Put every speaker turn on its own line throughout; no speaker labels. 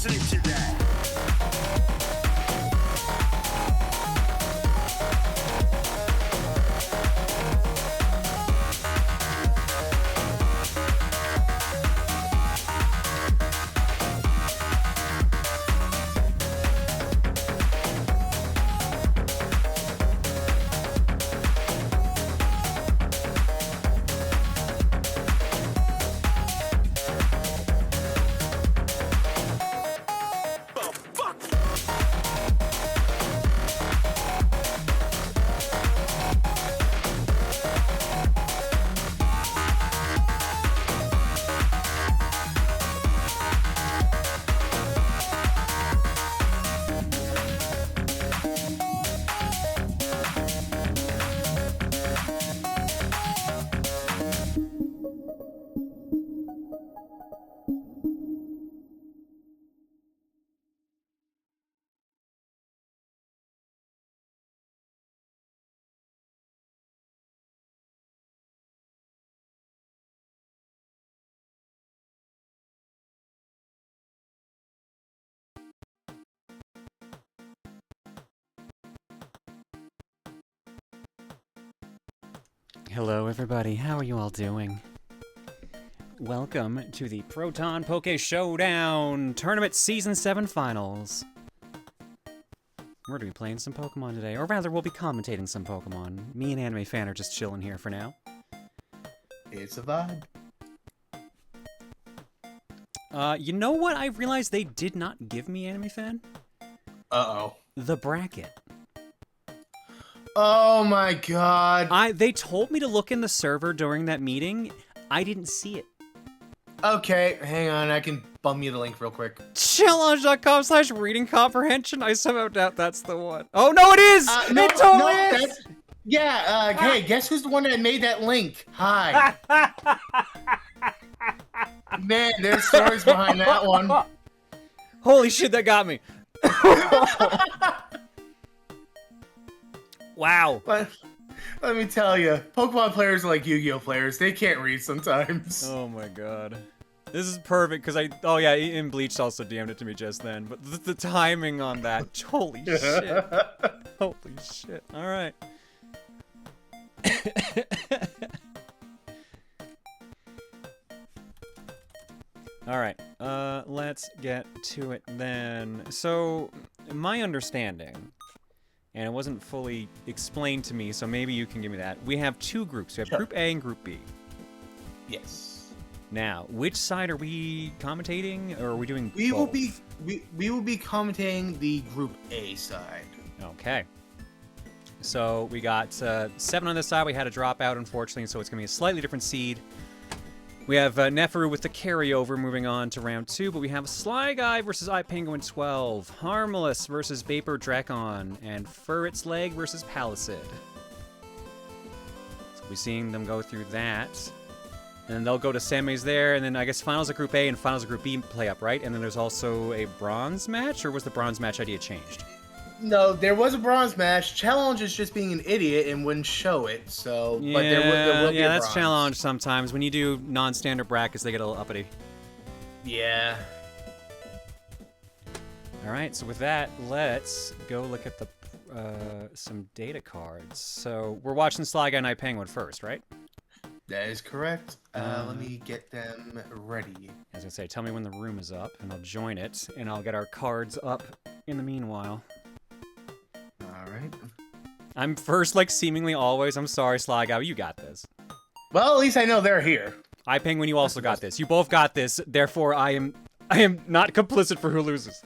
listening to that.
Hello everybody, how are you all doing? Welcome to the Proton PokeShowdown Tournament Season 7 Finals. We're going to be playing some Pokemon today, or rather we'll be commentating some Pokemon. Me and Anime Fan are just chilling here for now.
It's a vibe.
You know what I realized they did not give me, Anime Fan?
Uh-oh.
The bracket.
Oh my god.
They told me to look in the server during that meeting. I didn't see it.
Okay, hang on, I can bum you the link real quick.
Challenge.com/reading comprehension. I somehow doubt that's the one. Oh no, it is!
No,
it totally is!
That's... Yeah, hey, guess who's the one that made that link? Hi. Man, there's stories behind that one.
Holy shit, that got me. Wow.
But let me tell you, Pokemon players are like Yu-Gi-Oh players. They can't read sometimes.
Oh my god. This is perfect, because oh yeah, in Bleach also DM'd it to me just then, but the timing on that, holy shit. Holy shit. Alright. Alright, let's get to it then. So, my understanding, and it wasn't fully explained to me, so maybe you can give me that. We have two groups. We have Group A and Group B.
Yes.
Now, which side are we commentating, or are we doing
we
both?
we will be commentating the Group A side.
Okay. So we got 7 on this side. We had a dropout, unfortunately, so it's going to be a slightly different seed. We have Neferu with the carryover moving on to round 2, but we have Sly Guy versus iPenguin 12, Harmless versus Vapor Drakon, and Furret's Leg versus Palisade. So we'll be seeing them go through that. And then they'll go to semis there, and then I guess finals of Group A and finals of Group B play up, right? And then there's also a bronze match, or was the bronze match idea changed?
No, there was a bronze match. Challenge is just being an idiot and wouldn't show it, so...
Yeah,
but there will be a
that's
bronze.
challenge sometimes. When you do non-standard brackets, they get a little uppity.
Yeah.
Alright, so with that, let's go look at the some data cards. So, we're watching Sly Guy Night Penguin first, right?
That is correct. Let me get them ready.
I was gonna say, tell me when the room is up, and I'll join it, and I'll get our cards up in the meanwhile.
Alright.
I'm first, like, seemingly always. I'm sorry, Sly Guy, you got this.
Well, at least I know they're here.
iPenguin, you also got this. You both got this, therefore I am not complicit for who loses.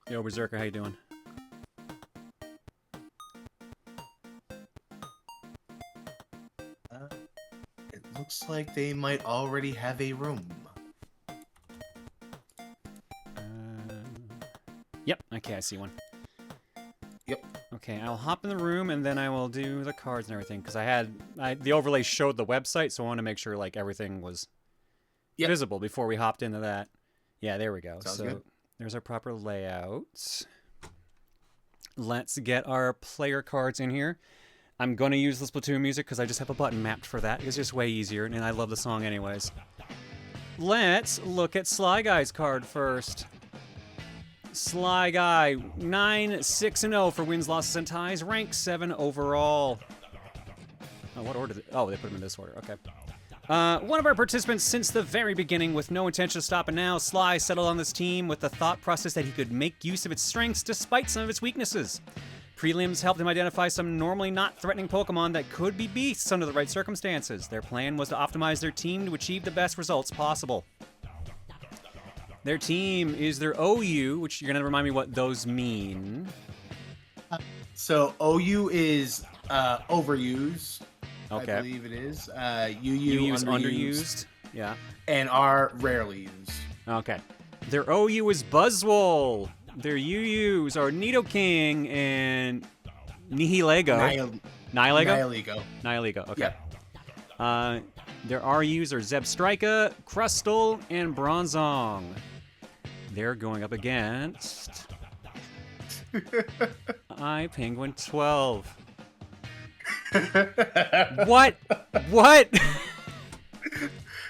Yo, Berserker, how you doing?
It looks like they might already have a room.
Yep, okay, I see one.
Yep.
Okay, I'll hop in the room and then I will do the cards and everything, because the overlay showed the website, so I want to make sure, like, everything was visible before we hopped into that. Yeah, there we go.
Sounds
so
good.
There's our proper layout. Let's get our player cards in here. I'm going to use the Splatoon music because I just have a button mapped for that. It's just way easier, and I love the song anyways. Let's look at Sly Guy's card first. Sly Guy, 9-6-0 for wins, losses, and ties. Rank 7 overall. Oh, what order? Oh, they put him in this order. Okay. One of our participants since the very beginning with no intention of stopping now, Sly settled on this team with the thought process that he could make use of its strengths despite some of its weaknesses. Prelims helped him identify some normally not threatening Pokemon that could be beasts under the right circumstances. Their plan was to optimize their team to achieve the best results possible. Their team is their OU, which you're going to remind me what those mean.
So OU is overused.
Okay.
I believe it is.
UU is underused. Yeah.
And R rarely used.
Okay. Their OU is Buzzwole. Their UUs are Nidoking and Nihilego. Nihilego? Nihilego, okay. Yeah. Their RUs are Zebstrika, Crustle, and Bronzong. They're going up against Penguin 12. What? What?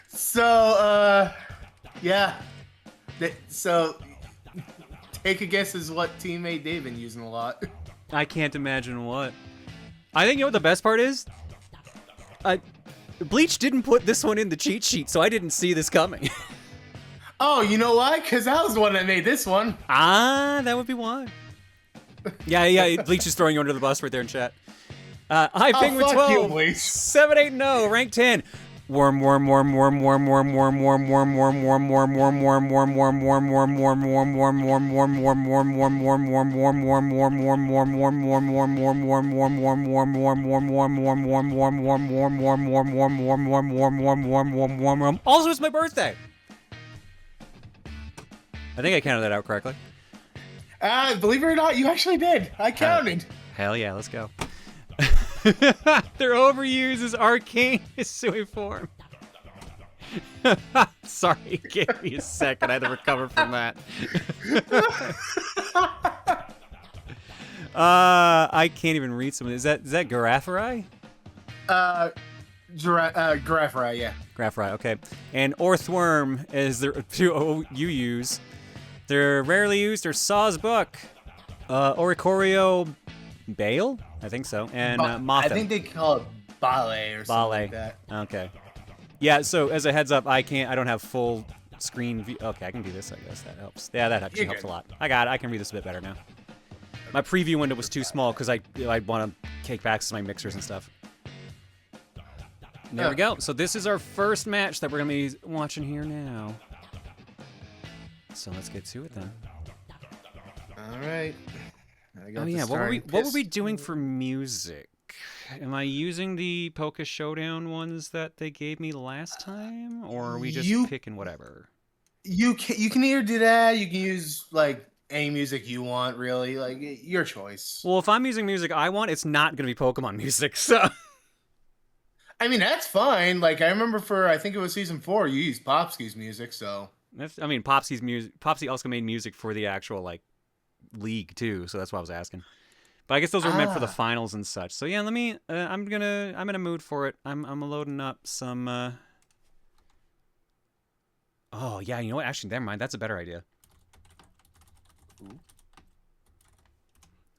So, yeah. So, take a guess as what teammate they've been using a lot.
I can't imagine what. I think you know what the best part is? Bleach didn't put this one in the cheat sheet, so I didn't see this coming.
Oh, you know why? Because I was the one that made this one.
Ah, that would be why. Yeah, Bleach is throwing you under the bus right there in chat. Hi, Penguin 12. 7-8-0, rank 10. Worm. Also, it's my birthday. I think I counted that out correctly.
Believe it or not, you actually did. I counted.
Hell yeah, let's go. Their overuse is Arcane Hisui form. Sorry, give me a second. I had to recover from that. I can't even read some of this. Is that Giraffari?
Giraffari, yeah.
Giraffari, okay. And Orthworm is their two UUs. They're rarely used. They're Sawsbuck, Oricorio Bale? I think so. And Mothim.
I think they call it Bale or something like that.
Okay. Yeah, so as a heads up, I don't have full screen view. Okay, I can do this, I guess. That helps. Yeah, that actually helps a lot. I got it. I can read this a bit better now. My preview window was too small because I want to take back some of my mixers and stuff. There we go. So this is our first match that we're going to be watching here now. So let's get to it then.
All right.
Oh yeah, what were we doing for music? Am I using the PokeShowdown ones that they gave me last time, or are we just picking whatever?
You can either do that. You can use like any music you want, really, like your choice.
Well, if I'm using music I want, it's not going to be Pokemon music. So,
I mean, that's fine. Like I remember I think it was season 4, you used Popsky's music, so.
Popsy's music. Popsy also made music for the actual league too, so that's why I was asking. But I guess those were meant for the finals and such. So yeah, let me. I'm in a mood for it. I'm loading up some. Oh yeah, you know what? Actually, never mind. That's a better idea.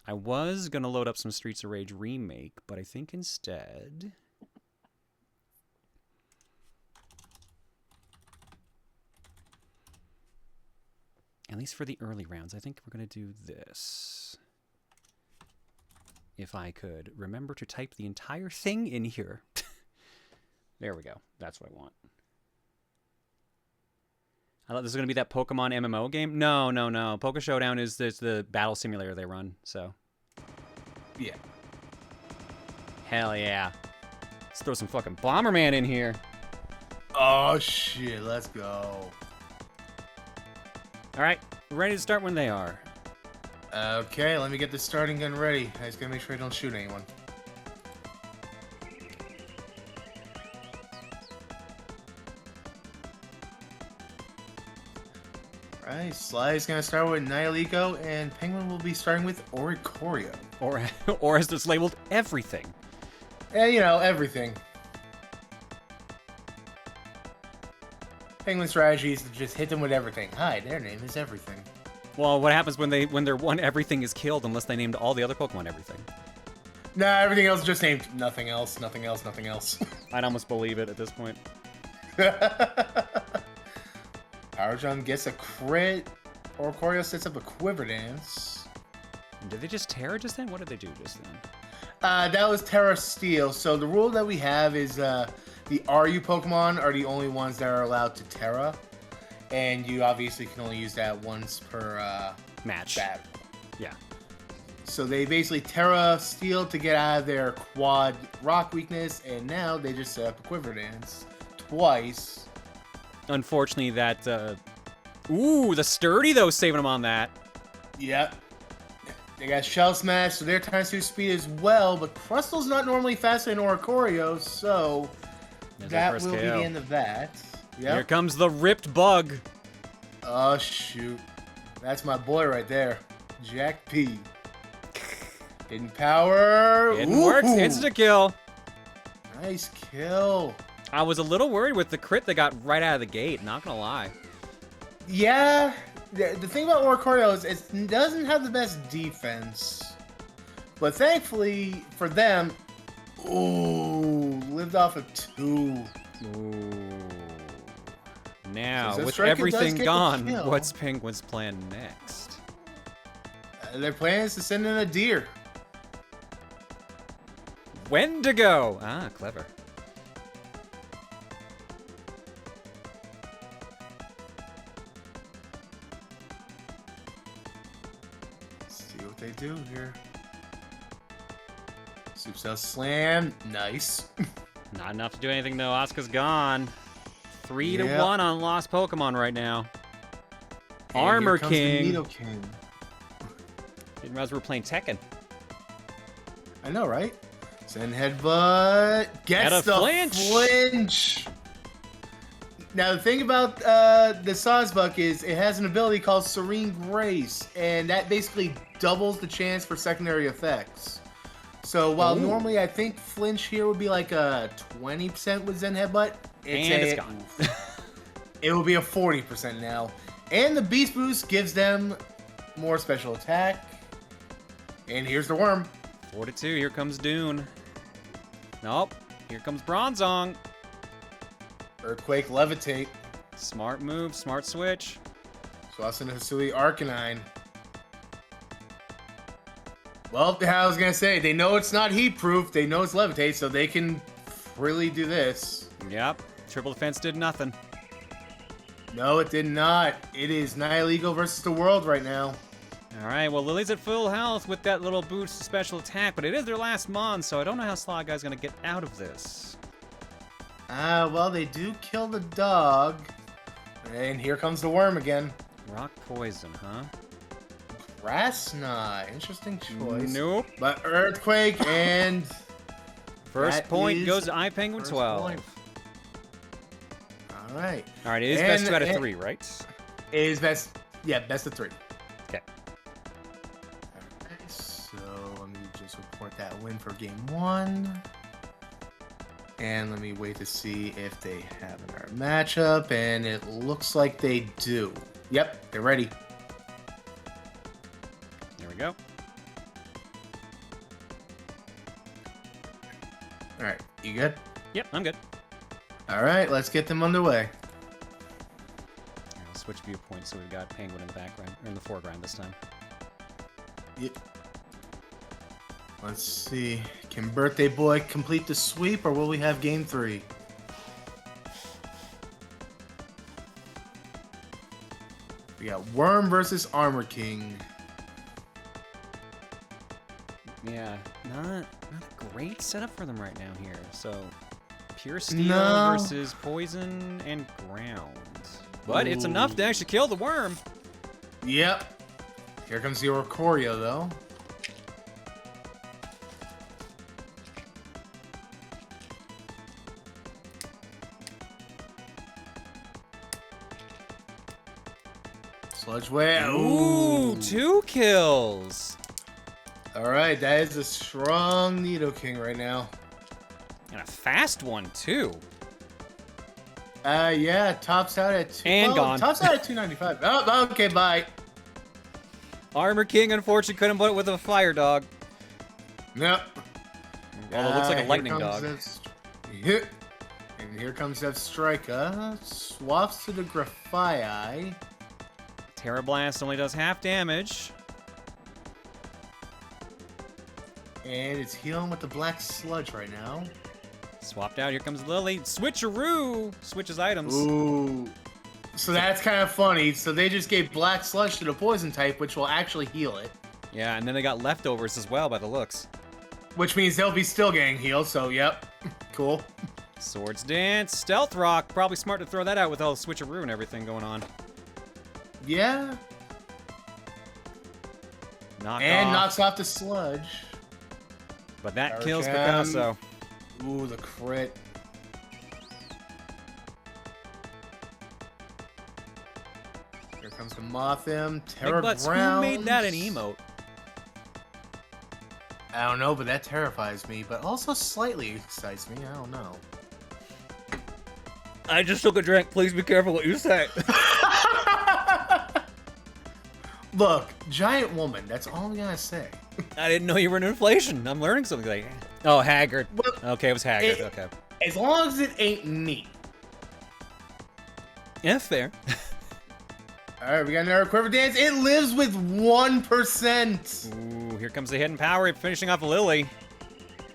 I was gonna load up some Streets of Rage remake, but I think instead. At least for the early rounds, I think we're going to do this. If I could remember to type the entire thing in here. There we go. That's what I want. I thought this was going to be that Pokemon MMO game. No. PokeShowdown is the battle simulator they run, so.
Yeah.
Hell yeah. Let's throw some fucking Bomberman in here.
Oh, shit. Let's go.
All right, ready to start when they are.
Okay, let me get the starting gun ready. I just gotta make sure I don't shoot anyone. Alright, Sly's gonna start with Nihilego, and Penguin will be starting with Oricorio.
Or, or as it's labeled, everything.
And, you know, everything. Penguin strategy is to just hit them with everything. Hi, their name is Everything.
Well, what happens when their one everything is killed unless they named all the other Pokemon everything?
Nah, everything else just named nothing else, nothing else, nothing else.
I'd almost believe it at this point.
Power Jump gets a crit. Oricorio sets up a Quiver Dance.
Did they just Terra just then? What did they do just then?
That was Terra Steel. So the rule that we have is the RU Pokemon are the only ones that are allowed to Terra. And you obviously can only use that once per
Match.
battle.
Yeah.
So they basically Terra Steel to get out of their quad rock weakness, and now they just set up a Quiver Dance twice.
Unfortunately, that... Ooh, the Sturdy, though, saving them on that.
Yep. They got Shell Smash, so they're times 2 speed as well, but Crustal's not normally faster than Oricorio, so that will be the end of that. Yep.
Here comes the Ripped Bug.
Oh, shoot. That's my boy right there. Jack P. Hidden Power.
It works. Insta-kill.
Nice kill.
I was a little worried with the crit they got right out of the gate, not gonna lie.
Yeah. The thing about Oricorio is it doesn't have the best defense. But thankfully, for them... Ooh, lived off of 2.
Ooh. Now,
So
with
Striker
everything
does get the
gone,
kill.
what's Penguin's plan next?
Their plan is to send in a deer.
Wendigo! Ah, clever.
Let's see what they do here. Supercell Slam. Nice.
Not enough to do anything, though. Asuka's gone. 3 to
Yep.
1 on Lost Pokemon right now.
And
Armor
here comes the
King.
Nidoking.
Didn't realize we were playing Tekken.
I know, right? Send Headbutt. Gets
At a
the
flinch.
flinch. Now, the thing about the Sawsbuck is it has an ability called Serene Grace, and that basically doubles the chance for secondary effects. So while
Ooh.
normally I think flinch here would be like a 20% with Zen Headbutt,
It's gone.
it will be a 40% now. And the Beast Boost gives them more special attack. And here's the worm.
4 to 2. Here comes Dune. Nope. Here comes Bronzong.
Earthquake Levitate.
Smart move. Smart switch.
Swassana Hasui Arcanine. Well, I was gonna say, they know it's not heat proof, they know it's levitate, so they can really do this.
Yep. Triple defense did nothing.
No, it did not. It is Nihilego versus the world right now.
Alright, well, Lily's at full health with that little boost to special attack, but it is their last mon, so I don't know how Sly Guy's gonna get out of this.
Well, they do kill the dog. And here comes the worm again.
Rock poison, huh?
Grass Knot. Interesting choice.
Nope.
But Earthquake and...
First
That
point
is
goes to iPenguin
first
12.
point. Alright.
Alright, it is best 2 out of 3, right?
It is best... Yeah, best of 3.
Okay.
Alright, so let me just report that win for game 1. And let me wait to see if they have our matchup, and it looks like they do. Yep, they're ready.
There we go.
Alright, you good?
Yep, I'm good.
Alright, let's get them underway.
Here, I'll switch viewpoints so we've got Penguin in the background, or in the foreground this time.
Yep. Let's see. Can Birthday Boy complete the sweep, or will we have game 3? We got Worm versus Armor King.
Yeah, not a great setup for them right now here. So, pure steel
No.
versus poison and ground. But it's enough to actually kill the worm.
Yep. Here comes the Oricorio, though. Sludge Whale.
Ooh, 2 kills.
All right, that is a strong Nidoking right now.
And a fast one, too.
Yeah, tops out at 2.
And gone.
Tops out at 295. Oh, okay, bye.
Armor King, unfortunately, couldn't put it with a fire dog.
Nope.
Although it looks like a lightning dog.
And here comes that Striker. Swaps to the Grafii.
Terra Blast only does half damage.
And it's healing with the Black Sludge right now.
Swapped out. Here comes Lily. Switcheroo! Switches items.
Ooh. So that's kind of funny. So they just gave Black Sludge to the Poison type, which will actually heal it.
Yeah, and then they got leftovers as well by the looks.
Which means they'll be still getting healed, so yep. Cool.
Swords Dance. Stealth Rock. Probably smart to throw that out with all the Switcheroo and everything going on.
Yeah. Knocks off the Sludge.
But that
Power
kills
Gem.
Picasso.
Ooh, the crit. Here comes the Mothim. Terra
Big Butts,
Browns.
who made that an emote?
I don't know, but that terrifies me, but also slightly excites me. I don't know.
I just took a drink. Please be careful what you say.
Look, giant woman. That's all I'm gonna say.
I didn't know you were in inflation. I'm learning something. Like, oh, Haggard.
Well,
Okay, it was Haggard. Okay.
As long as it ain't me.
Yeah, fair.
All right, we got another Quiver Dance. It lives with 1%.
Ooh, here comes the hidden power. Finishing off Lily.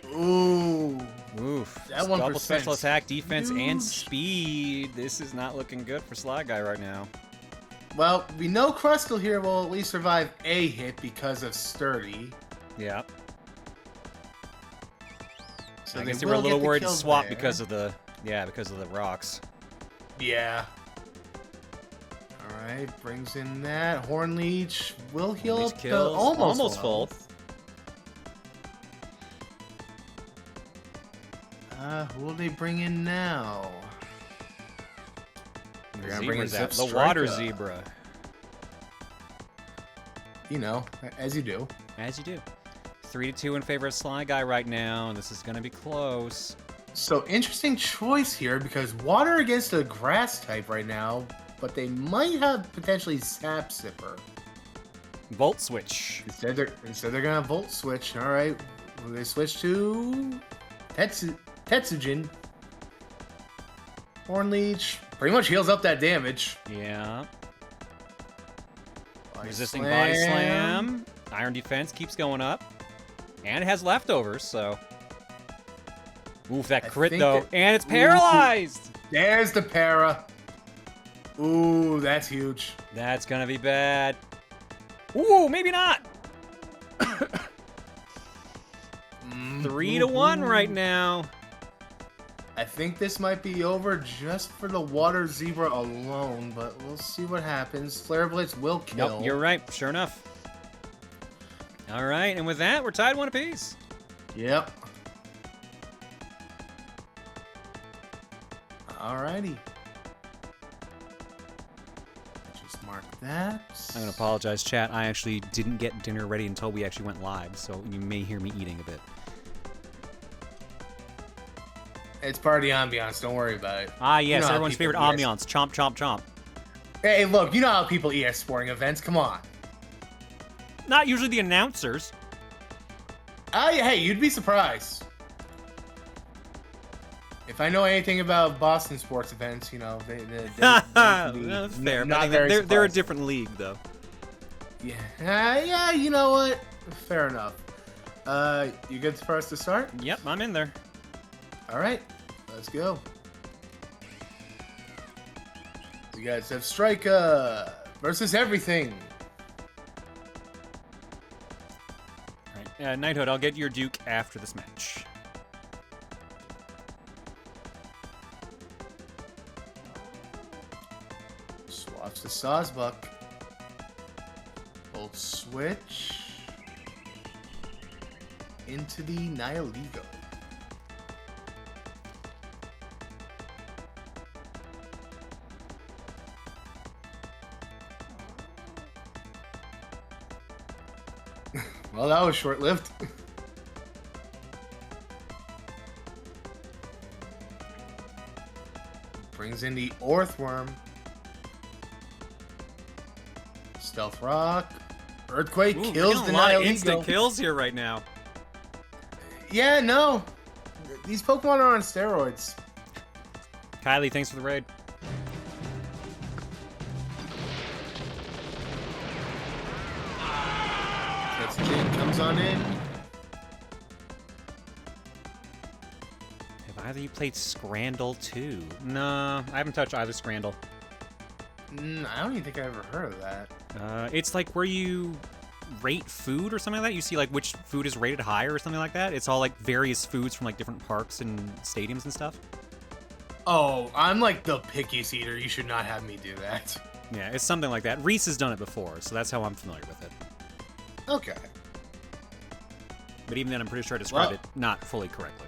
Ooh.
Oof.
That
Double
1%.
special attack, defense, and
Huge.
speed. This is not looking good for Sly Guy right now.
Well, we know Crustle here will at least survive a hit because of Sturdy.
Yeah.
So
I guess they
will
were a little
get the
worried to
kill
swap
there.
because of the rocks.
Yeah. All right, brings in that Horn Leech. Will heal
Leech
up the
kills. Almost full.
health. Who will they bring in now? They're gonna bring in
Zebra's out.
Zip
The water
Striker.
zebra.
You know, as you do.
As you do. 3-2 in favor of Sly Guy right now, and this is going to be close.
So interesting choice here because water against a grass type right now, but they might have potentially Sap Sipper.
Volt switch.
Instead they're gonna Volt Switch. All right, will they switch to Tetsujin? Horn Leech pretty much heals up that damage.
Yeah.
Body
Resisting body slam. Iron defense keeps going up. And it has leftovers, so. Oof, that
I
crit
think
though.
that-
And it's paralyzed!
There's the para. Ooh, that's huge.
That's gonna be bad. Ooh, maybe not! 3-1 right now.
I think this might be over just for the water zebra alone, but we'll see what happens. Flare Blitz will kill.
Nope, you're right. Sure enough. All right, and with that, we're tied 1 apiece.
Yep. Alrighty. Just mark that.
I'm gonna apologize, chat. I actually didn't get dinner ready until we actually went live, so you may hear me eating a bit.
It's part of the ambiance. Don't worry about it.
Ah,
You
yes,
know how
everyone's
people
favorite
eat.
ambiance. Chomp, chomp, chomp.
Hey, look, you know how people eat at sporting events. Come on.
Not usually the announcers.
Hey, you'd be surprised. If I know anything about Boston sports events, you know, they can be
That's fair.
not
But
very
they're a
surprising.
different league, though.
Yeah, yeah, you know what? Fair enough. You good for us to start?
Yep, I'm in there.
All right, let's go. We got Zip Striker versus everything.
All right, Knighthood, I'll get your Duke after this match.
Swaps the Sawsbuck. Volt switch into the Nihiligo. Well, that was short-lived. Brings in the Orthworm. Stealth Rock. Earthquake
Ooh,
kills
we're getting a lot of
Denial
instant
Ego.
kills here right now.
Yeah, no. These Pokemon are on steroids.
Kylie, thanks for the raid.
That's Jin comes on in.
Have either of you played Scrandle 2? No, I haven't touched either Scrandle.
I don't even think I ever heard of that.
It's like where you rate food or something like that. You see like which food is rated higher or something like that. It's all like various foods from like different parks and stadiums and stuff.
Oh, I'm like the pickiest eater. You should not have me do that.
Yeah, it's something like that. Reese has done it before, so that's how I'm familiar with it.
Okay.
But even then, I'm pretty sure I described it not fully correctly.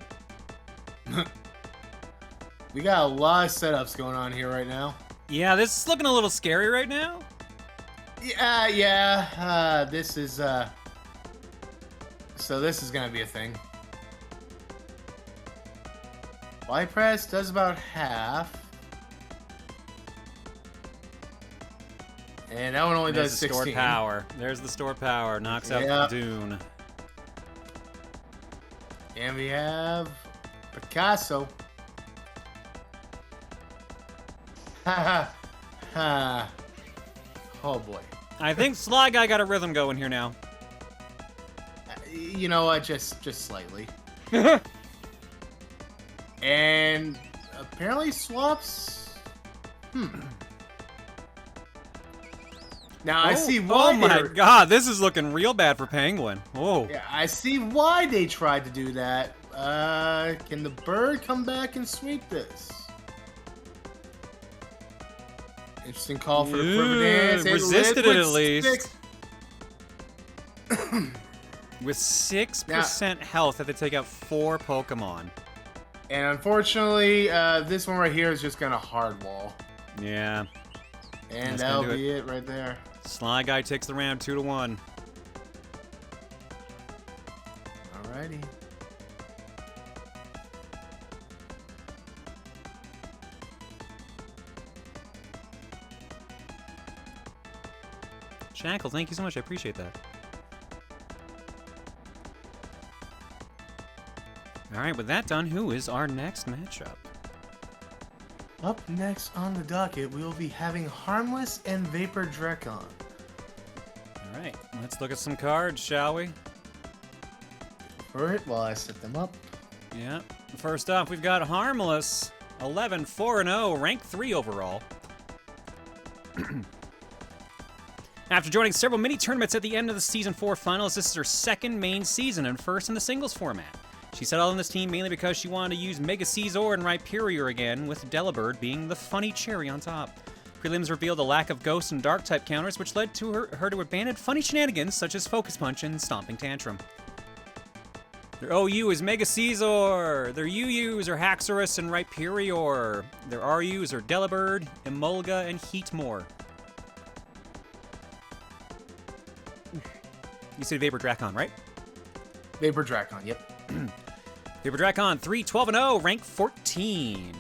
We got a lot of setups going on here right now.
Yeah, this is looking a little scary right now.
Yeah. This is so this is gonna be a thing. Y press does about half. And that one only
There's
does
the
16.
stored power. There's the stored power. Knocks out Dune.
And we have Picasso. Ha ha. Oh boy.
I think Sly Guy got a rhythm going here now.
You know what? Just slightly. And apparently swaps. Now I see why.
Oh my god, this is looking real bad for Penguin. Oh.
Yeah, I see why they tried to do that. Can the bird come back and sweep this? Interesting call for the Quiver Dance.
Resisted it at least. With 6% health, had to take out 4 Pokemon.
And unfortunately, this one right here is just gonna hard wall.
Yeah.
And that'll be it right there.
Sly Guy takes the round 2-1.
Alrighty.
Shackle, thank you so much. I appreciate that. Alright, with that done, who is our next matchup?
Up next on the docket, we will be having Harmless and Vapor Drecon.
Alright, let's look at some cards, shall we?
For it, while I set them up.
Yeah. First off, we've got Harmless. 11, 4-0, rank 3 overall. After joining several mini-tournaments at the end of the Season 4 finals, this is her second main season and first in the singles format. She settled on this team mainly because she wanted to use Mega Caesar and Rhyperior again, with Delibird being the funny cherry on top. Prelims revealed a lack of Ghost and Dark-type counters, which led to her to abandon funny shenanigans such as Focus Punch and Stomping Tantrum. Their OU is Mega Caesar. Their UUs are Haxorus and Rhyperior. Their RUs are Delibird, Emolga, and Heatmore. You said Vapor Dracon, right?
Vapor Dracon, yep.
Vapor Dracon, 3-12-0, rank 14.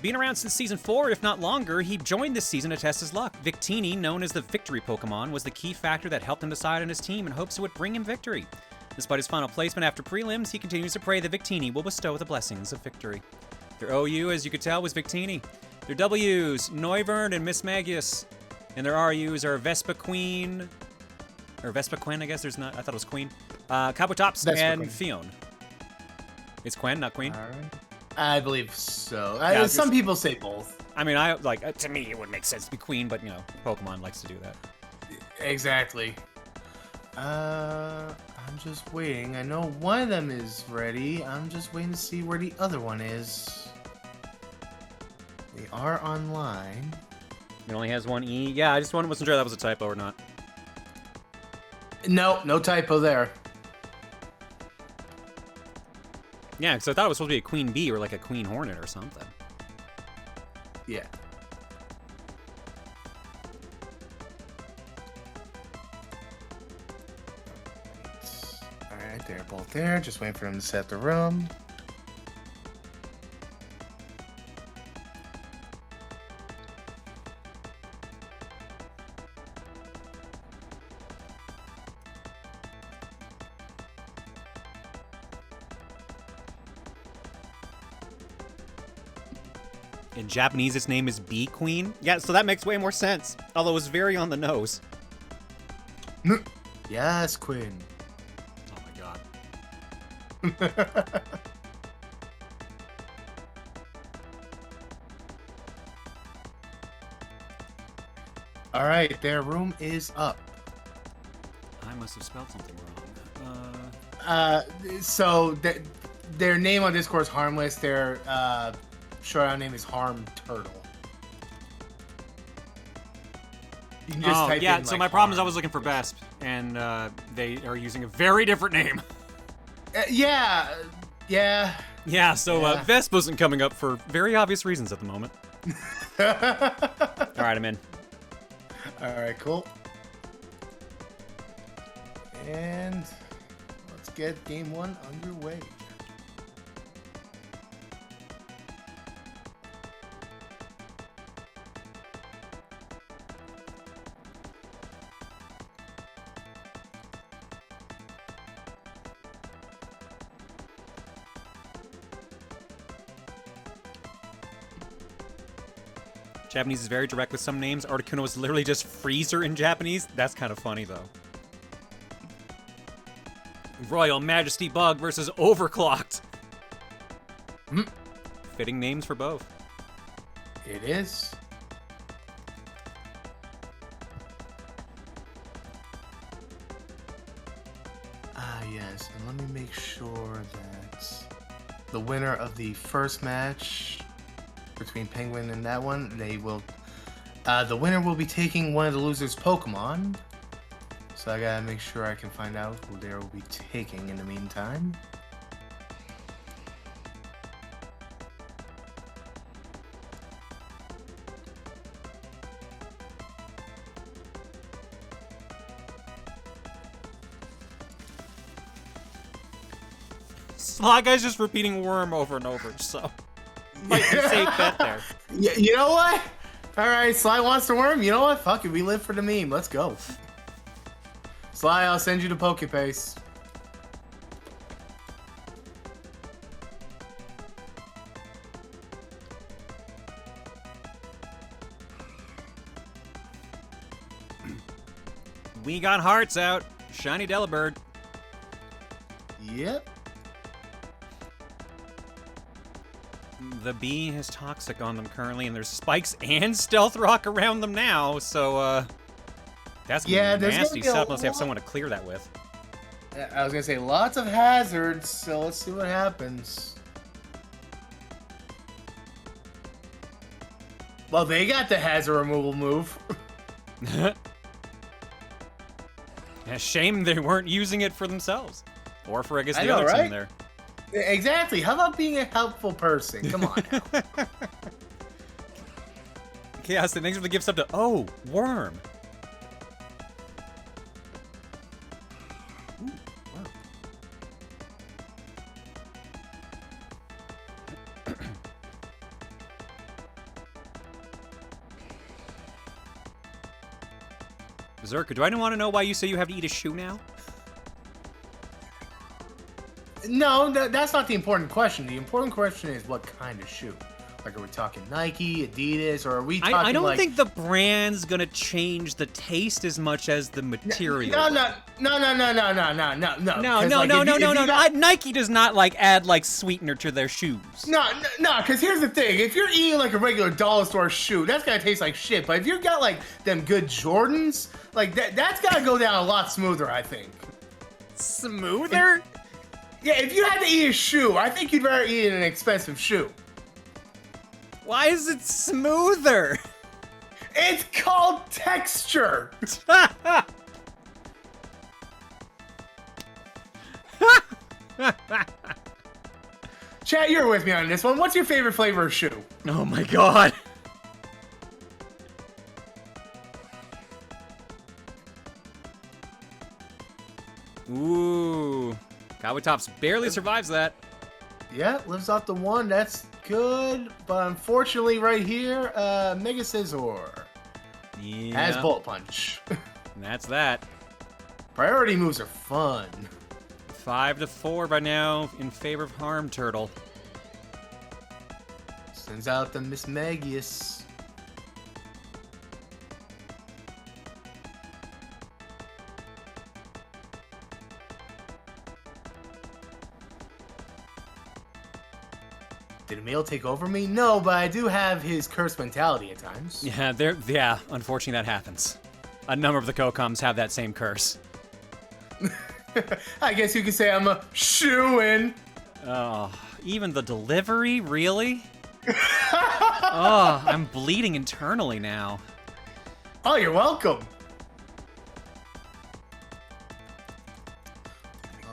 Being around since Season 4, if not longer, he joined this season to test his luck. Victini, known as the Victory Pokemon, was the key factor that helped him decide on his team in hopes it would bring him victory. Despite his final placement after prelims, he continues to pray that Victini will bestow the blessings of victory. Their OU, as you could tell, was Victini. Their Ws, Noivern and Miss Magius. And their RUs are Vespa Queen... Or Vespa Quinn, I guess. There's not... I thought it was Queen. Kabutops and Fion. It's Quinn, not Queen?
All right. I believe so.
Yeah,
some people say both.
I mean, to me, it would make sense to be Queen, but, you know, Pokemon likes to do that.
Exactly. I'm just waiting. I know one of them is ready. I'm just waiting to see where the other one is. They are online.
It only has one E. Yeah, I just wasn't sure that was a typo or not.
No typo there.
Yeah, because I thought it was supposed to be a Queen Bee or like a Queen Hornet or something.
Yeah. Alright, they're both there. Just waiting for them to set the room.
In Japanese, its name is Bee Queen. Yeah, so that makes way more sense. Although it's very on the nose.
Yes, Quinn.
Oh my god.
Alright, their room is up.
I must have spelled something wrong.
So their name on Discord is Harmless. Their showdown name is Harm Turtle. You can just type in,
so
like,
my problem is I
Harm.
was looking for Vesp, and they are using a very different name.
Yeah.
Yeah, so Vesp wasn't coming up for very obvious reasons at the moment. Alright, I'm in.
Alright, cool. And let's get game 1 underway.
Japanese is very direct with some names. Articuno is literally just Freezer in Japanese. That's kind of funny, though. Royal Majesty Bug versus Overclocked. Fitting names for both.
It is. Yes, and let me make sure that the winner of the first match between Penguin and that one, the winner will be taking one of the losers' Pokemon. So I gotta make sure I can find out who they will be taking in the meantime.
Slot Guy's just repeating Worm over and over, so might be a safe bet there.
Yeah, you know what? Alright, Sly wants to worm. You know what? Fuck it, we live for the meme. Let's go. Sly, I'll send you the Pokepaste.
We got hearts out. Shiny Delibird.
Yep.
The bee has Toxic on them currently, and there's Spikes and Stealth Rock around them now, so, that's gonna be a nasty setup unless they have someone to clear that with.
I was gonna say, lots of hazards, so let's see what happens. Well, they got the hazard removal move.
Yeah, shame they weren't using it for themselves. Or for, I guess, the
know,
other
right?
team there.
Exactly. How about being a helpful person? Come on now.
Chaos, thanks for the gift sub to... Oh, Worm. Ooh, Worm. Berserker, do I want to know why you say you have to eat a shoe now?
No, that's not the important question. The important question is what kind of shoe. Like, are we talking Nike, Adidas, or are we talking
I don't
like...
think the brand's gonna change the taste as much as the material.
No.
Nike does not, like, add, like, sweetener to their shoes.
No, because here's the thing. If you're eating, like, a regular dollar store shoe, that's gonna taste like shit. But if you've got, like, them good Jordans, like, that's gotta go down a lot smoother, I think.
Smoother?
Yeah, if you had to eat a shoe, I think you'd rather eat an expensive shoe.
Why is it smoother?
It's called texture. Chat, you're with me on this one. What's your favorite flavor of shoe?
Oh my god. Ooh. Kabutops barely survives that.
Yeah, lives off the 1. That's good. But unfortunately, right here, Mega Scizor has Bullet Punch.
And that's that.
Priority moves are fun.
5-4 by now in favor of Harm Turtle.
Sends out the Miss Magius. Did Emil take over me? No, but I do have his curse mentality at times.
Yeah, unfortunately that happens. A number of the Kokoms have that same curse.
I guess you could say I'm a shoo-in.
Oh, even the delivery? Really? Oh, I'm bleeding internally now.
Oh, you're welcome.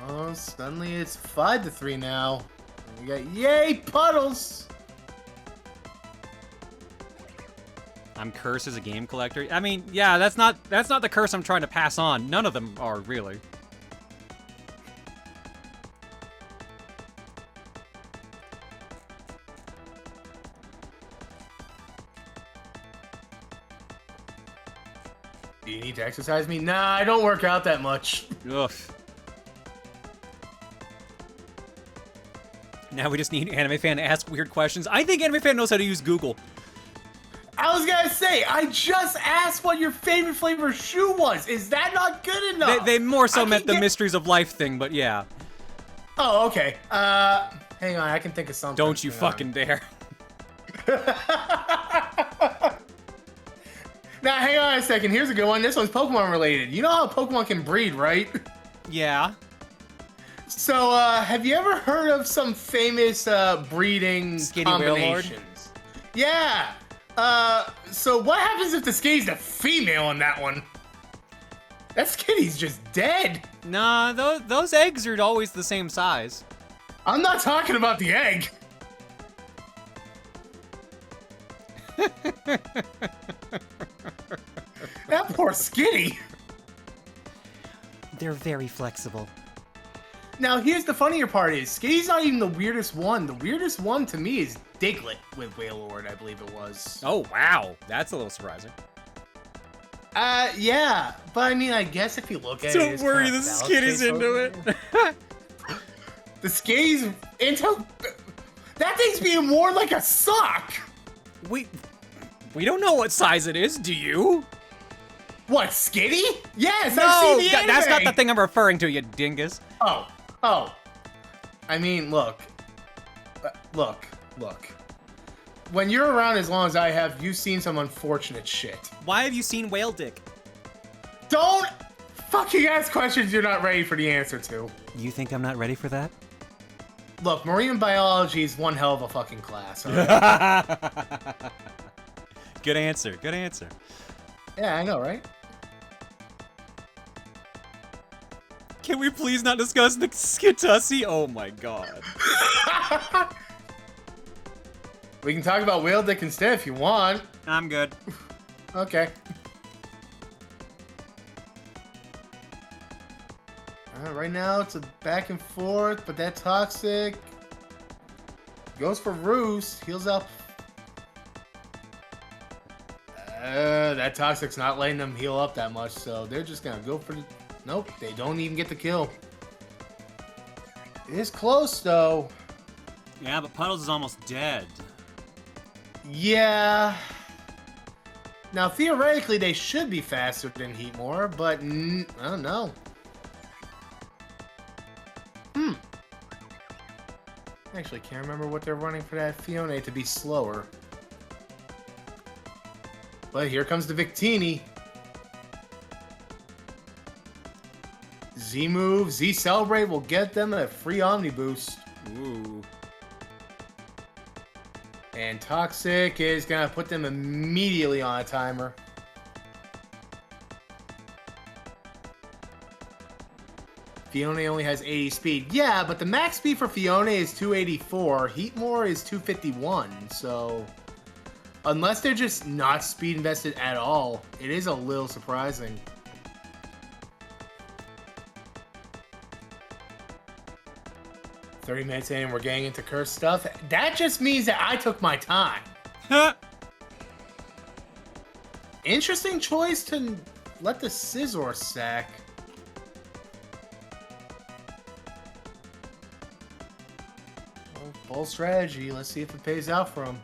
Oh, suddenly it's 5-3 now. We got yay puddles.
I'm cursed as a game collector. I mean, yeah, that's not the curse I'm trying to pass on. None of them are really.
Do you need to exercise me? Nah, I don't work out that much.
Ugh. Now we just need Anime Fan to ask weird questions. I think Anime Fan knows how to use Google.
I was gonna say, I just asked what your favorite flavor of shoe was. Is that not good enough?
They more so meant the mysteries of life thing, but yeah.
Oh, okay. Hang on, I can think of something.
Don't you fucking dare.
Now, hang on a second. Here's a good one. This one's Pokemon related. You know how Pokemon can breed, right?
Yeah.
So, have you ever heard of some famous breeding
Skinny
combinations? Yeah. So what happens if the Skinny's a female on that one? That Skinny's just dead.
Nah, those eggs are always the same size.
I'm not talking about the egg. That poor Skinny.
They're very flexible.
Now, here's the funnier part is, Skinny's not even the weirdest one. The weirdest one to me is Diglett with Wailord, I believe it was.
Oh, wow. That's a little surprising.
Yeah. But I mean, I guess if you look at it,
Don't worry, the Skinny's into it.
The Skinny's into... That thing's being worn like a sock.
We don't know what size it is, do you?
What, Skinny? Yes,
No,
I've seen the anime.
that's not the thing I'm referring to, you dingus.
Oh. I mean, look. When you're around as long as I have, you've seen some unfortunate shit.
Why have you seen Whale Dick?
Don't fucking ask questions you're not ready for the answer to.
You think I'm not ready for that?
Look, marine biology is one hell of a fucking class, all right?
Good answer.
Yeah, I know, right?
Can we please not discuss the Skitussi? Oh my god.
We can talk about Whale Dick instead if you want.
I'm good.
Okay. Right now it's a back and forth, but that Toxic goes for Roost, heals up. That Toxic's not letting them heal up that much, so they're just gonna go for the... Nope, they don't even get the kill. It is close, though.
Yeah, but Puddles is almost dead.
Yeah. Now, theoretically, they should be faster than Heatmore, but I don't know. Actually, can't remember what they're running for that Fiona to be slower. But here comes the Victini. Z-Move, Z-Celebrate will get them a free Omni Boost.
Ooh.
And Toxic is going to put them immediately on a timer. Fiona only has 80 speed. Yeah, but the max speed for Fiona is 284. Heatmore is 251. So, unless they're just not speed invested at all, it is a little surprising. 30 minutes in, we're getting into curse stuff. That just means that I took my time. Interesting choice to let the Scizor sack. Well, bold strategy. Let's see if it pays out for him.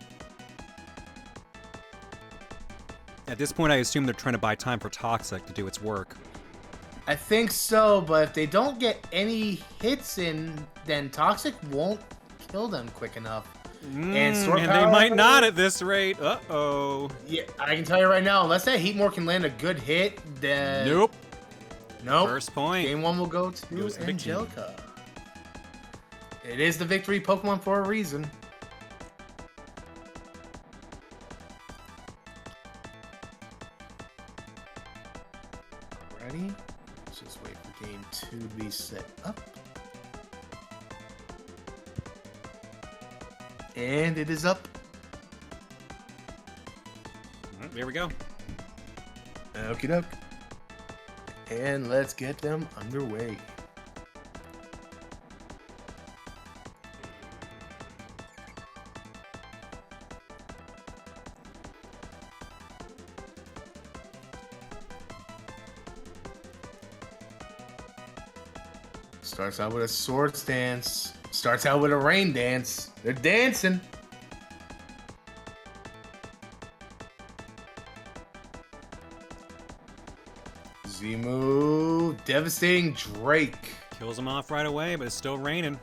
At this point, I assume they're trying to buy time for Toxic to do its work.
I think so, but if they don't get any hits in, then Toxic won't kill them quick enough. And Sword
and
Power,
they might not at this rate. Uh-oh.
Yeah, I can tell you right now, unless that Heatmore can land a good hit, then...
Nope.
Nope.
First point.
Game 1 will go to Angelica. It is the victory Pokemon for a reason. Ready? Let's just wait for game 2 to be set up. And it is up.
There we go.
Okie doke. And let's get them underway. Starts out with a swords dance. Starts out with a rain dance. They're dancing. Z-move. Devastating Drake.
Kills him off right away, but it's still raining.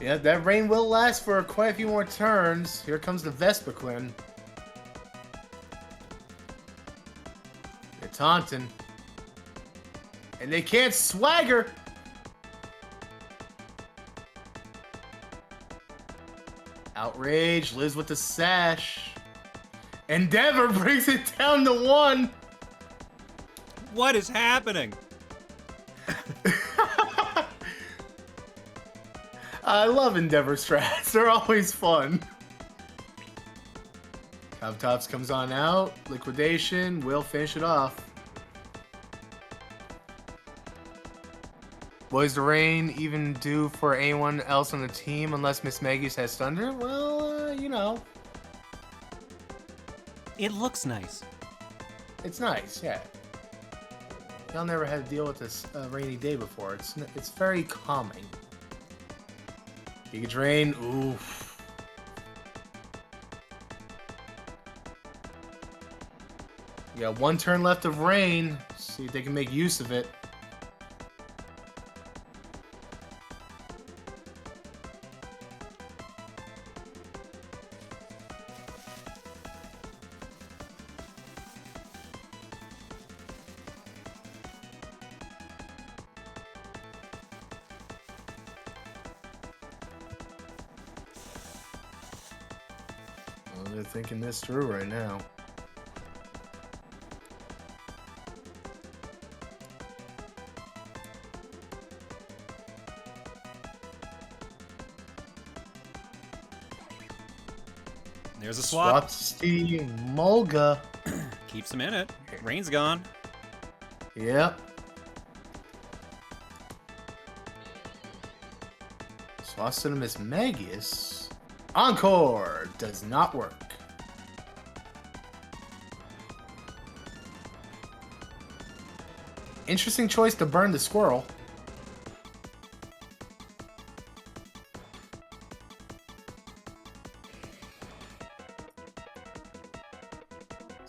Yeah, that rain will last for quite a few more turns. Here comes the Vespiquen. They're taunting. And they can't swagger. Outrage lives with the sash. Endeavor brings it down to 1.
What is happening?
I love Endeavor strats. They're always fun. Cubtops comes on out. Liquidation will finish it off. Was the rain even due for anyone else on the team unless Miss Maggie's has Thunder? Well, you know.
It looks nice.
It's nice, yeah. Y'all never had to deal with this rainy day before. It's very calming. Giga Drain, oof. We got 1 turn left of rain. See if they can make use of it. Well, they're thinking this through right now.
There's a swap.
Swapsty Mulga.
Keeps him in it. Rain's gone.
Yep. Swapsinimus Magius. Encore does not work. Interesting choice to burn the squirrel.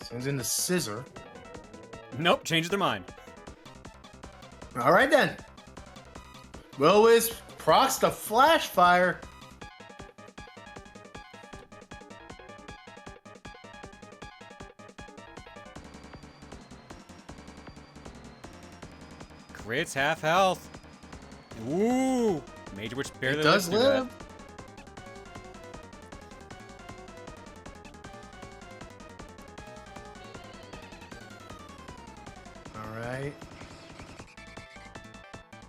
Sends in the scissor.
Nope, changed their mind.
All right then. Will-Wisp procs the flash fire.
Crits half health. Ooh, Major Witch barely
It does
lives through
live.
that.
Alright.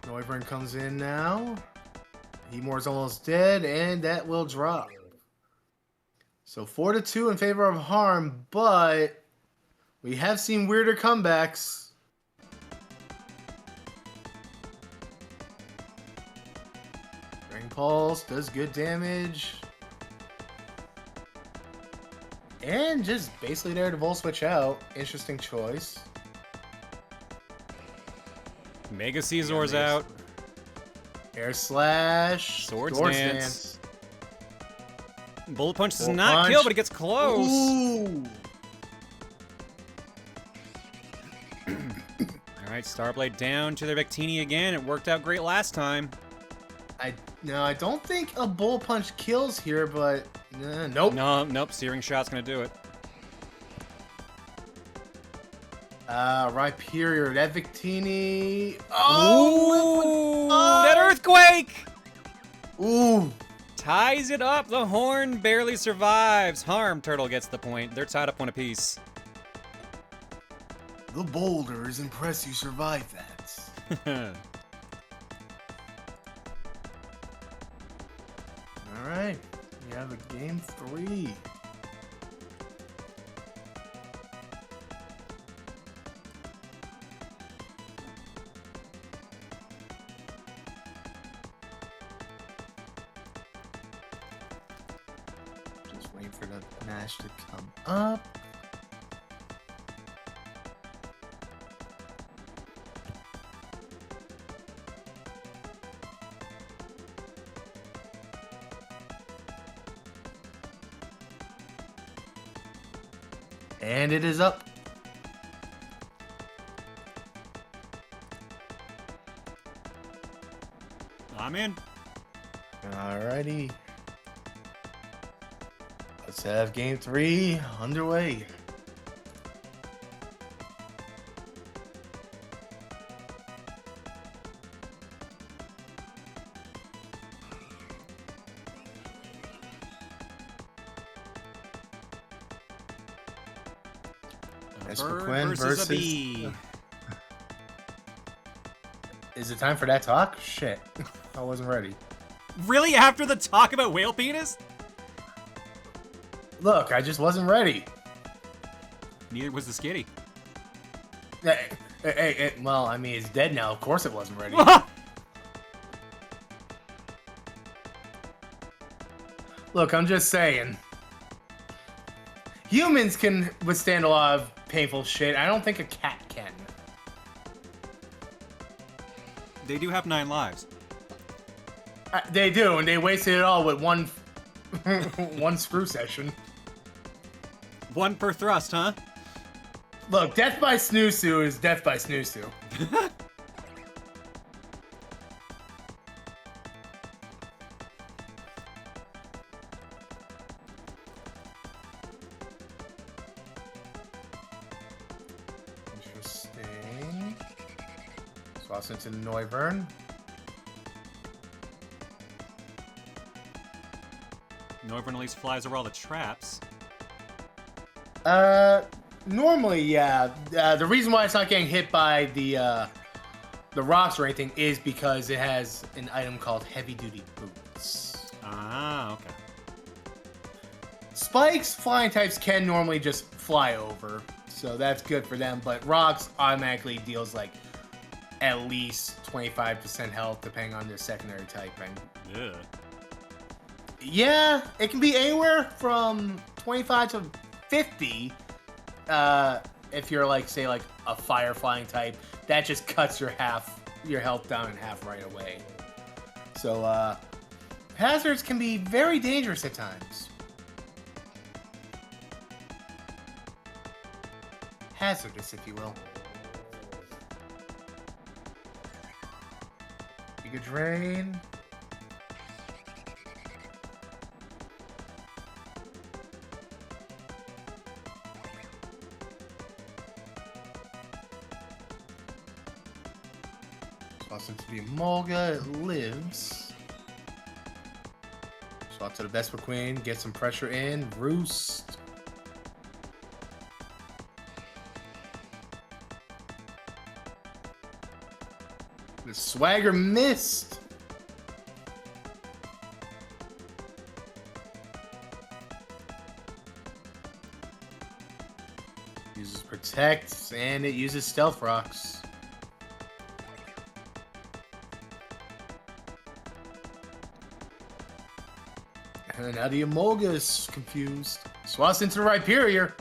Noivern comes in now. Heatmore's almost dead, and that will drop. So 4-2 in favor of Harm, but we have seen weirder comebacks. Drain Pulse does good damage. And just basically there to Volt Switch out. Interesting choice.
Mega Caesar's out.
Air Slash.
Swords Dance. Bullet Punch does not
Punch.
kill, but it gets close.
Ooh.
Alright, Starblade down to their Victini again. It worked out great last time.
I don't think a Bullet Punch kills here, but nope.
Nope. Searing Shot's gonna do it.
Rhyperior, that Victini.
Oh! That Earthquake!
Ooh.
Ties it up. The Horn barely survives. Harm Turtle gets the point. They're tied up one apiece.
The boulder is impressed you survived that. Alright, we have a game 3. Just waiting for the match to come up. And it is up.
I'm in.
Alrighty. Let's have game 3 underway.
Bird versus a bee.
Is it time for that talk? Shit. I wasn't ready.
Really? After the talk about whale penis?
Look, just wasn't ready.
Neither was the Skitty.
Well, I mean, it's dead now. Of course it wasn't ready. Look, I'm just saying. Humans can withstand a lot of painful shit. I don't think a cat can.
They do have 9 lives.
They do, and they wasted it all with one one screw session.
1 per thrust, huh?
Look, death by snoo-soo is death by snoo-soo. Interesting. Toss into Noivern.
Noivern at least flies over all the traps.
Normally, yeah. The reason why it's not getting hit by the rocks or anything is because it has an item called Heavy Duty Boots.
Ah, okay.
Spikes, flying types can normally just fly over, so that's good for them, but rocks automatically deals like at least 25% health depending on their secondary typing.
Yeah.
Yeah, it can be anywhere from 25 to 50 if you're like, say, like a fire flying type. That just cuts your health down in half right away. So hazards can be very dangerous at times. Hazardous, if you will. Giga Drain. Toss it to the Emolga, it lives. Swap to the Vespa Queen, get some pressure in. Roost. The Swagger missed. Uses Protect, and it uses Stealth Rocks. And now the Emolga is confused. Swaps into the Rhyperior.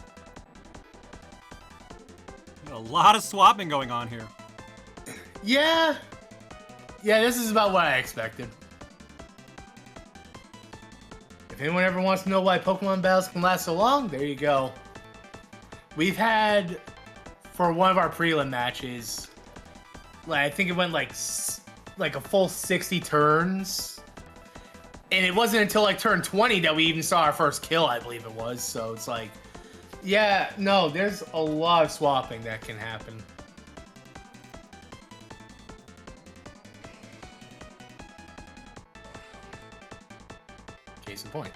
A lot of swapping going on here.
Yeah. Yeah, this is about what I expected. If anyone ever wants to know why Pokemon battles can last so long, there you go. We've had, for one of our prelim matches, I think it went like a full 60 turns. And it wasn't until like turn 20 that we even saw our first kill, I believe it was. So it's like, yeah, no, there's a lot of swapping that can happen. Case in point.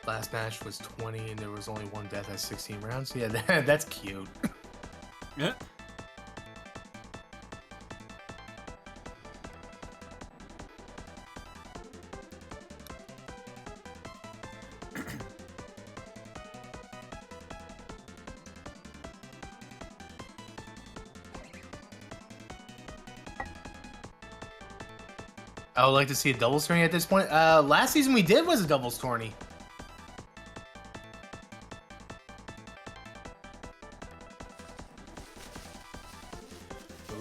Last match was 20 and there was only one death at 16 rounds. Yeah, that's cute.
Yeah.
I would like to see a doubles tourney at this point. Last season we did was a doubles tourney.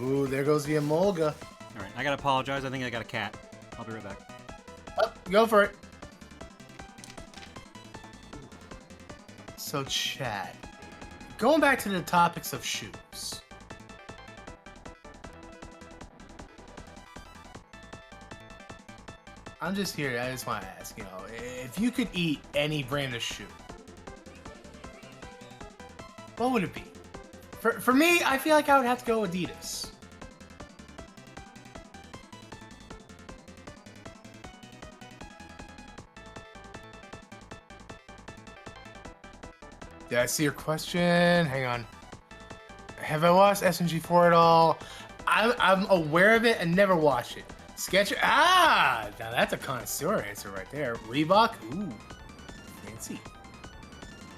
Ooh, there goes the Emolga.
All right, I gotta apologize. I think I got a cat. I'll be right back.
Oh, go for it. So, chat. Going back to the topics of shoes. I'm just here. I just want to ask, if you could eat any brand of shoe, what would it be? For me, I feel like I would have to go Adidas. Did I see your question? Hang on. Have I watched SNG4 at all? I'm aware of it and never watched it. Sketcher. Ah! Now that's a connoisseur answer right there. Reebok? Ooh. Fancy.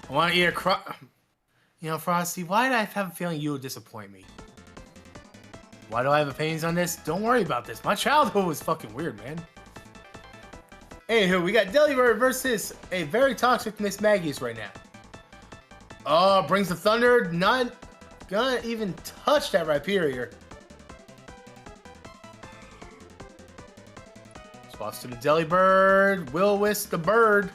I want to eat a Frosty, why did I have a feeling you would disappoint me? Why do I have opinions on this? Don't worry about this. My childhood was fucking weird, man. Anywho, we got Delibird versus a very toxic Miss Maggie's right now. Oh, brings the thunder. Not gonna even touch that Rhyperior. Swaps to the Delibird. Will-Wisp the bird.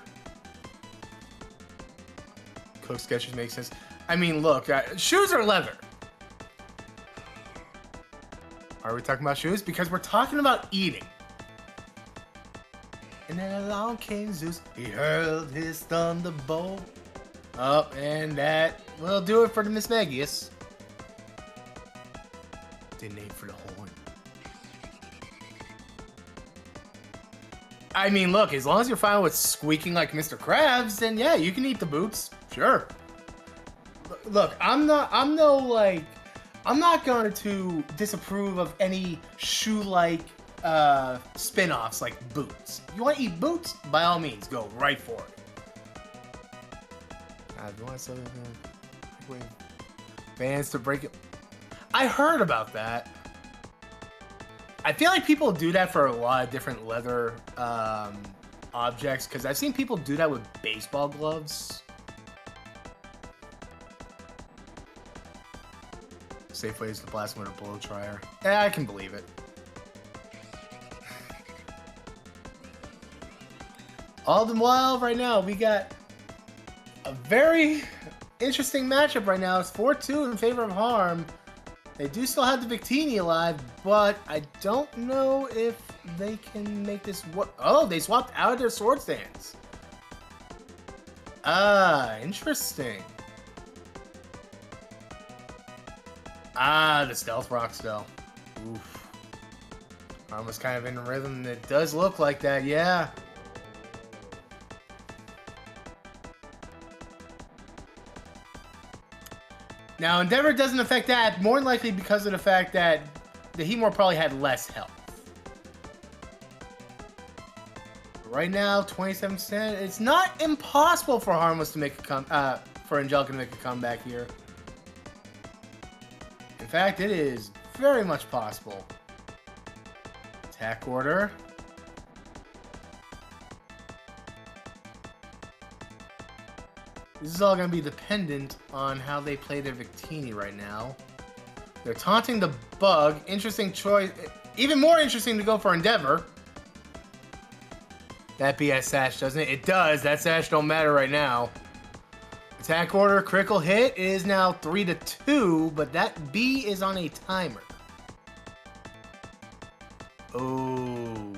Cook sketches make sense. I mean, look, shoes are leather. Are we talking about shoes? Because we're talking about eating. And then along came Zeus. He hurled his thunderbolt. Oh, and that will do it for the Miss Magius. Didn't aim for the horn. I mean, look, as long as you're fine with squeaking like Mr. Krabs, then yeah, you can eat the boots. Sure. Look, I'm not going to disapprove of any shoe-like spin-offs like boots. You want to eat boots? By all means, go right for it. Do you want to say fans to break it? I heard about that. I feel like people do that for a lot of different leather objects, because I've seen people do that with baseball gloves. Safe way is the blast winter blow dryer. Yeah, I can believe it. All the while, right now, we got a very interesting matchup right now. It's 4-2 in favor of Harm. They do still have the Victini alive, but I don't know if they can make this work. Oh, they swapped out of their sword stands. Ah, interesting. Ah, the Stealth Rock still. Oof. Harm was kind of in rhythm. It does look like that, yeah. Now, Endeavor doesn't affect that, more than likely because of the fact that the Heatmore probably had less health. Right now, 27%. It's not impossible for Harmless to make a for Angelica to make a comeback here. In fact, it is very much possible. Attack order. This is all going to be dependent on how they play their Victini right now. They're taunting the bug. Interesting choice. Even more interesting to go for Endeavor. That BS Sash, doesn't it? It does. That Sash don't matter right now. Attack order, critical hit. It is now 3-2, but that B is on a timer. Oh.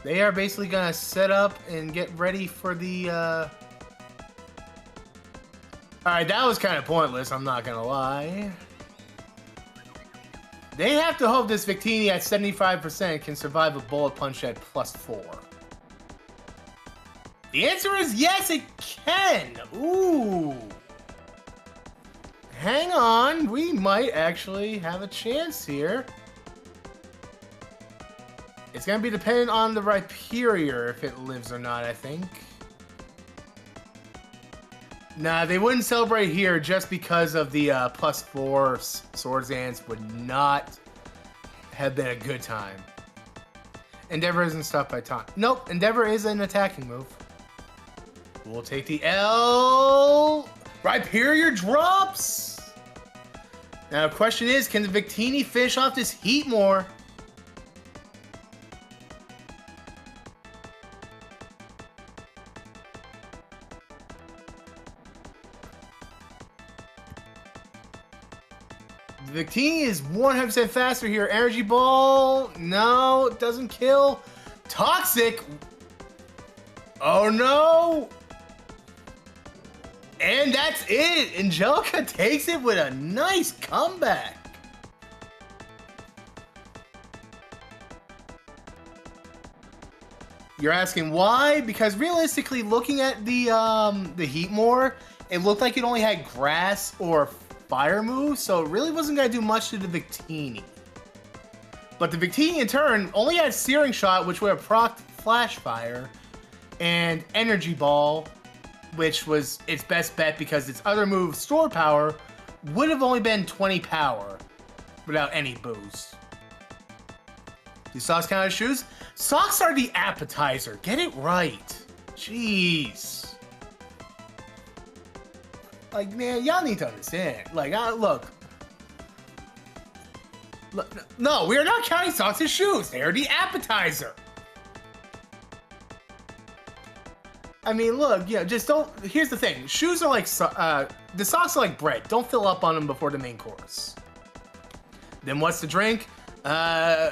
They are basically going to set up and get ready for the... Alright, that was kind of pointless, I'm not going to lie. They have to hope this Victini at 75% can survive a bullet punch at +4. The answer is yes, it can! Ooh! Hang on, we might actually have a chance here. It's going to be dependent on the Rhyperior if it lives or not, I think. Nah, they wouldn't celebrate here just because of the +4 Swords Dance would not have been a good time. Endeavor isn't stopped by taunt. Nope, Endeavor is an attacking move. We'll take the L. Rhyperior drops. Now the question is, can the Victini finish off this Heatmore? The Victini is 100% faster here. Energy Ball. No, it doesn't kill. Toxic. Oh no. And that's it. Angelica takes it with a nice comeback. You're asking why? Because realistically, looking at the Heatmore, it looked like it only had grass or fire moves, so it really wasn't going to do much to the Victini. But the Victini, in turn, only had Searing Shot, which would have procced Flash Fire, and Energy Ball, which was its best bet because its other move, Store Power, would have only been 20 power without any boost. Do socks count as shoes? Socks are the appetizer. Get it right. Jeez. Like, man, y'all need to understand. Like, look. No, we are not counting socks as shoes. They are the appetizer. I mean, look, yeah, just don't... Here's the thing. Shoes are like... the socks are like bread. Don't fill up on them before the main course. Then what's the drink? I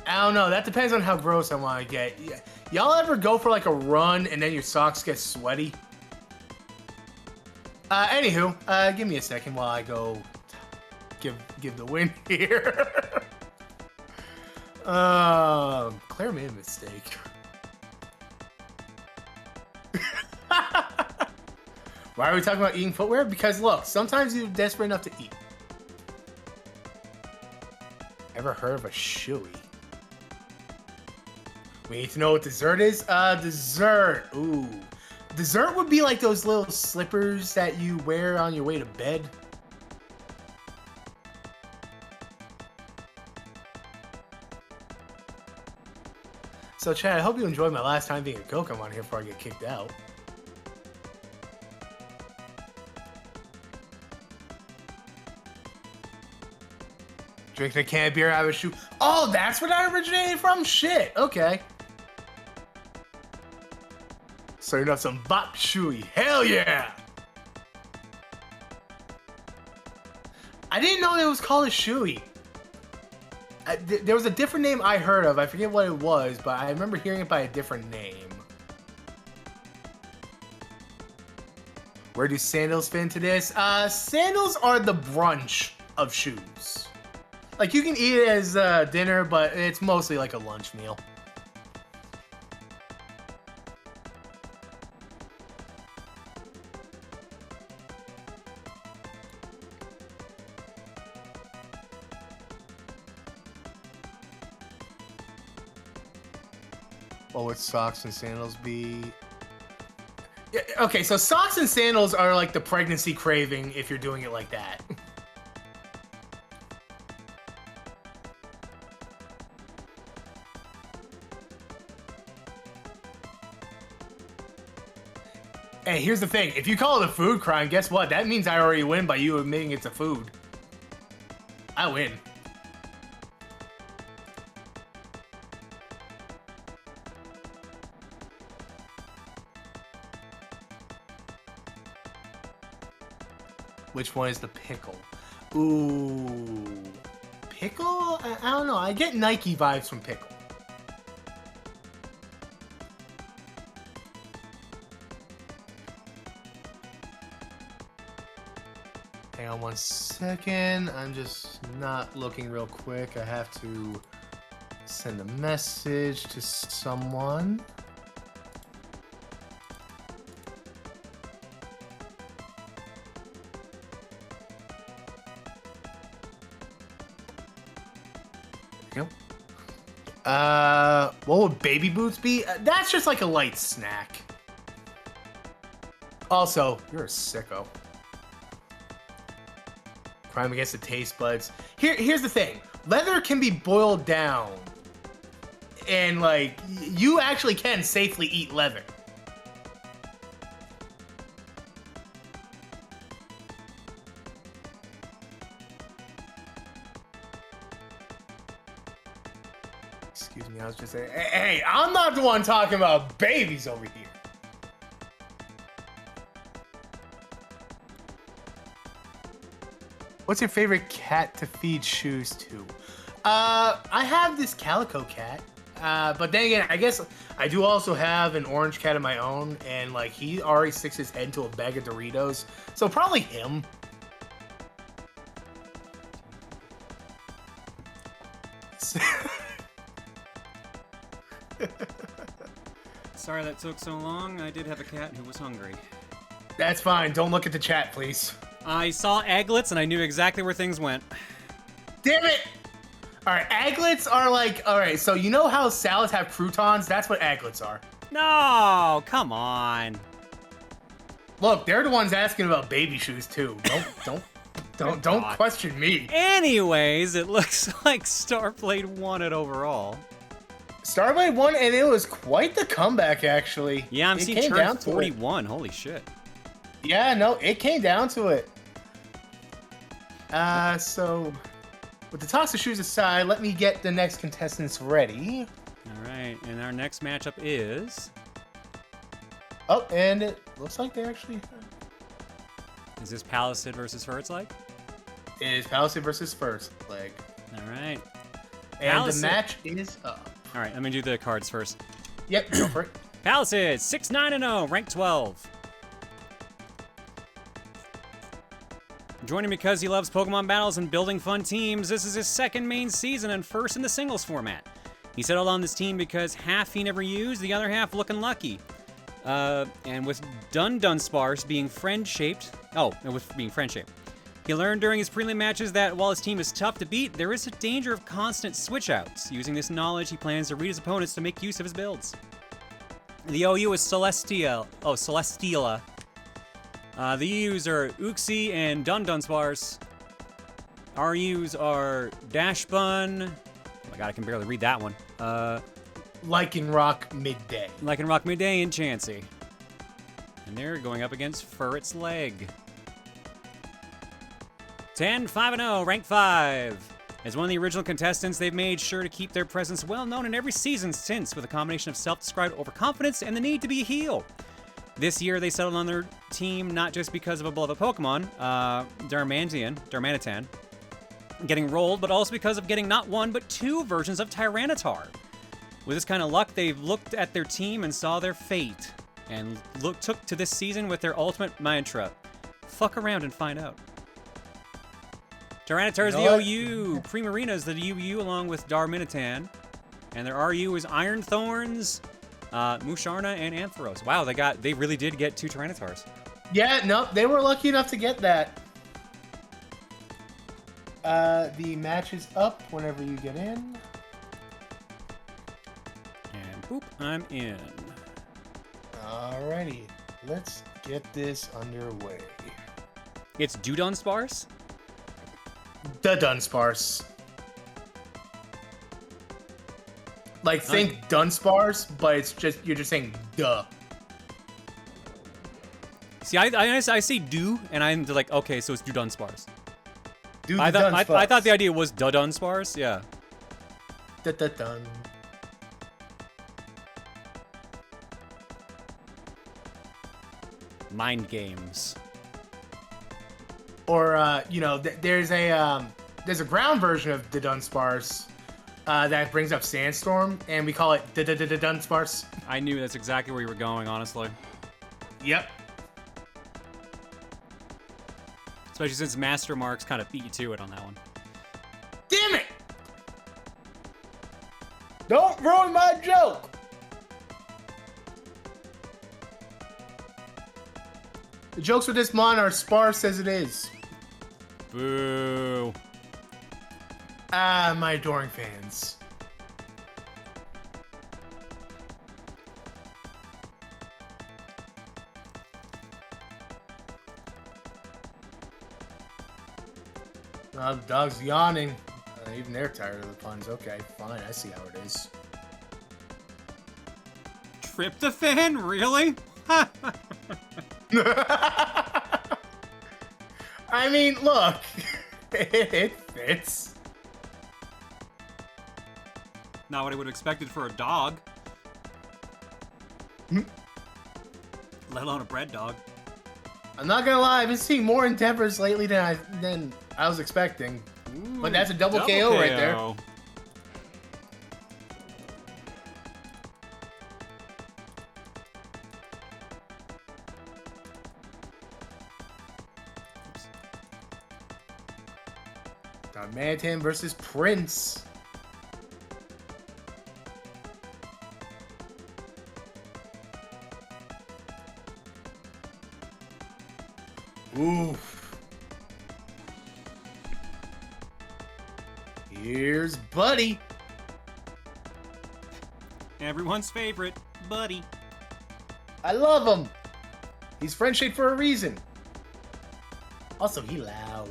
don't know. That depends on how gross I want to get. Y'all ever go for like a run and then your socks get sweaty? Anywho, give me a second while I go give the win here. Claire made a mistake. Why are we talking about eating footwear? Because look, sometimes you're desperate enough to eat. Ever heard of a shoey? We need to know what dessert is. Dessert. Ooh. Dessert would be like those little slippers that you wear on your way to bed. So, Chad, I hope you enjoyed my last time being a Pokemon here before I get kicked out. Drinking a can of beer out of a shoe. Oh, that's where that originated from? Shit, okay. Serving up some bop shoey. Hell yeah! I didn't know it was called a shoey. There was a different name I heard of. I forget what it was, but I remember hearing it by a different name. Where do sandals fit into this? Sandals are the brunch of shoes. Like, you can eat it as dinner, but it's mostly like a lunch meal. What would socks and sandals be? Yeah, okay, so socks and sandals are like the pregnancy craving if you're doing it like that. Hey, here's the thing. If you call it a food crime, guess what? That means I already win by you admitting it's a food. I win. Which one is the pickle? Ooh. Pickle? I don't know. I get Nike vibes from pickle. Hang on 1 second. I'm just not looking real quick. I have to send a message to someone. There we go. What would baby boots be? That's just like a light snack. Also, you're a sicko. Crime against the taste buds. Here's the thing. Leather can be boiled down. And, like, you actually can safely eat leather. Excuse me, I was just saying. Hey, I'm not the one talking about babies over here. What's your favorite cat to feed shoes to? I have this calico cat. But then again, I guess I do also have an orange cat of my own, and like he already sticks his head into a bag of Doritos, so probably him.
Sorry that took so long. I did have a cat who was hungry.
That's fine. Don't look at the chat, please.
I saw egglets and I knew exactly where things went.
Damn it! Alright, agglets are like... Alright, so you know how salads have croutons? That's what agglets are.
No, come on.
Look, they're the ones asking about baby shoes, too. Don't question me.
Anyways, it looks like Starblade won it overall.
Starblade won, and it was quite the comeback, actually.
Yeah, I'm seeing turn 41. Holy shit.
Yeah, no, it came down to it. So, with the toss of shoes aside, let me get the next contestants ready.
All right, and our next matchup is...
Oh, and it looks like they actually...
Is this Palisade versus First Leg?
It is Palisade versus First Leg.
All right.
And
Palisade.
the match is up.
All right, let me do the cards first.
Yep, go for it.
Palisade, 6-9-0, rank 12. Joining because he loves Pokemon battles and building fun teams, this is his second main season and first in the singles format. He settled on this team because half he never used, the other half looking lucky. And with Dunsparce being friend-shaped... Oh, with being friend-shaped. He learned during his prelim matches that while his team is tough to beat, there is a danger of constant switch-outs. Using this knowledge, he plans to read his opponents to make use of his builds. The OU is Celesteela. The U's are Uxie and Dunsparce. RU's are Dashbun. Oh my god, I can barely read that one.
Lycanroc Midday.
Lycanroc Midday and Chansey. And they're going up against Furret's Leg. 10-5-0, rank 5. As one of the original contestants, they've made sure to keep their presence well known in every season since, with a combination of self-described overconfidence and the need to be a heel. This year, they settled on their team not just because of a beloved Pokemon, Darmanitan, getting rolled, but also because of getting not one, but two versions of Tyranitar. With this kind of luck, they've looked at their team and saw their fate, and took to this season with their ultimate mantra: fuck around and find out. Tyranitar is the OU, Primarina is the UU along with Darmanitan, and their RU is Iron Thorns, Musharna, and Ampharos. Wow, they really did get two Tyranitars.
Yeah, no, they were lucky enough to get that. The match is up whenever you get in.
And Boop, I'm in.
Alrighty, let's get this underway.
It's Dunsparce?
The Dunsparce. Like, think Dunsparce, but it's just, you're just saying duh.
See, I say do, and I'm like, okay, so it's Dunsparce.
I
thought the idea was Dunsparce, yeah.
Dun.
Mind games.
Or, you know, there's a ground version of the Dunsparce that brings up Sandstorm, and we call it the Dunsparce.
I knew that's exactly where you were going, honestly.
Yep.
Especially since Master Marks kind of beat you to it on that one.
Damn it! Don't ruin my joke! The jokes with this mon are sparse as it is.
Boo.
Ah, my adoring fans. Dog's yawning. Even they're tired of the puns. Okay, fine. I see how it is.
Tryptophan? Really?
I mean, look. It fits.
Not what I would have expected for a dog. Let alone a bread dog.
I'm not gonna lie, I've been seeing more endeavors lately than I was expecting.
Ooh,
But that's a double KO right there. Mantan versus Prince. Oof. Here's Buddy.
Everyone's favorite, Buddy.
I love him. He's French-shaped for a reason. Also, he loud.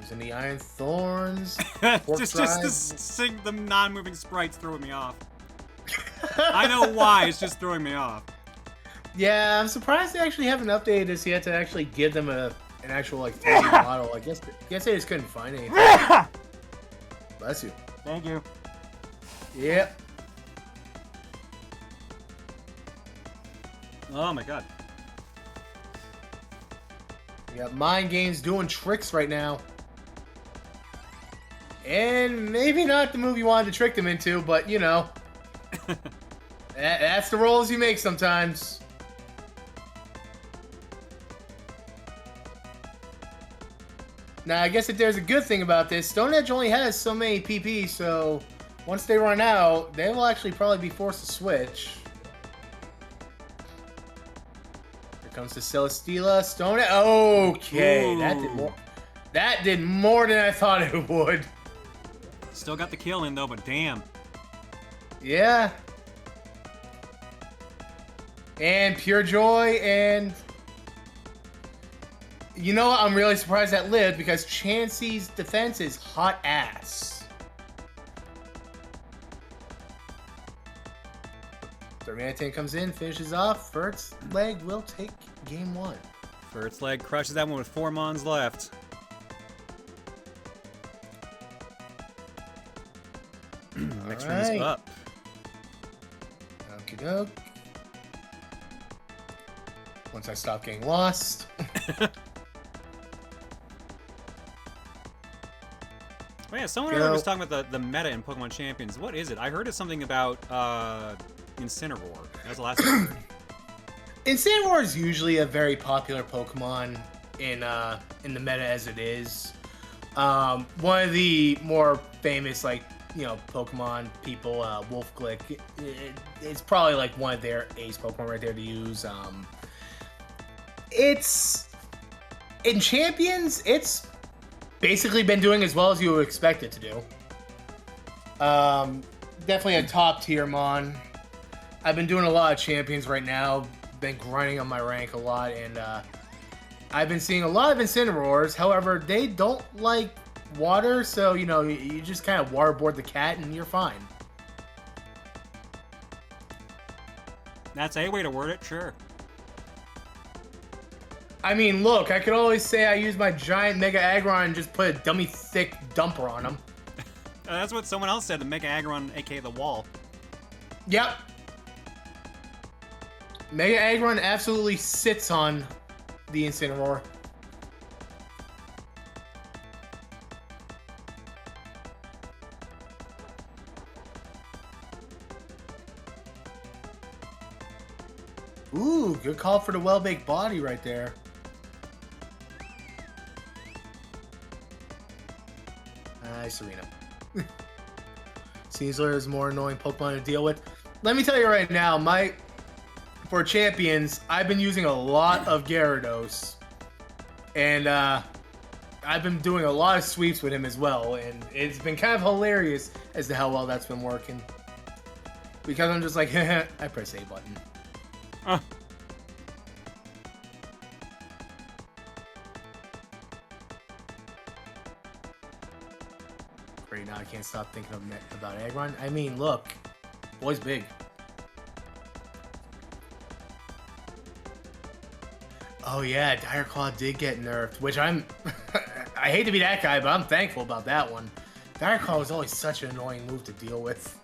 Using the Iron Thorns.
just the non-moving sprites throwing me off. I know why, it's just throwing me off.
Yeah, I'm surprised they actually haven't updated this yet to actually give them an actual like 3D model. I guess they just couldn't find anything. Bless you.
Thank you.
Yep.
Oh my god.
We got Mind Games doing tricks right now. And maybe not the move you wanted to trick them into, but you know. That's the rolls you make sometimes. Now, I guess if there's a good thing about this, Stone Edge only has so many PP, so once they run out, they will actually probably be forced to switch. Here comes the Celesteela. Stone Edge. Okay,
ooh.
That did more than I thought it would.
Still got the kill in though, but damn.
Yeah. And Pure Joy, and you know what? I'm really surprised that lived because Chansey's defense is hot ass. Darmanitan comes in, finishes off. Fert's leg will take game one.
Fert's leg crushes that one with 4 mons left. Next one is up.
Okie doke. Once I stop getting lost.
Oh yeah, someone earlier was talking about the meta in Pokemon Champions. What is it? I heard it's something about Incineroar. That was the last time I heard.
Incineroar is usually a very popular Pokemon in the meta as it is. One of the more famous, like, you know, Pokemon people, Wolfglick, it's probably like one of their ace Pokemon right there to use. It's In Champions, it's basically been doing as well as you would expect it to do. Definitely a top tier mon. I've been doing a lot of Champions right now. Been grinding on my rank a lot, and I've been seeing a lot of Incineroars. However, they don't like water, so you just kind of waterboard the cat and you're fine.
That's a way to word it, sure.
I mean, look, I could always say I use my giant Mega Aggron and just put a dummy thick dumper on him.
That's what someone else said, the Mega Aggron, aka the wall.
Yep. Mega Aggron absolutely sits on the Incineroar. Ooh, good call for the well-baked body right there. Nice, Serena. Caesar is more annoying Pokemon to deal with. Let me tell you right now, for champions, I've been using a lot of Gyarados. And I've been doing a lot of sweeps with him as well. And it's been kind of hilarious as to how well that's been working. Because I'm just like, I press A button. Right now, I can't stop thinking about Aggron. I mean, look, boy's big. Oh yeah, Dire Claw did get nerfed, which I hate to be that guy, but I'm thankful about that one. Dire Claw was always such an annoying move to deal with.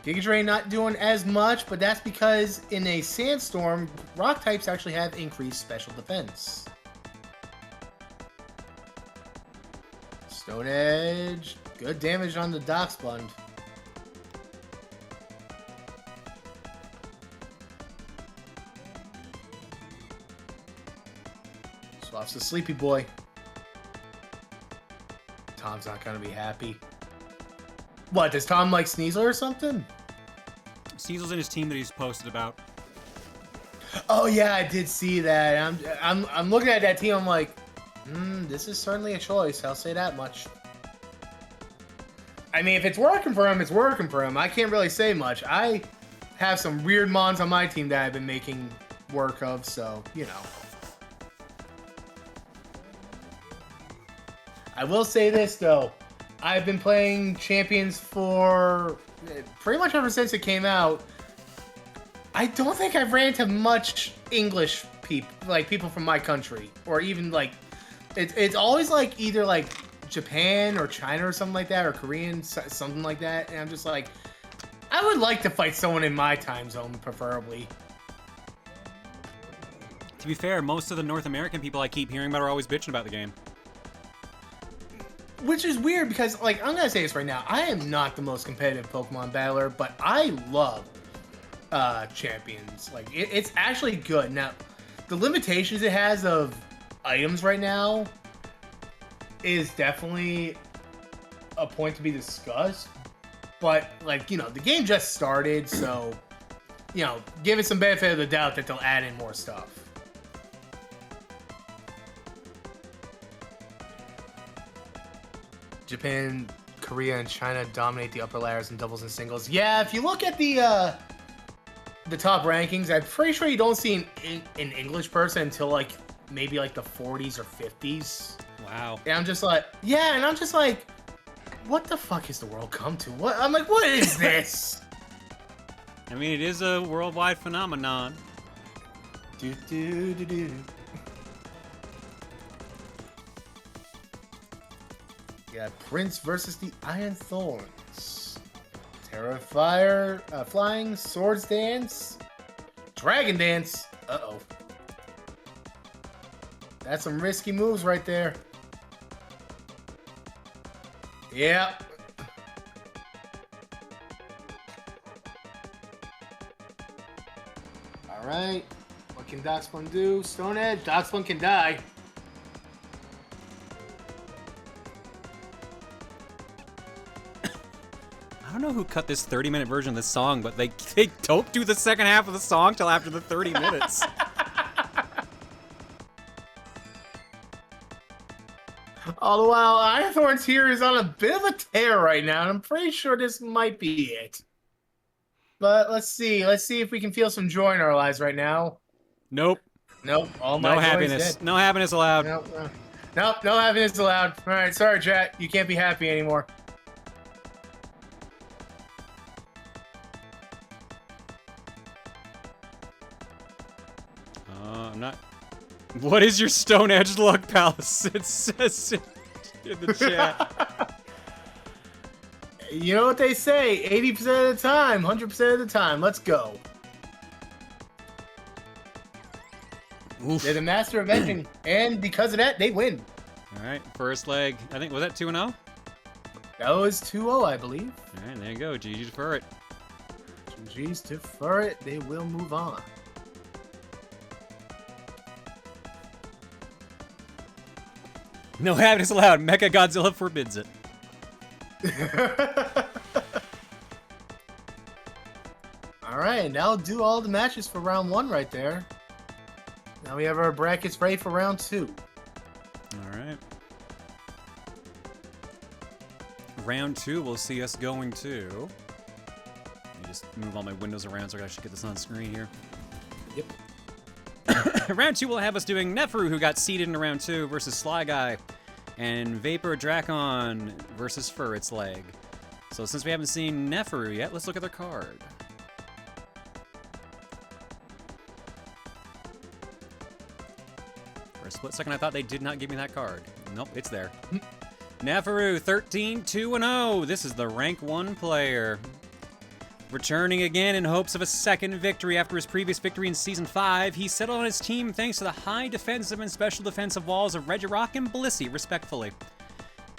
Giga Drain not doing as much, but that's because in a Sandstorm, Rock types actually have increased special defense. Stone Edge, good damage on the Darksponge. Swaps the Sleepy Boy. Tom's not gonna be happy. What, does Tom like Sneasel or something?
Sneasel's in his team that he's posted about.
Oh yeah, I did see that. I'm looking at that team. I'm like, this is certainly a choice. I'll say that much. I mean, if it's working for him, it's working for him. I can't really say much. I have some weird mons on my team that I've been making work of, so I will say this though. I've been playing Champions for pretty much ever since it came out. I don't think I've ran into much English people from my country, or even it's always either Japan or China or something like that, or Korean, something like that. And I'm just like, I would like to fight someone in my time zone, preferably.
To be fair, most of the North American people I keep hearing about are always bitching about the game.
Which is weird because, I'm gonna say this right now, I am not the most competitive Pokemon battler, but I love Champions. It's actually good. Now, the limitations it has of items right now is definitely a point to be discussed. But, the game just started, so, give it some benefit of the doubt that they'll add in more stuff. Japan, Korea, and China dominate the upper ladders in doubles and singles. Yeah, if you look at the top rankings, I'm pretty sure you don't see an English person until maybe the 40s or 50s.
Wow.
And I'm just like, yeah, and I'm just like, what the fuck has the world come to? What? I'm like, what is this?
I mean, it is a worldwide phenomenon.
Do do do do. Yeah, Prince versus the Iron Thorns. Terra Fire, Flying, Swords Dance, Dragon Dance. Uh-oh. That's some risky moves right there. Yep. Alright. What can Darkspawn do? Stone Edge. Darkspawn can die.
I don't know who cut this 30-minute version of this song, but they don't do the second half of the song till after the 30 minutes.
All the while, Ironthorn's here is on a bit of a tear right now, and I'm pretty sure this might be it. But let's see. Let's see if we can feel some joy in our lives right now.
Nope.
Nope. All my
No
joy is
happiness.
dead.
No happiness allowed.
Nope. Nope. No happiness allowed. All right. Sorry, chat. You can't be happy anymore.
I'm not. What is your Stone Edge look, Palace? It says it in the chat.
You know what they say, 80% of the time, 100% of the time. Let's go.
Oof.
They're the master of ending, and because of that, they win.
All right, first leg. I think, was that 2-0?
That was 2-0, I believe.
All right, there you go. GG's for it.
GG's to Furret. They will move on.
No happiness allowed. Mecha Godzilla forbids it.
All right, and that'll do all the matches for round 1 right there. Now we have our brackets ready for round 2.
All right. Round 2, we'll see us going to. Let me just move all my windows around so I can actually get this on screen here.
Yep.
Round 2 will have us doing Neferu, who got seeded in round 2, versus Sly Guy, and Vapor Dracon versus Furret's Leg. So since we haven't seen Neferu yet, let's look at their card. For a split second, I thought they did not give me that card. Nope, it's there. Neferu, 13-2-0. This is the rank 1 player. Returning again in hopes of a second victory after his previous victory in Season 5, he settled on his team thanks to the high defensive and special defensive walls of Regirock and Blissey, respectfully,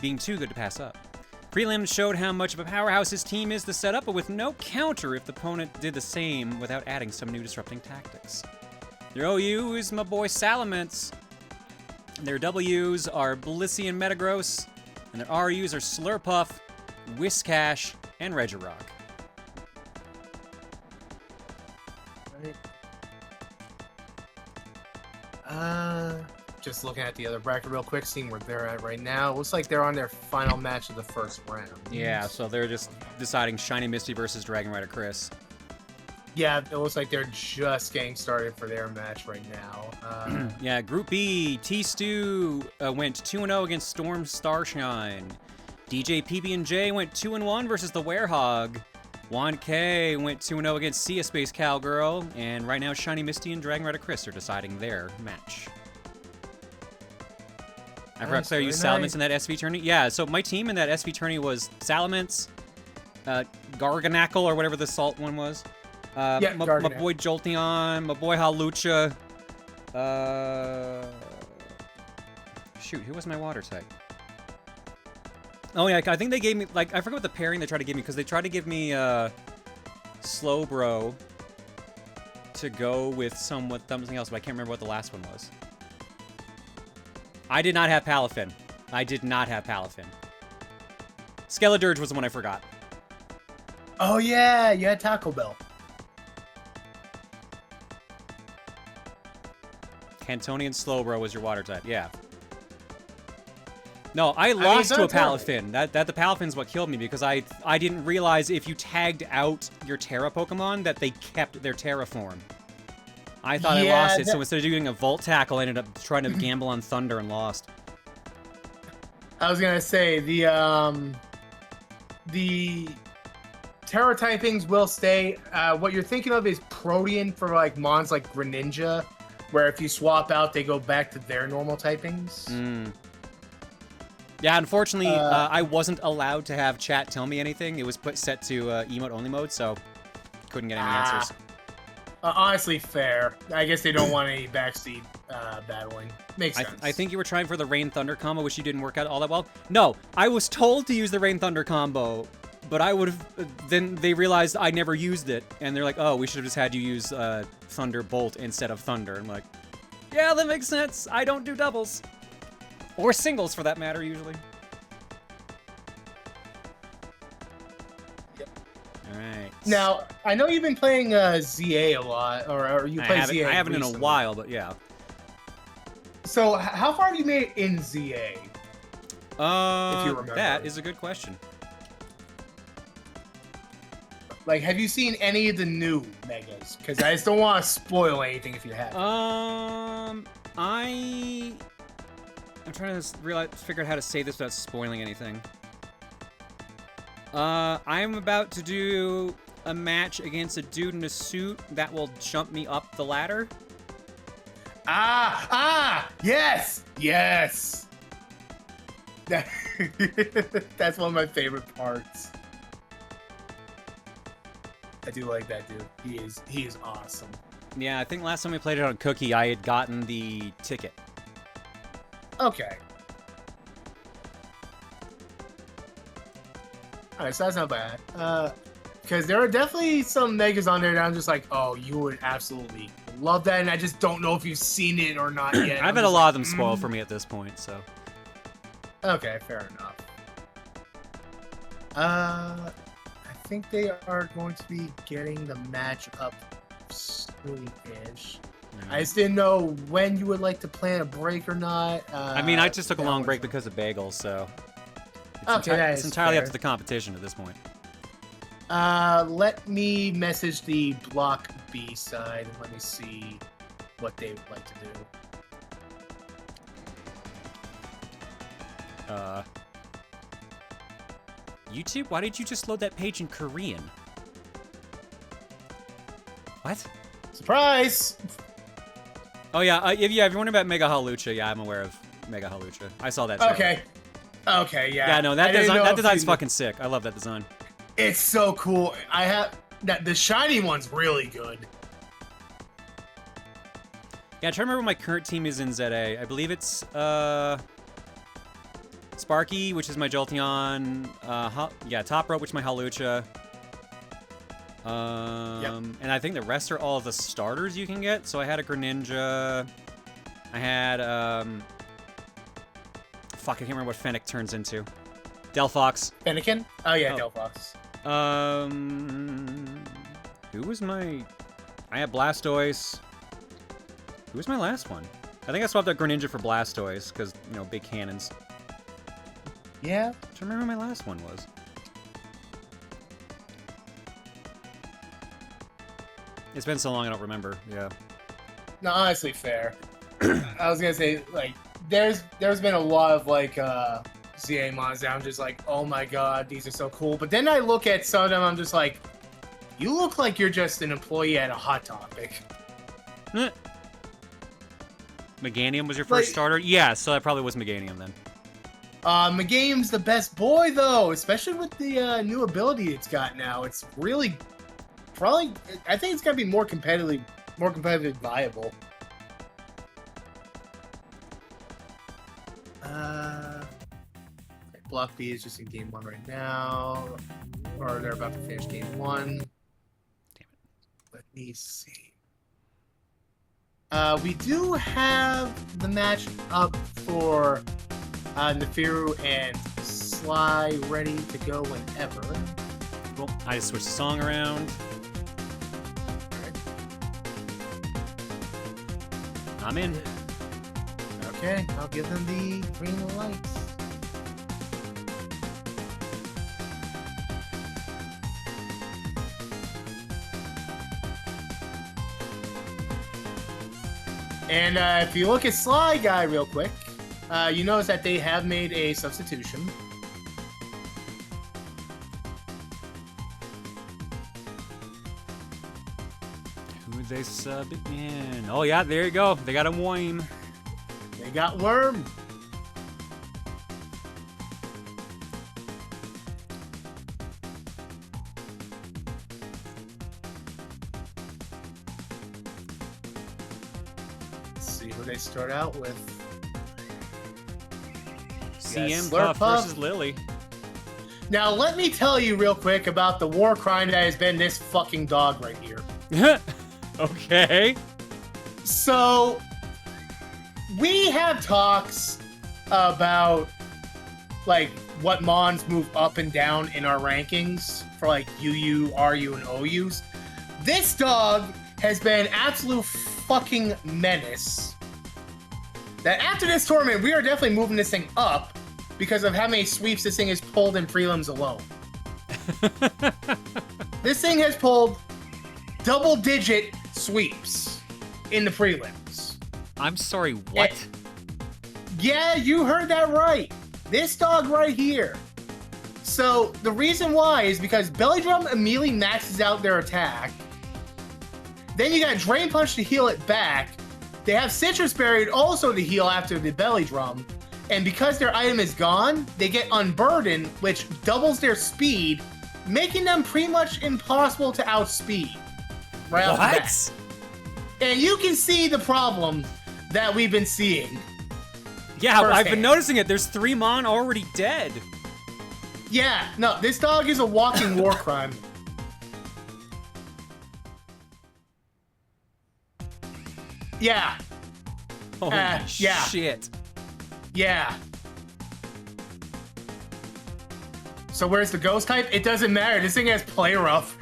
being too good to pass up. Prelims showed how much of a powerhouse his team is to set up, but with no counter if the opponent did the same without adding some new disrupting tactics. Their OU is my boy Salamence. Their W's are Blissey and Metagross, and their RUs are Slurpuff, Whiscash, and Regirock.
Just looking at the other bracket real quick, seeing where they're at right now. It looks like they're on their final match of the first round.
Yeah, so they're just deciding Shiny Misty versus Dragon Rider Chris.
Yeah, it looks like they're just getting started for their match right now.
Yeah, Group B, T-Stew went 2-0 against Storm Starshine. DJ PB&J went 2-1 versus the Werehog. Juan K went 2-0 against Sia Space Cowgirl. And right now, Shiny Misty and Dragon Rider Chris are deciding their match. I forgot to say, are you Salamence in that SV tourney? Yeah, so my team in that SV tourney was Salamence, Garganackle, or whatever the salt one was.
Yeah,
my boy Jolteon, my boy Halucha. Shoot, who was my water type? Oh yeah, I think they gave me, like, I forgot what the pairing they tried to give me, because they tried to give me Slowbro to go with something else, but I can't remember what the last one was. I did not have Palafin. I did not have Palafin. Skeledirge was the one I forgot.
Oh yeah, you had Taco Bell.
Cantonian Slowbro was your water type, yeah. No, I lost to a Palafin. That the Palafin's what killed me, because I didn't realize if you tagged out your Terra Pokemon that they kept their Terra form. I thought I lost it, so instead of doing a Volt Tackle, I ended up trying to gamble on Thunder and lost.
I was gonna say the Terra typings will stay. What you're thinking of is Protean for like mons like Greninja, where if you swap out, they go back to their normal typings.
Yeah, unfortunately, I wasn't allowed to have chat tell me anything. It was set to emote only mode, so couldn't get any answers.
Honestly, fair. I guess they don't want any backseat battling. Makes sense.
I think you were trying for the Rain Thunder combo, which you didn't work out all that well. No, I was told to use the Rain Thunder combo, but I would have. Then they realized I never used it, and they're like, "Oh, we should have just had you use Thunderbolt instead of Thunder." I'm like, "Yeah, that makes sense. I don't do doubles, or singles for that matter, usually." Alright.
Now, I know you've been playing ZA a lot, or you play ZA.
I haven't
recently.
in a while, but yeah.
So, how far have you made it in ZA? If you remember.
That is a good question.
Like, have you seen any of the new Megas? Because I just don't want to spoil anything if you have.
I'm trying to figure out how to say this without spoiling anything. I'm about to do a match against a dude in a suit that will jump me up the ladder.
Yes! That's one of my favorite parts. I do like that dude. He is awesome.
Yeah, I think last time we played it on Cookie, I had gotten the ticket.
Okay. Alright, so that's not bad. Because there are definitely some Megas on there that I'm just like, oh, you would absolutely love that, and I just don't know if you've seen it or not yet.
I've had a lot of them spoiled for me at this point, so.
Okay, fair enough. I think they are going to be getting the match up soon-ish. I just didn't know when you would like to plan a break or not.
I mean, I just took a long break because of bagels, so. It's entirely up to the competition at this point.
Let me message the Block B side and let me see what they would like to do.
YouTube? Why did you just load that page in Korean? What?
Surprise!
Oh yeah, if you're wondering about Mega Halucha, yeah, I'm aware of Mega Halucha. I saw that trailer.
Okay, yeah.
Yeah, no, that design's fucking sick. I love that design.
It's so cool. I have that the shiny one's really good.
Yeah, I'm trying to remember what my current team is in ZA. I believe it's Sparky, which is my Jolteon. Top Rope, which is my Halucha. And I think the rest are all of the starters you can get. So I had a Greninja. I had fuck, I can't remember what Fennec turns into. Delphox.
Fennekin? Oh yeah, Delphox.
Who was my? I had Blastoise. Who was my last one? I think I swapped out Greninja for Blastoise because big cannons.
Yeah.
I'm trying to remember who my last one was. It's been so long I don't remember. Yeah.
No, honestly, fair. I was gonna say like there's been a lot of like ZA mons that I'm just like, oh my god, these are so cool. But then I look at some of them, I'm just like, you look like you're just an employee at a Hot Topic.
Meganium was your first starter? Yeah, so that probably was Meganium then.
Meganium's the best boy though, especially with the new ability it's got now. It's really probably I think it's gonna be more competitively viable. Block B is just in game 1 right now, or they're about to finish game 1. Damn it. Let me see. We do have the match up for Nefiru and Sly ready to go whenever.
Cool. I just switched the song around.
Right.
I'm in.
Okay, I'll give them the green lights. And if you look at Sly Guy real quick, you notice that they have made a substitution.
Who would they sub in? Oh yeah, there you go. They got a Worm.
They got Worm. They start out with
CM Puff versus Lily.
Now let me tell you real quick about the war crime that has been this fucking dog right here.
Okay.
So we have talks about like what mons move up and down in our rankings for like UU, RU, and OUs. This dog has been absolute fucking menace. That after this tournament, we are definitely moving this thing up. because of how many sweeps this thing has pulled in prelims alone. This thing has pulled double-digit sweeps in the prelims.
I'm sorry, what?
Yeah, you heard that right. This dog right here. So the reason why is because Belly Drum immediately maxes out their attack. Then you got Drain Punch to heal it back. They have Citrus Berry also to heal after the Belly Drum. And because their item is gone, they get Unburden, which doubles their speed, making them pretty much impossible to outspeed. Right off the bat. And you can see the problem that we've been seeing.
Yeah, I've been noticing it. There's 3 Mon already dead.
Yeah, no, this dog is a walking war crime. Yeah.
Holy shit.
Yeah. So where's the ghost type? It doesn't matter. This thing has Play Rough.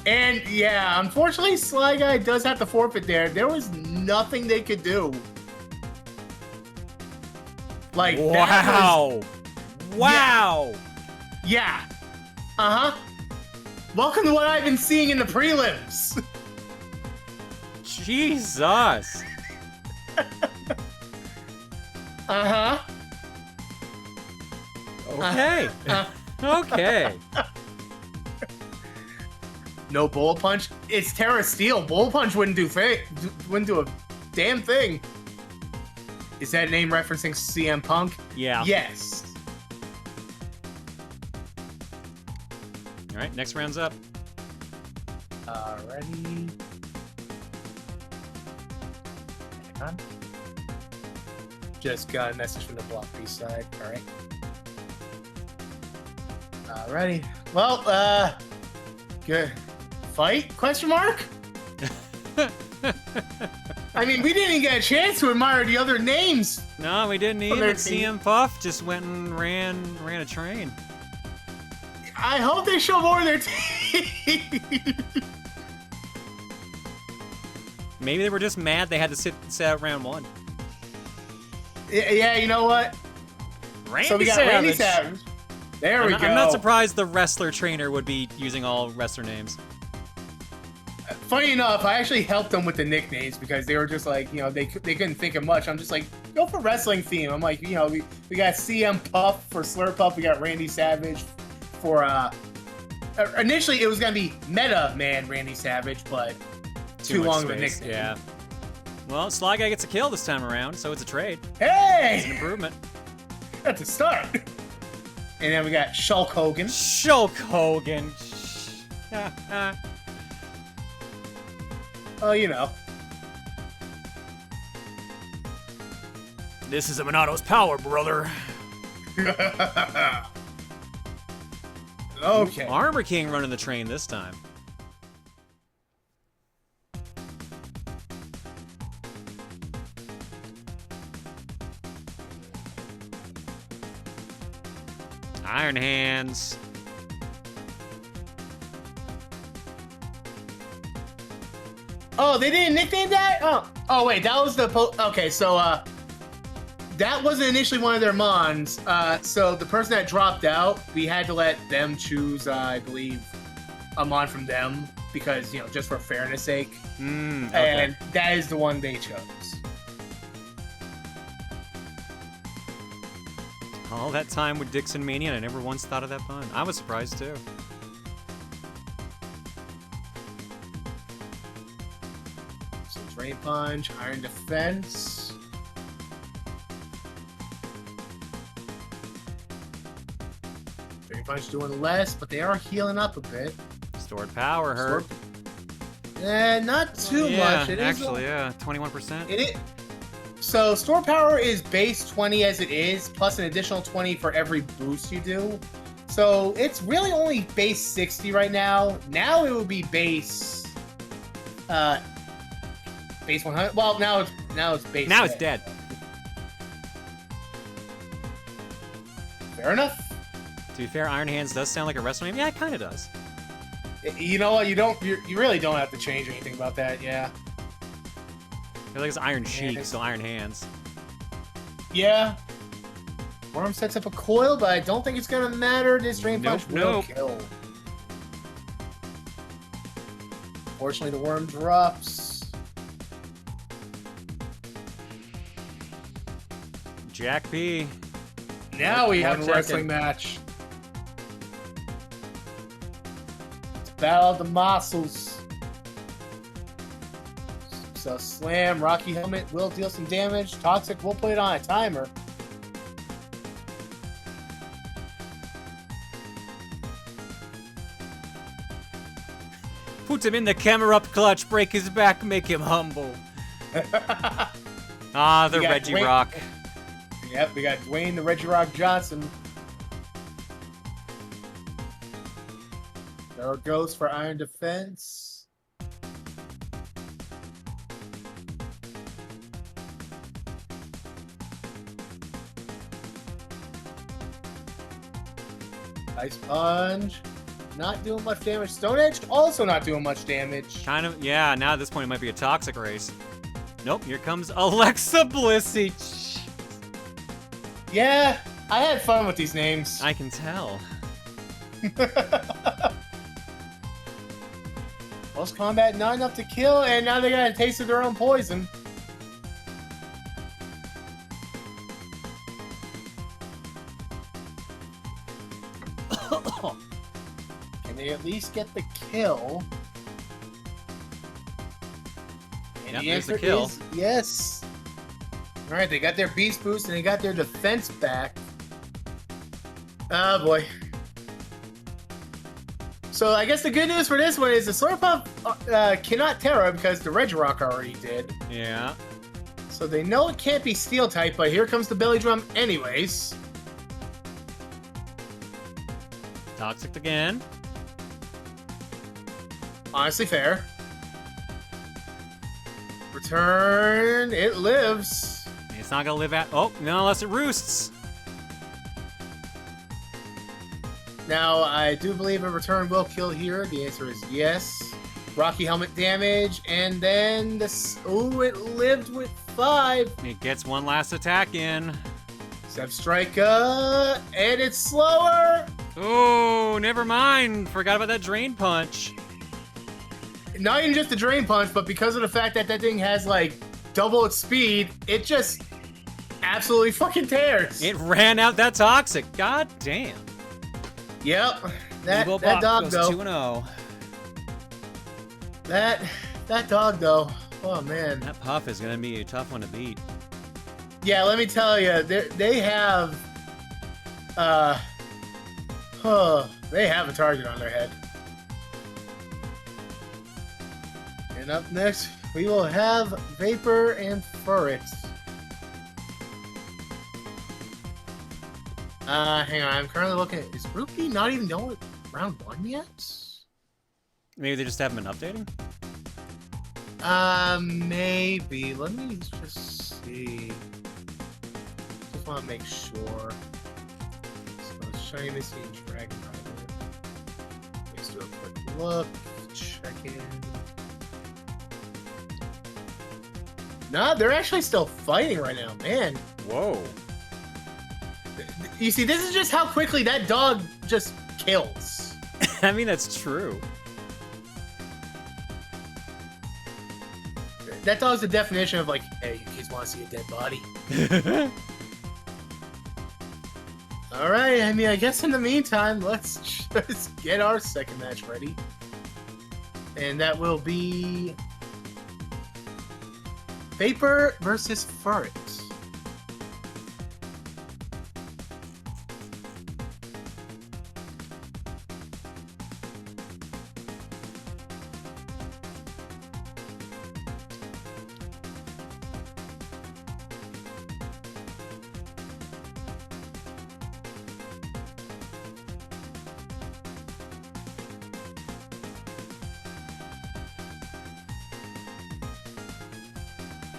And yeah, unfortunately, Sly Guy does have to forfeit there. There was nothing they could do. Like,
wow. Wow.
Yeah. Uh-huh. Welcome to what I've been seeing in the prelims.
Jesus.
Uh-huh.
Okay. Okay.
No Bullet Punch. It's Terra Steel. Bullet Punch wouldn't do a damn thing. Is that name referencing CM Punk?
Yeah.
Yes.
All right, next round's up.
Alrighty. Hang on. Just got a message from the Block B side. Alright. Alrighty. Well, good. Fight? Question mark? I mean, we didn't even get a chance to admire the other names.
No, we didn't either. CM Puff just went and ran a train.
I hope they show more of their team.
Maybe they were just mad they had to sit out round 1.
Yeah, you know what?
So we got
Randy Savage. There we go.
I'm not surprised the wrestler trainer would be using all wrestler names.
Funny enough, I actually helped them with the nicknames because they were just like, you know, they couldn't think of much. I'm just like, go for wrestling theme. I'm like, you know, we got CM Puff for Slurp Puff. We got Randy Savage for, initially it was going to be Meta Man Randy Savage, but too long of a nickname.
Yeah. Well, Sly Guy gets a kill this time around, so it's a trade.
Hey!
It's an improvement.
That's a start. And then we got Shulk Hogan.
Shulk Hogan.
Oh, you know.
This is a Monato's power, brother.
Okay.
Armor King running the train this time. Iron Hands.
Oh, they didn't nickname that? Oh wait, that was the okay. So that wasn't initially one of their mons. So the person that dropped out, we had to let them choose. I believe a mon from them because, you know, just for fairness' sake.
Okay.
And that is the one they chose.
All that time with Dixon Mania, and I never once thought of that pun. I was surprised too.
So Drain Punch, Iron Defense. Drain Punch doing less, but they are healing up a bit.
Stored power hurt.
Not too much. It
actually, yeah, 21%.
It is. So store power is base 20 as it is, plus an additional 20 for every boost you do. So it's really only base 60 right now. Now it would be base 100. Well, now it's base.
Now it's dead.
Fair enough.
To be fair, Iron Hands does sound like a wrestler name. Yeah, it kind of does.
You know what? You really don't have to change anything about that. Yeah.
I feel like it's Iron Cheek, so Iron Hands.
Yeah. Worm sets up a coil, but I don't think it's gonna matter. This Drain Punch will
Nope.
kill. Fortunately, the worm drops.
Jack P.
Now we have a
More
wrestling match. It's Battle of the Muscles. So Slam, Rocky Helmet will deal some damage. Toxic will put it on a timer.
Put him in the camera up clutch, break his back, make him humble. Ah, the
We got
Reggie
Dwayne-
Rock.
Yep, we got Dwayne the Reggie Rock Johnson. There goes for Iron Defense. Ice Punch. Not doing much damage. Stone Edge also not doing much damage.
Kind of, yeah, now at this point it might be a toxic race. Nope, here comes Alexa Blissey.
Yeah, I had fun with these names.
I can tell.
Close combat, not enough to kill, and now they got a taste of their own poison. Can they at least get the kill? And
Yep, there's the kill.
is yes. All right, they got their beast boost and they got their defense back. Oh boy. So I guess the good news for this one is the Slurpuff cannot Terra because the Regirock already did.
Yeah.
So they know it can't be Steel type, but here comes the Belly Drum anyways.
Toxic again.
Honestly fair. Return. It lives.
It's not gonna live out. Oh, no, unless it roosts.
Now, I do believe a return will kill here. The answer is yes. Rocky Helmet damage, and then this. Ooh, it lived with 5.
It gets one last attack in.
Strika, and it's slower.
Oh, never mind. Forgot about that Drain Punch.
Not even just the Drain Punch, but because of the fact that that thing has like double its speed, it just absolutely fucking tears.
It ran out that Toxic. God damn.
Yep. That
Evo
that
Bop
dog
goes
though.
2-0.
That dog though. Oh man.
That Puff is gonna be a tough one to beat.
Yeah, let me tell you, they have they have a target on their head. And up next, we will have Vapor and Furret. Hang on, I'm currently looking at, is Rookie not even done with round 1 yet?
Maybe they just haven't been updating?
Maybe. Let me just see. Just want to make sure. So, Shiny Misty and Dragon Rider. Let's do a quick look. Check in. Nah, they're actually still fighting right now, man.
Whoa.
You see, this is just how quickly that dog just kills.
I mean, that's true.
That dog's the definition of like, hey, you kids want to see a dead body? All right, I mean, I guess in the meantime, let's just get our second match ready. And that will be Vapor versus Furret.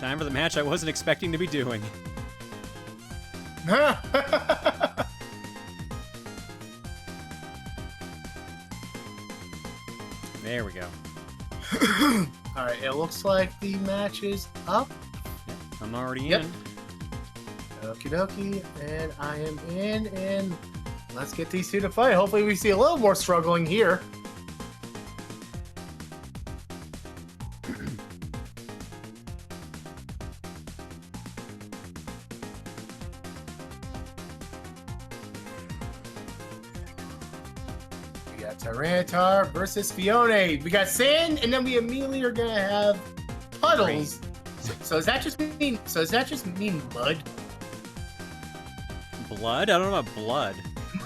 Time for the match I wasn't expecting to be doing. There we go.
All right, it looks like the match is up.
I'm already
Yep.
in.
Okie dokie, and I am in, and let's get these two to fight. Hopefully we see a little more struggling here. We got Tyranitar versus Fione. We got Sand, and then we immediately are gonna have Puddles. So does that just mean? So does that just mean mud?
Blood? I don't know about blood.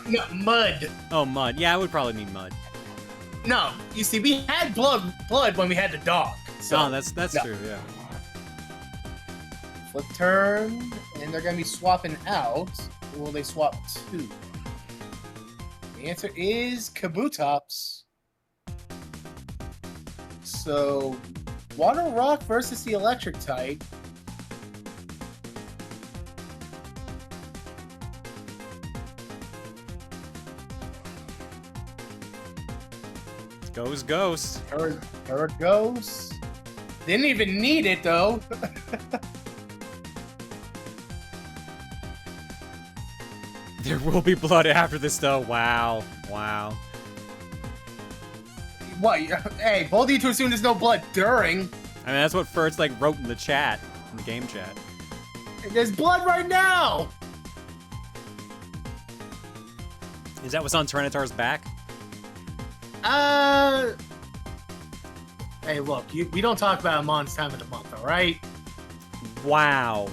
No, mud.
Oh, mud. Yeah, I would probably mean mud.
No, you see, we had blood when we had the dog. So
Oh, that's true. Yeah.
flip turn, and they're gonna be swapping out. Or will they swap two? The answer is Kabutops. So, Water Rock versus the Electric type.
Goes Ghost.
There it goes. Didn't even need it though.
There will be blood after this, though. Wow. Wow.
What? Hey, bold you to assume there's no blood during.
I mean, that's what Fertz, like, wrote in the chat. In the game chat.
There's blood right now.
Is that what's on Tyranitar's back?
Hey, look, we don't talk about Amon's time of the month, all right?
Wow.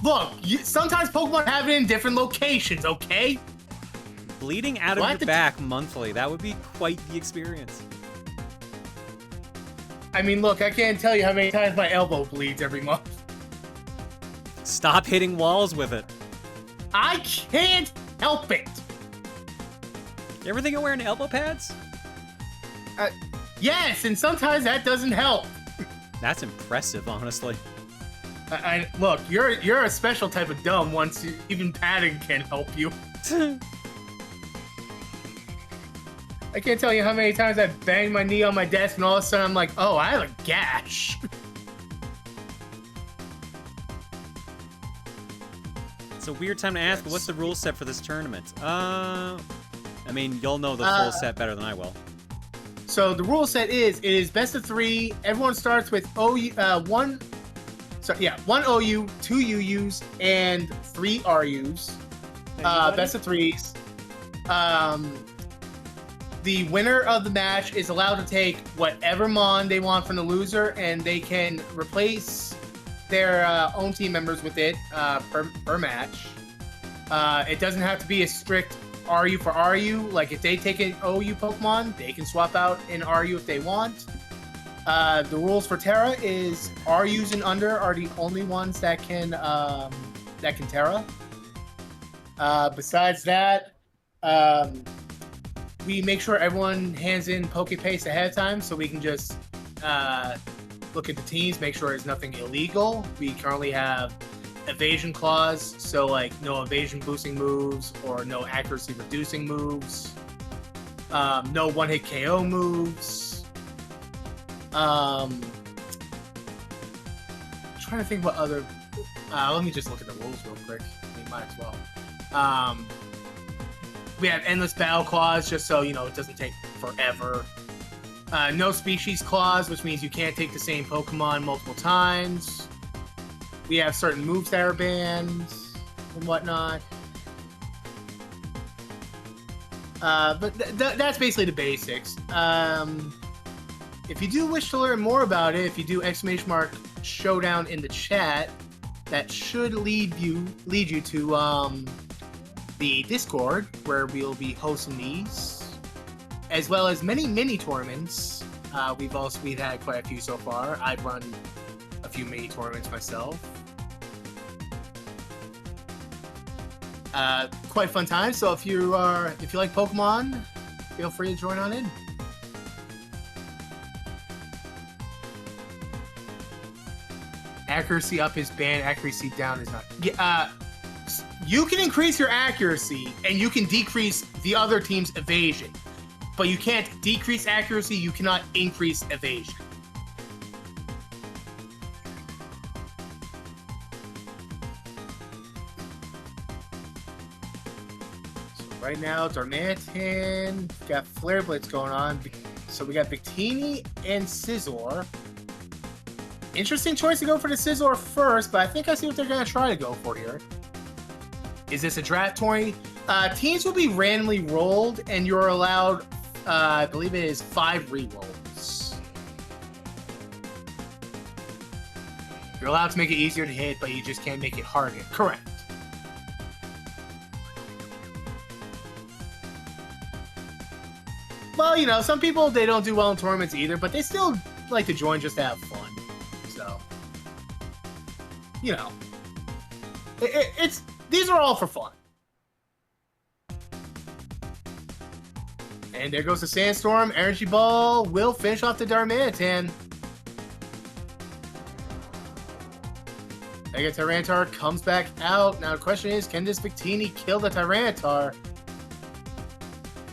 Look, sometimes Pokemon have it in different locations, okay?
Bleeding out of your back monthly. That would be quite the experience.
I mean, look, I can't tell you how many times my elbow bleeds every month.
Stop hitting walls with it.
I can't help it.
You ever think of wearing elbow pads?
Yes, and sometimes that doesn't help.
That's impressive, honestly.
Look, you're a special type of dumb once even padding can help you. I can't tell you how many times I banged my knee on my desk and all of a sudden I'm like, oh, I have a gash.
It's a weird time to ask, but what's the rule set for this tournament? I mean, you'll know the full set better than I will.
So the rule set is, it is best of 3. Everyone starts with one OU, 2 UUs, and 3 RUs. Best of 3s. The winner of the match is allowed to take whatever Mon they want from the loser, and they can replace their own team members with it per match. It doesn't have to be a strict RU for RU. Like, if they take an OU Pokemon, they can swap out an RU if they want. The rules for Terra is RUs and under are the only ones that can Terra. Besides that, we make sure everyone hands in PokePaste ahead of time so we can just look at the teams, make sure there's nothing illegal. We currently have evasion clause, so like no evasion boosting moves or no accuracy reducing moves. No one-hit KO moves. Trying to think what other. Let me just look at the rules real quick. We might as well. We have endless battle clause, just so you know it doesn't take forever. No species clause, which means you can't take the same Pokemon multiple times. We have certain moves that are banned and whatnot. But that's basically the basics. If you do wish to learn more about it, if you do !Showdown in the chat, that should lead you to the Discord, where we'll be hosting these, as well as many mini tournaments. We've had quite a few so far. I've run a few mini tournaments myself. Quite fun time. So if you like Pokemon, feel free to join on in. Accuracy up is banned. Accuracy down is not. You can increase your accuracy and you can decrease the other team's evasion, but you can't decrease accuracy. You cannot increase evasion. Right now, Darmanitan got Flare Blitz going on. So we got Victini and Scizor. Interesting choice to go for the Scizor first, but I think I see what they're going to try to go for here. Is this a draft tourney? Teams will be randomly rolled, and you're allowed, I believe it is 5 re-rolls. You're allowed to make it easier to hit, but you just can't make it harder. Correct. Well, you know, some people, they don't do well in tournaments either, but they still like to join just to have fun. So, you know, these are all for fun. And there goes the Sandstorm. Energy Ball will finish off the Darmanitan. Mega Tyranitar comes back out. Now the question is, can this Victini kill the Tyranitar?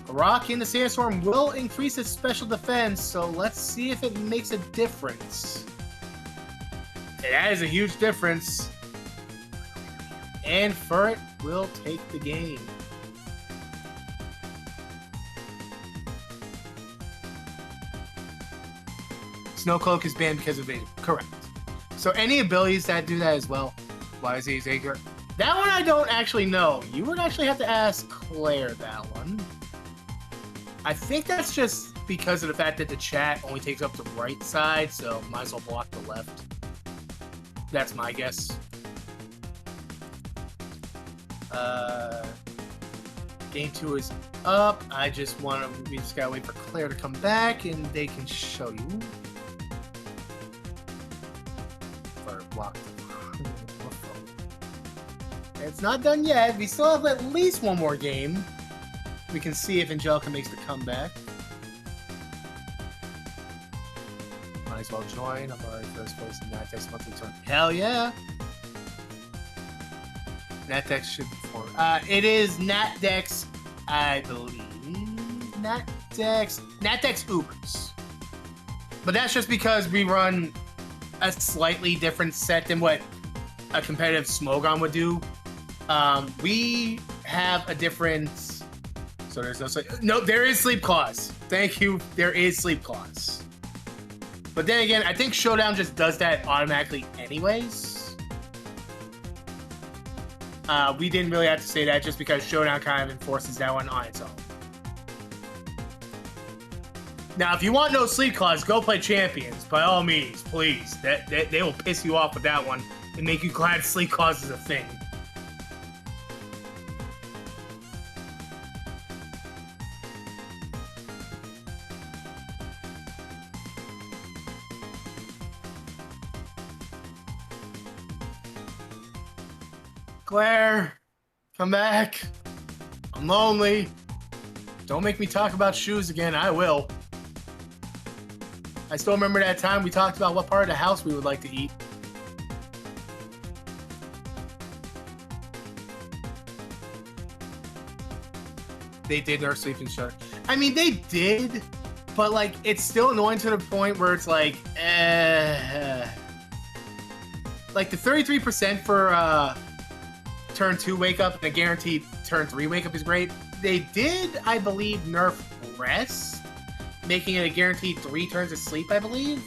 Rock in the Sandstorm will increase its special defense, so let's see if it makes a difference. That is a huge difference. And Furret will take the game. Snowcloak is banned because of evasion. Correct. So any abilities that do that as well. Why is he Zager? That one I don't actually know. You would actually have to ask Claire that one. I think that's just because of the fact that the chat only takes up the right side, so might as well block the left. That's my guess. Game 2 is up. We just gotta wait for Claire to come back and they can show you. Or block them. It's not done yet. We still have at least one more game. We can see if Angelica makes the comeback. Might as well join. I'm already first place in Natex monthly tournament. Hell yeah! Natex should be for. It is Natdex, I believe. Natdex Ubers. But that's just because we run a slightly different set than what a competitive Smogon would do. We have a different. So there's no sleep. No, there is Sleep Clause. Thank you. There is Sleep Clause. But then again, I think Showdown just does that automatically anyways. We didn't really have to say that just because Showdown kind of enforces that one on its own. Now, if you want no Sleep Clause, go play Champions. By all means, please. They will piss you off with that one and make you glad Sleep Clause is a thing. Claire, come back. I'm lonely. Don't make me talk about shoes again. I will. I still remember that time we talked about what part of the house we would like to eat. They did nerf sleeping shutter. I mean, they did, but like, it's still annoying to the point where it's like, like the 33% for turn 2 wake up and a guaranteed turn 3 wake up is great. They did, I believe, nerf rest, making it a guaranteed 3 turns of sleep, I believe.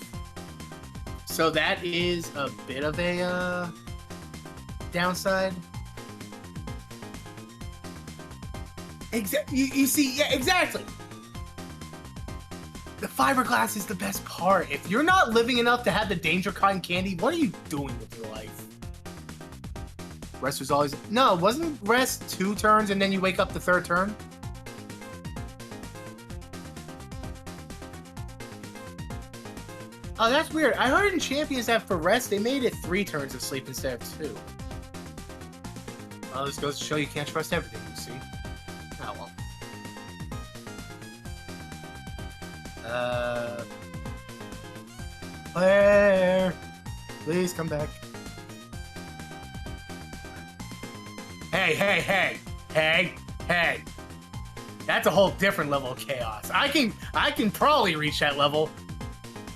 So that is a bit of a downside. You see, yeah, exactly. The fiberglass is the best part. If you're not living enough to have the danger cotton candy, what are you doing with your life? Rest was always... No, wasn't rest 2 turns and then you wake up the 3rd turn? Oh, that's weird. I heard in Champions that for rest, they made it 3 turns of sleep instead of 2. Well, this goes to show you can't trust everything, you see. Oh, well. Claire! Please come back. Hey. That's a whole different level of chaos. I can probably reach that level.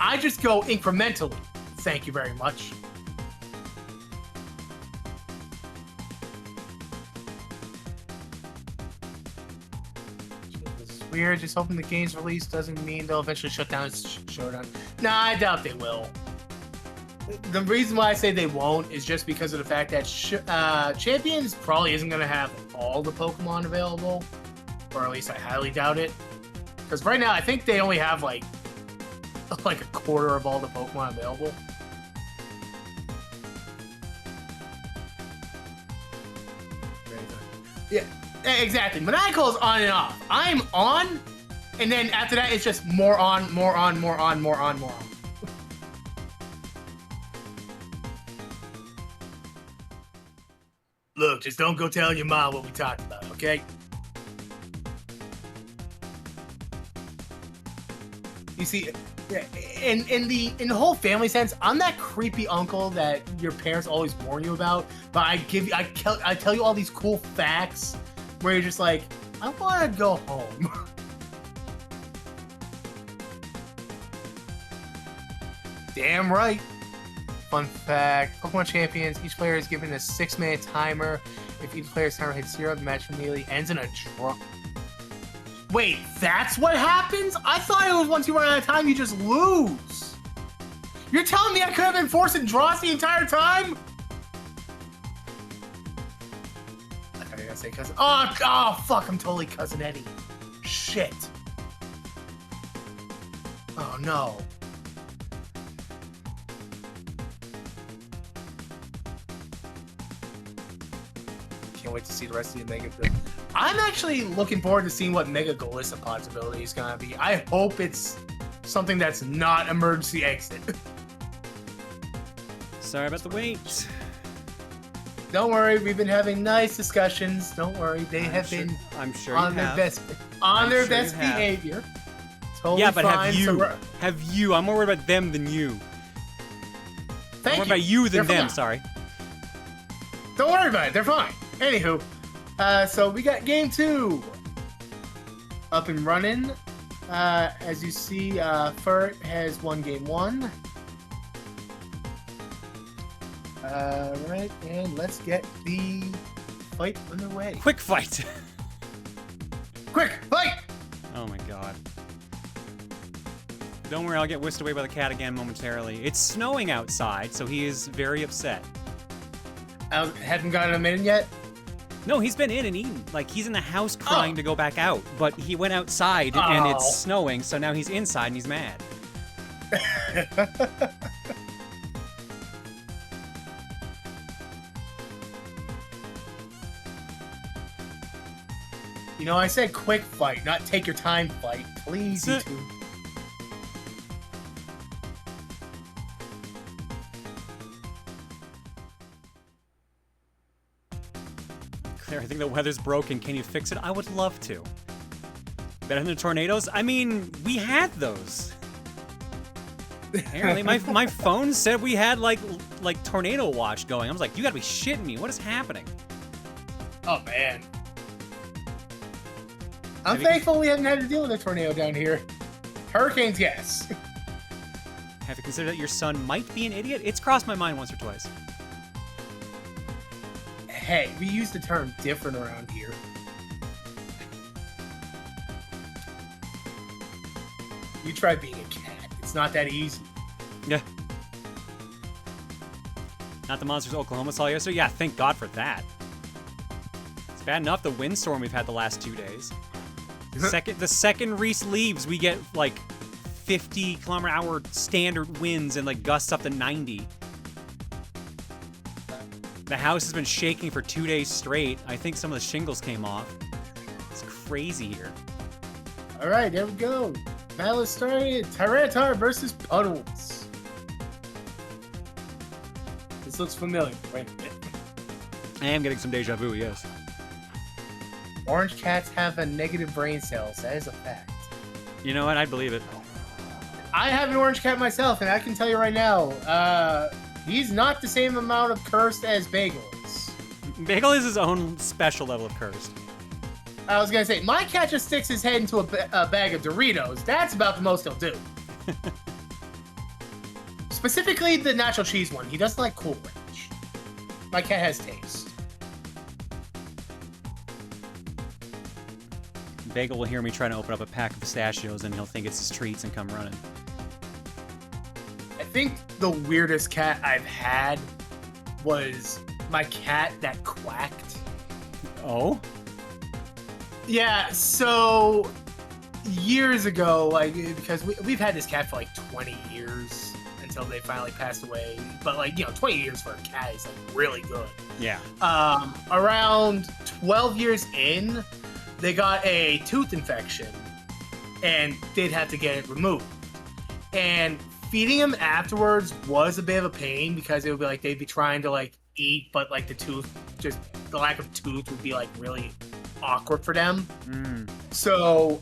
I just go incrementally. Thank you very much. We're just hoping the game's release doesn't mean they'll eventually shut down Showdown. Nah, I doubt they will. The reason why I say they won't is just because of the fact that Champions probably isn't going to have all the Pokemon available. Or at least I highly doubt it. Because right now, I think they only have like a quarter of all the Pokemon available. Yeah, exactly. Maniacal is on and off. I'm on, and then after that, it's just more on, more on, more on, more on, more on. Look, just don't go telling your mom what we talked about, okay? You see, in the whole family sense, I'm that creepy uncle that your parents always warn you about. But I tell you all these cool facts where you're just like, I want to go home. Damn right. Fun fact: Pokemon Champions, each player is given a 6-minute timer. If each player's timer hits 0, the match immediately ends in a draw. Wait, that's what happens? I thought it was once you run out of time, you just lose. You're telling me I could have been forcing draws the entire time? I gotta say cousin. Oh, fuck! I'm totally cousin Eddie. Shit. Oh no. Can't wait to see the rest of the Mega. I'm actually looking forward to seeing what Mega Galissapod's ability is gonna be. I hope it's something that's not emergency exit.
Sorry about the wait.
Don't worry, we've been having nice discussions. Don't worry, they have been
I'm sure
on their best behavior. Totally
yeah, but
fine.
Have you? I'm more worried about them than you.
Thank
more
you.
about you than
They're
them.
fine.
Sorry.
Don't worry about it. They're fine. Anywho, so we got game 2 up and running. As you see, Furt has won game 1. Right, and let's get the fight underway.
Quick fight.
Quick fight!
Oh my god. Don't worry, I'll get whisked away by the cat again momentarily. It's snowing outside, so he is very upset.
I haven't gotten him in yet?
No, he's been in and eaten. Like, he's in the house crying to go back out. But he went outside and it's snowing, so now he's inside and he's mad.
You know, I said quick fight, not take your time fight. Please, YouTube.
Claire, I think the weather's broken. Can you fix it? I would love to. Better than the tornadoes? I mean, we had those. Apparently, my phone said we had like tornado watch going. I was like, you gotta be shitting me. What is happening?
Oh man. I'm thankful we haven't had to deal with a tornado down here. Hurricanes, yes.
Have you considered that your son might be an idiot? It's crossed my mind once or twice.
Hey, we use the term different around here. You try being a cat. It's not that easy.
Yeah. Not the monsters Oklahoma saw yesterday? Yeah, thank God for that. It's bad enough the windstorm we've had the last 2 days. The second Reese leaves, we get like 50-kilometer-hour standard winds and like gusts up to 90. The house has been shaking for 2 days straight. I think some of the shingles came off. It's crazy here.
All right, there we go. Battle is started. Tyranitar versus Puddles. This looks familiar. Wait a minute.
I am getting some deja vu, yes.
Orange cats have a negative brain cells. That is a fact.
You know what? I believe it.
I have an orange cat myself, and I can tell you right now, he's not the same amount of cursed as Bagel is.
Bagel is his own special level of cursed.
I was gonna say, my cat just sticks his head into a bag of Doritos. That's about the most he'll do. Specifically the nacho cheese one. He doesn't like Cool Ranch. My cat has taste.
Bagel will hear me trying to open up a pack of pistachios, and he'll think it's his treats and come running.
I think the weirdest cat I've had was my cat that quacked.
Oh?
Yeah, so years ago, like, because we've had this cat for like 20 years until they finally passed away. But like, 20 years for a cat is like really good.
Yeah.
Around 12 years in, they got a tooth infection and they'd have to get it removed. And feeding them afterwards was a bit of a pain because it would be like they'd be trying to like eat, but like the lack of tooth would be like really awkward for them. So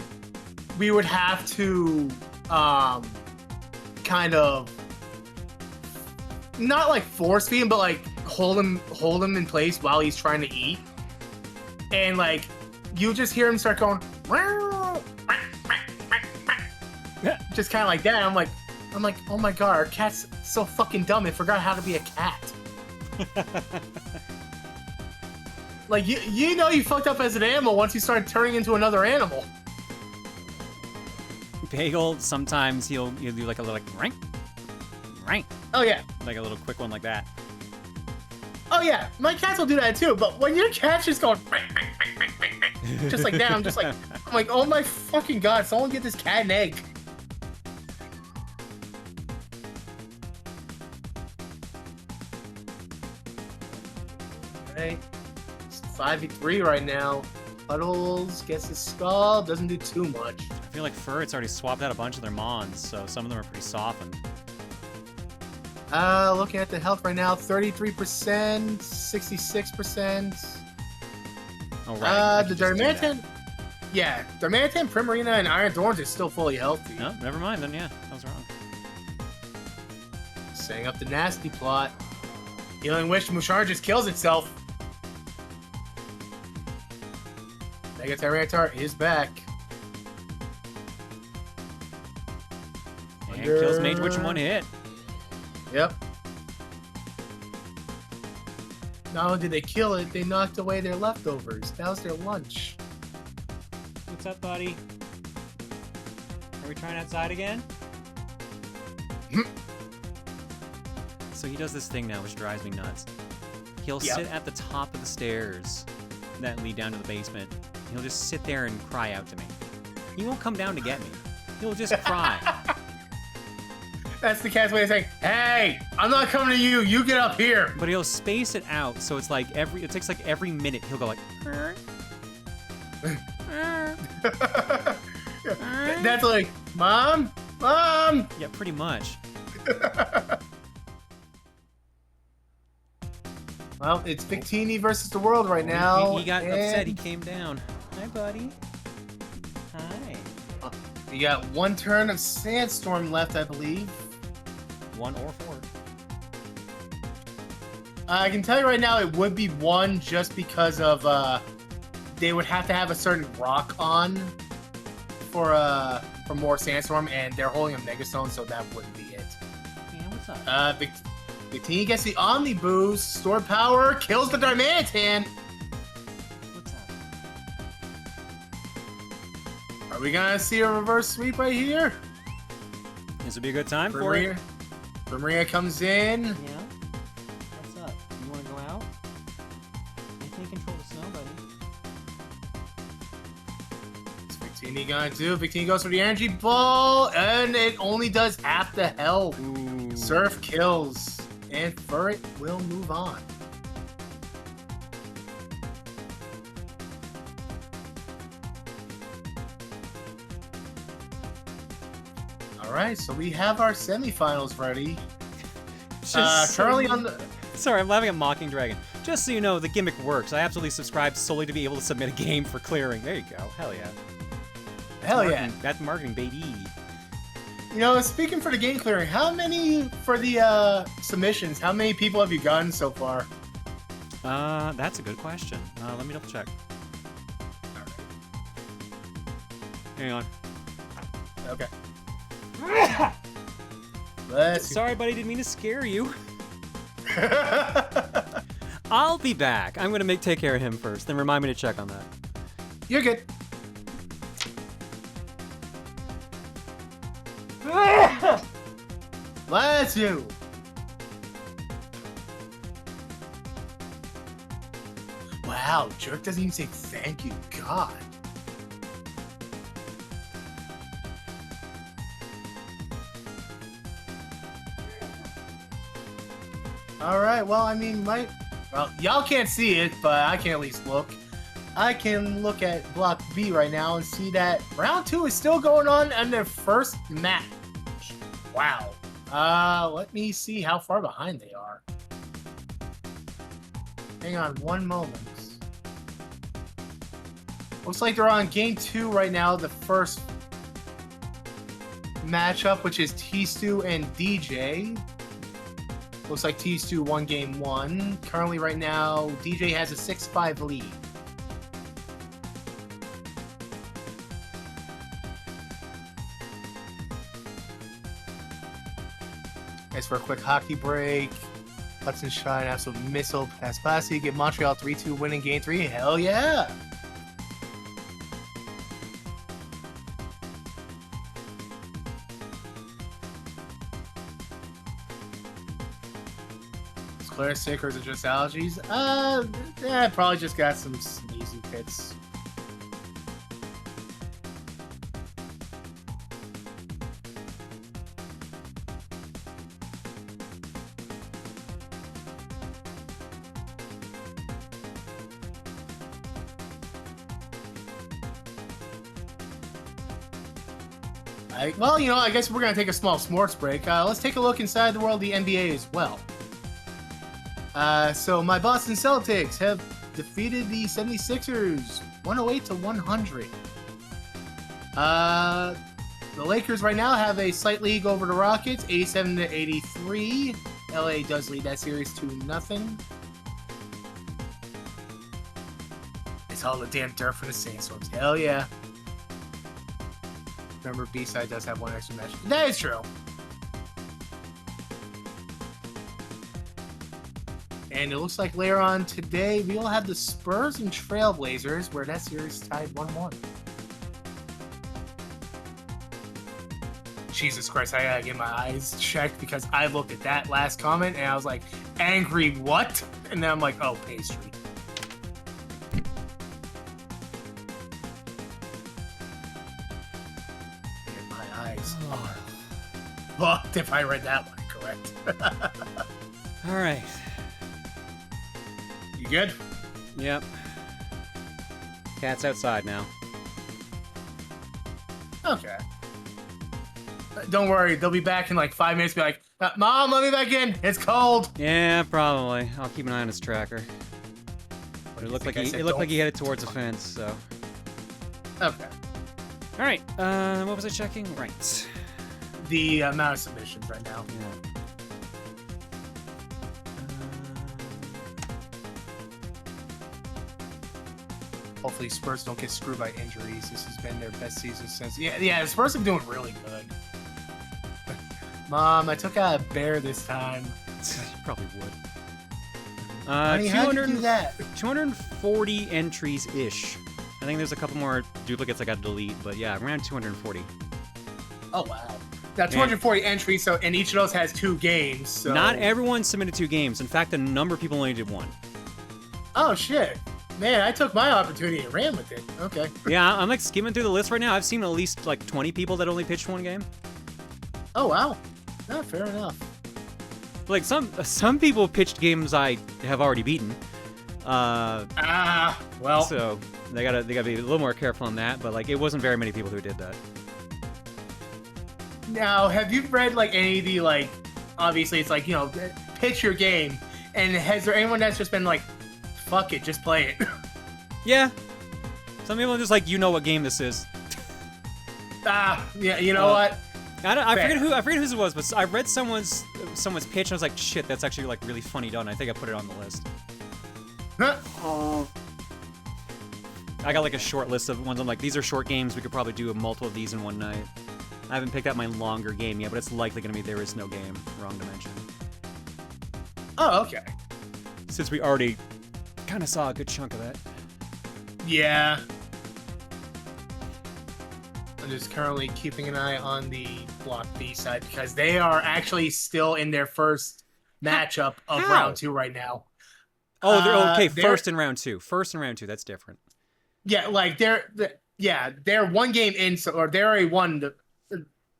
we would have to kind of not like force feed him, but like hold him in place while he's trying to eat. And like you just hear him start going just kind of like that. I'm like, oh my god, our cat's so fucking dumb. It forgot how to be a cat. Like you know you fucked up as an animal once you start turning into another animal.
Bagel, sometimes he'll do like a little like rank.
Oh yeah.
Like a little quick one like that.
Oh yeah, my cats will do that too. But when your cat's just going just like that, I'm like, oh my fucking god, someone get this cat an egg. Okay. It's 5v3 right now. Puddles gets his skull, doesn't do too much.
I feel like Furret's already swapped out a bunch of their mons, so some of them are pretty softened.
Looking at the health right now, 33%, 66%.
Oh, right.
The Darmanitan... Yeah, Darmanitan, Primarina, and Iron Thorns are still fully healthy.
No, never mind then, yeah. I was wrong.
Setting up the nasty plot. Healing Wish Mushar just kills itself. Mega Tyranitar is back.
And kills Mage Witch in one hit.
Yep. Not only did they kill it, they knocked away their leftovers. That was their lunch.
What's up, buddy? Are we trying outside again? So he does this thing now, which drives me nuts. He'll sit at the top of the stairs that lead down to the basement. He'll just sit there and cry out to me. He won't come down to get me. He'll just cry.
That's the cat's way of saying, "Hey, I'm not coming to you. You get up here."
But he'll space it out, so it's like it takes like every minute he'll go like.
That's like, Mom.
Yeah, pretty much.
Well, it's Victini versus the world right now.
He got upset. He came down. Hi, buddy. Hi.
You got one turn of Sandstorm left, I believe.
1 or 4.
I can tell you right now, it would be 1 just because of they would have to have a certain rock on for more Sandstorm, and they're holding a Mega Stone, so that wouldn't be it.
Yeah, what's up?
Victini gets the Omni Boost, Stored Power, kills the Darmanitan.
What's up?
Are we gonna see a reverse sweep right here?
This would be a good time for it.
Maria comes in.
Yeah. What's up? You want to go out? I can't control the snow, buddy.
What's Victini gonna do? Victini goes for the energy ball, and it only does half the health.
Ooh.
Surf kills, and Furret will move on. Alright, so we have our semifinals ready. Currently on the...
Sorry, I'm laughing at Mocking Dragon. Just so you know, the gimmick works. I absolutely subscribed solely to be able to submit a game for clearing. There you go. Hell yeah.
Hell yeah.
That's marketing, baby.
You know, speaking for the game clearing, how many for the submissions? How many people have you gotten so far?
That's a good question. Let me double check. Hang on.
Okay.
Sorry, buddy. Didn't mean to scare you. I'll be back. I'm gonna take care of him first. Then remind me to check on that.
You're good. Let's do. Wow, Jerk doesn't even say thank you. God. All right. Well, I mean, well, y'all can't see it, but I can at least look. I can look at Block B right now and see that round 2 is still going on their first match. Wow. Let me see how far behind they are. Hang on one moment. Looks like they're on game 2 right now, the first matchup, which is T-Stu and DJ. Looks like T-Stu won game 1. Currently right now, DJ has a 6-5 lead. As for a quick hockey break, Hudson shot an absolute missile past Classy, get Montreal 3-2 winning game 3. Hell yeah! Clear sick or is it just allergies? Yeah, probably just got some sneezing fits. Well, you know, I guess we're going to take a small sports break. Let's take a look inside the world of the NBA as well. So my Boston Celtics have defeated the 76ers 108-100. The Lakers right now have a slight lead over the Rockets, 87-83. LA does lead that series 2-0. It's all the damn dirt from the Sandstorms. Hell yeah. Remember, B-side does have one extra match. That is true. And it looks like later on today, we will have the Spurs and Trailblazers, where that series tied 1-1. Jesus Christ, I gotta get my eyes checked because I looked at that last comment and I was like, angry what? And then I'm like, oh, pastry. Get my eyes. Oh. Well, if I read that one correct.
All right.
You good?
Yep. Cat's outside now.
Okay. Don't worry, they'll be back in like 5 minutes. Be like, Mom, let me back in. It's cold.
Yeah, probably. I'll keep an eye on his tracker. But it looked like he headed towards the fence. So.
Okay.
All right. What was I checking? Right.
The amount of submissions right now.
Yeah.
Hopefully Spurs don't get screwed by injuries. This has been their best season since. Yeah, the Spurs are doing really good. Mom, I took out a bear this time.
You probably would.
Honey, how'd you do that?
240 entries-ish. I think there's a couple more duplicates I got to delete, but yeah, around 240.
Oh, wow. Now, 240 entries, so and each of those has 2 games. So.
Not everyone submitted 2 games. In fact, a number of people only did 1.
Oh, shit. Man, I took my opportunity and ran with it. Okay.
Yeah, I'm like skimming through the list right now. I've seen at least like 20 people that only pitched 1 game.
Oh, wow. No, fair enough.
Like some people pitched games I have already beaten.
Well.
So they gotta be a little more careful on that. But like, it wasn't very many people who did that.
Now, have you read like any of the like? Obviously, it's like, you know, pitch your game. And has there anyone that's just been like, fuck it, just play it?
Yeah. Some people are just like, you know what game this is.
Yeah. You know what?
I forget whose it was, but I read someone's pitch and I was like, shit, that's actually like really funny done. I think I put it on the list. I got like a short list of ones. I'm like, these are short games. We could probably do multiple of these in one night. I haven't picked out my longer game yet, but it's likely going to be There Is No Game, Wrong Dimension.
Oh, okay.
Since we already kind of saw a good chunk of that.
Yeah. I'm just currently keeping an eye on the Block B side because they are actually still in their first matchup of
How?
round 2 right now.
Oh, they're okay.
They're-
First in round 2. First in round 2. That's different.
Yeah, like they're one game in, or they're a one.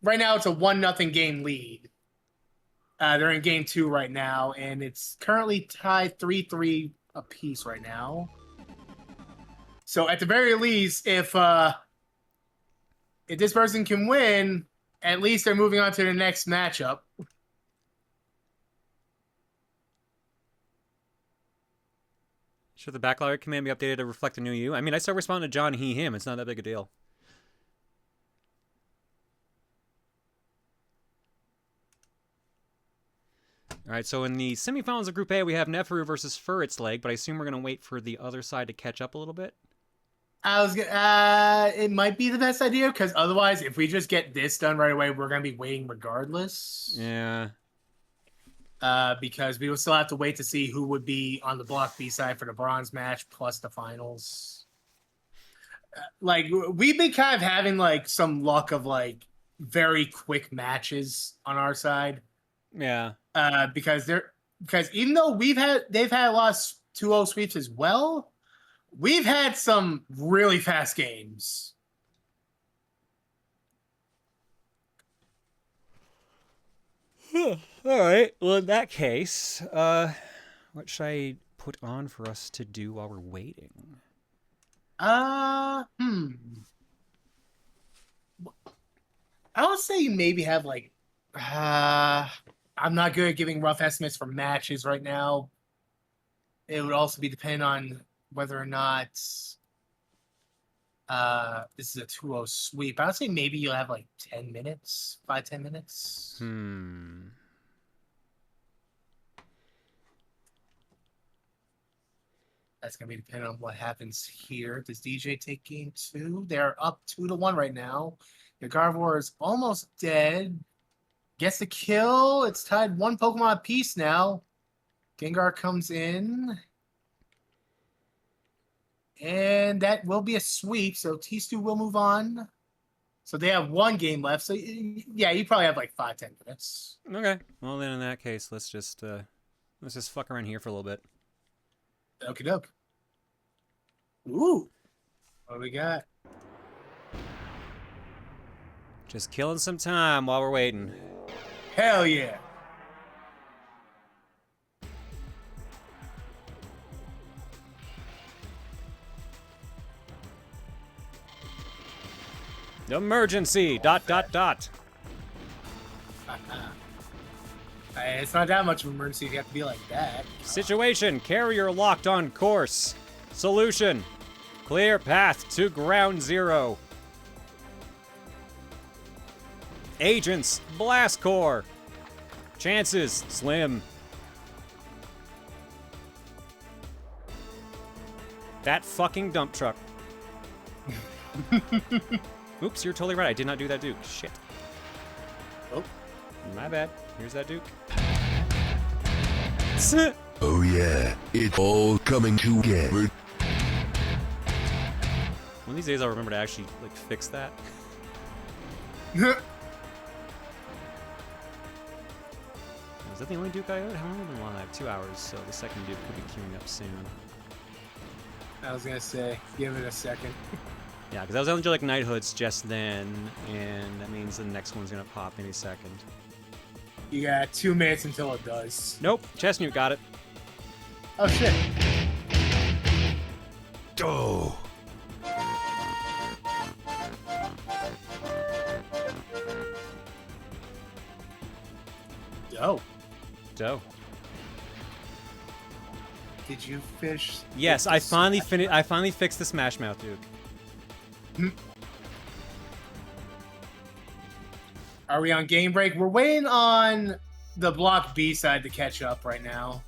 Right now, it's a 1-0 game lead. They're in game 2 right now, and it's currently tied 3-3 apiece right now. So at the very least, if this person can win, at least they're moving on to the next matchup.
Should the backlog command be updated to reflect the new you? I mean, I start responding to John, he, him. It's not that big a deal. All right, so in the semifinals of Group A, we have Neferu versus Furret's Leg, but I assume we're going to wait for the other side to catch up a little bit.
It might be the best idea, because otherwise, if we just get this done right away, we're going to be waiting regardless.
Yeah.
Because we will still have to wait to see who would be on the Block B side for the bronze match plus the finals. Like, we've been kind of having, like, some luck of, like, very quick matches on our side.
Yeah.
Because even though they've had a lot of 2-0 sweeps as well, we've had some really fast games.
All right. Well, in that case, what should I put on for us to do while we're waiting?
I would say maybe have like. I'm not good at giving rough estimates for matches right now. It would also be dependent on whether or not this is a 2-0 sweep. I would say maybe you'll have like 10 minutes, 5-10 minutes. That's going to be dependent on what happens here. Does DJ take game 2? They're up 2-1 right now. The Gardevoir is almost dead. Gets the kill. It's tied 1 Pokemon apiece now. Gengar comes in. And that will be a sweep, so T-Stu will move on. So they have 1 game left. So, yeah, you probably have like 5-10 minutes.
Okay. Well, then in that case, let's just fuck around here for a little bit.
Okie doke. Ooh. What do we got?
Just killing some time while we're waiting.
Hell yeah.
Emergency! ...
It's not that much of an emergency if you have to be like that.
Situation. Carrier locked on course. Solution. Clear path to ground 0. Agents. Blast core. Chances. Slim. That fucking dump truck. Oops, you're totally right. I did not do that Duke. Shit.
Oh.
My bad. Here's that Duke.
Oh yeah, it's all coming together.
One of these days I'll remember to actually, like, fix that. Is that the only Duke I owed? How long have I been live? 2 hours, so the second Duke could be queuing up soon.
I was gonna say, give it a second.
Yeah, because I was only like knighthoods just then, and that means the next one's gonna pop any second.
You got 2 minutes until it does.
Nope, Chestnut got it.
Oh shit.
Oh.
Oh.
Doe.
Did you fish?
Yes, I finally finished. I finally fixed the Smash Mouth Duke.
Are we on game break? We're waiting on the Block B side to catch up right now.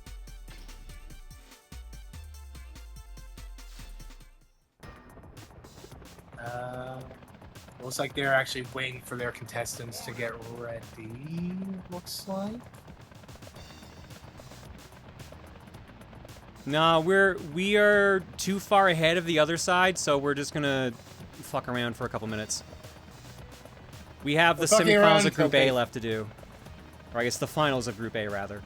Looks like they're actually waiting for their contestants to get ready, looks like.
No, we are too far ahead of the other side, so we're just gonna fuck around for a couple minutes. We have the
fucking
semifinals
around,
of Group
okay.
A left to do. Or I guess the finals of Group A, rather.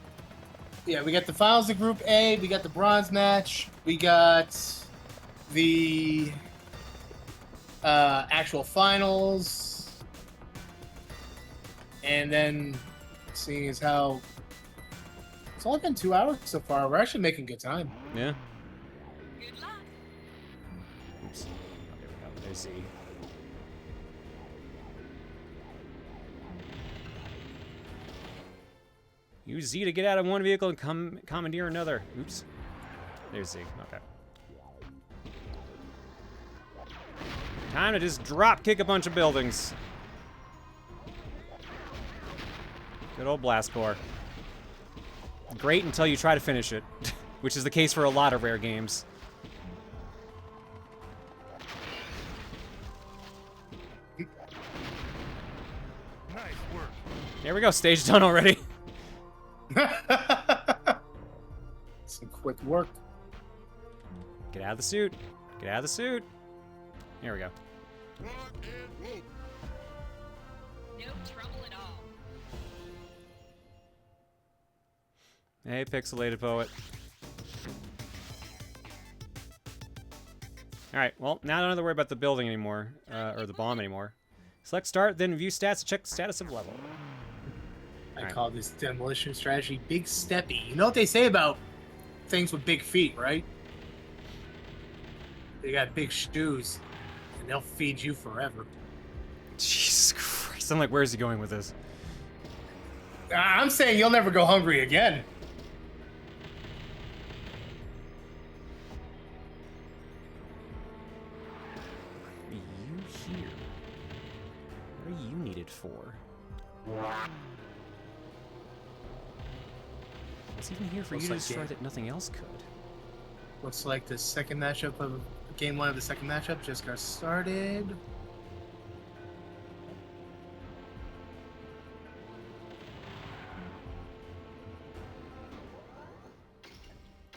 Yeah, we got the finals of Group A. We got the bronze match. We got the actual finals. And then, seeing as how it's only been 2 hours so far, we're actually making good time.
Yeah. Oops. Oh, there we go. There's Z. Use Z to get out of one vehicle and commandeer another. Oops. There's Z. Okay. Time to just drop kick a bunch of buildings. Good old blast core. Great until you try to finish it, which is the case for a lot of rare games.
Nice work.
There we go. Stage done already.
Some quick work.
Get out of the suit. Get out of the suit. Here we go.
Rock and roll.
No trouble at all.
Hey, pixelated poet. Alright, well, now I don't have to worry about the building anymore, or the bomb anymore. Select start, then view stats to check the status of level.
I call this demolition strategy big steppy. You know what they say about things with big feet, right? They got big shoes, and they'll feed you forever.
Jesus Christ, I'm like, where's he going with this?
I'm saying you'll never go hungry again.
What are you here? What are you needed for? What's even here for
Looks
you to
like
destroy
game.
that nothing else could?
Looks like the second matchup of game one of the second matchup just got started.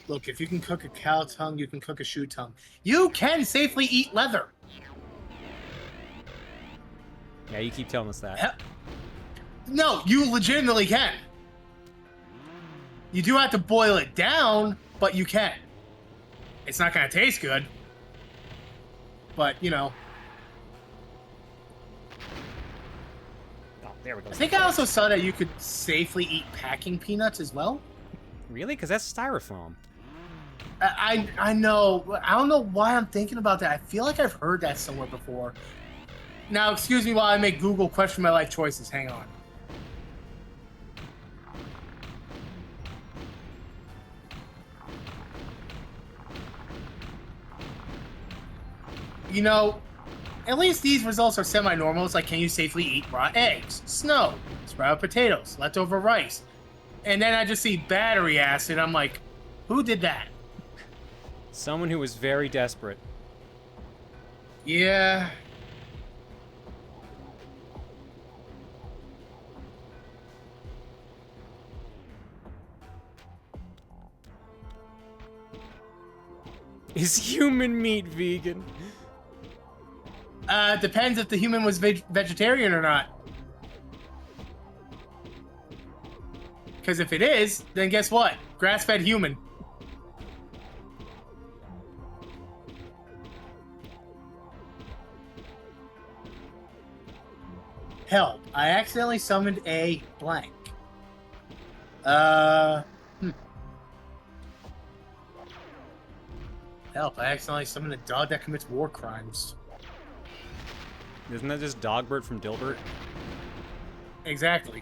Look, if you can cook a cow tongue, you can cook a shoe tongue. You can safely eat leather.
Yeah, you keep telling us that.
Hell- No, you legitimately can. You do have to boil it down, but you can. It's not going to taste good. But, you know.
Oh, there we go.
I think I also saw that you could safely eat packing peanuts as well.
Really? Because that's styrofoam.
I know. I don't know why I'm thinking about that. I feel like I've heard that somewhere before. Now, excuse me while I make Google question my life choices. Hang on. You know, at least these results are semi-normal. It's like, can you safely eat raw eggs, snow, sprouted potatoes, leftover rice? And then I just see battery acid. I'm like, who did that?
Someone who was very desperate.
Yeah.
Is human meat vegan?
Depends if the human was vegetarian or not. Because if it is, then guess what? Grass-fed human. Help. I accidentally summoned a blank. Help. I accidentally summoned a dog that commits war crimes.
Isn't that just Dogbert from Dilbert?
Exactly.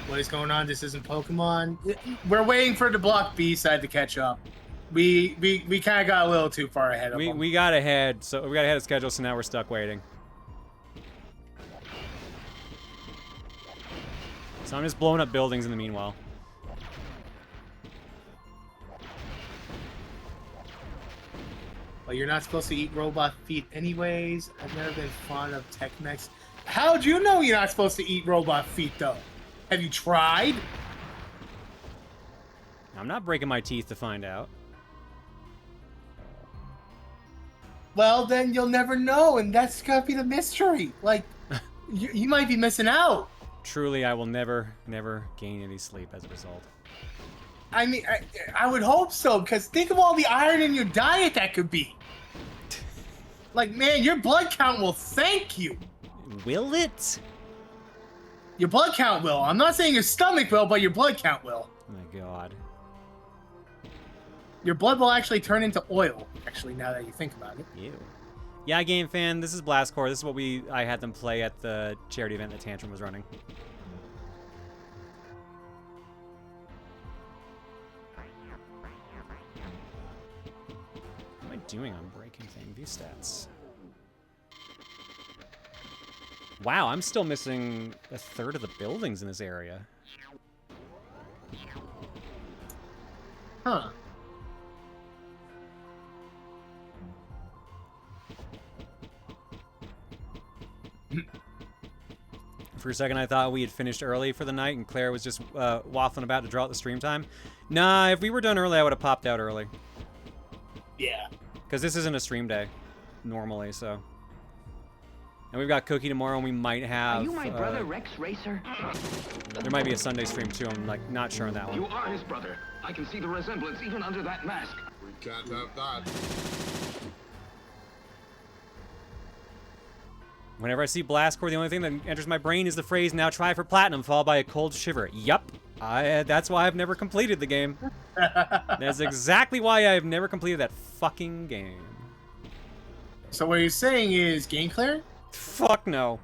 What is going on? This isn't Pokemon. We're waiting for the Block B side to catch up. We kind of got a little too far ahead of them.
We got ahead, so we got ahead of schedule, so now we're stuck waiting. So I'm just blowing up buildings in the meanwhile.
Well, you're not supposed to eat robot feet anyways. I've never been fond of Tex-Mex. How'd you know you're not supposed to eat robot feet, though? Have you tried?
I'm not breaking my teeth to find out.
Well, then you'll never know, and that's gonna be the mystery. Like, you might be missing out.
Truly, I will never gain any sleep as a result.
I mean, I would hope so, because think of all the iron in your diet that could be. Like, man, your blood count will thank you.
Will it?
Your blood count will. I'm not saying your stomach will, but your blood count will.
Oh my god.
Your blood will actually turn into oil, actually, now that you think about it.
Ew. Yeah, Game Fan, this is Blastcore. This is what I had them play at the charity event that Tantrum was running. What am I doing on breaking thing? View stats. Wow, I'm still missing a third of the buildings in this area.
Huh.
For a second, I thought we had finished early for the night, and Claire was just waffling about to draw out the stream time. Nah, if we were done early, I would have popped out early.
Yeah.
Because this isn't a stream day, normally, so. And we've got Cookie tomorrow, and we might have...
Are you my brother, Rex Racer?
There might be a Sunday stream, too. I'm, like, not sure on that one.
You are his brother. I can see the resemblance even under that mask.
We can't have that.
Whenever I see Blastcore, the only thing that enters my brain is the phrase, "Now try for platinum," followed by a cold shiver. Yup. That's why I've never completed the game. That's exactly why I've never completed that fucking game.
So what you're saying is game clear?
Fuck no.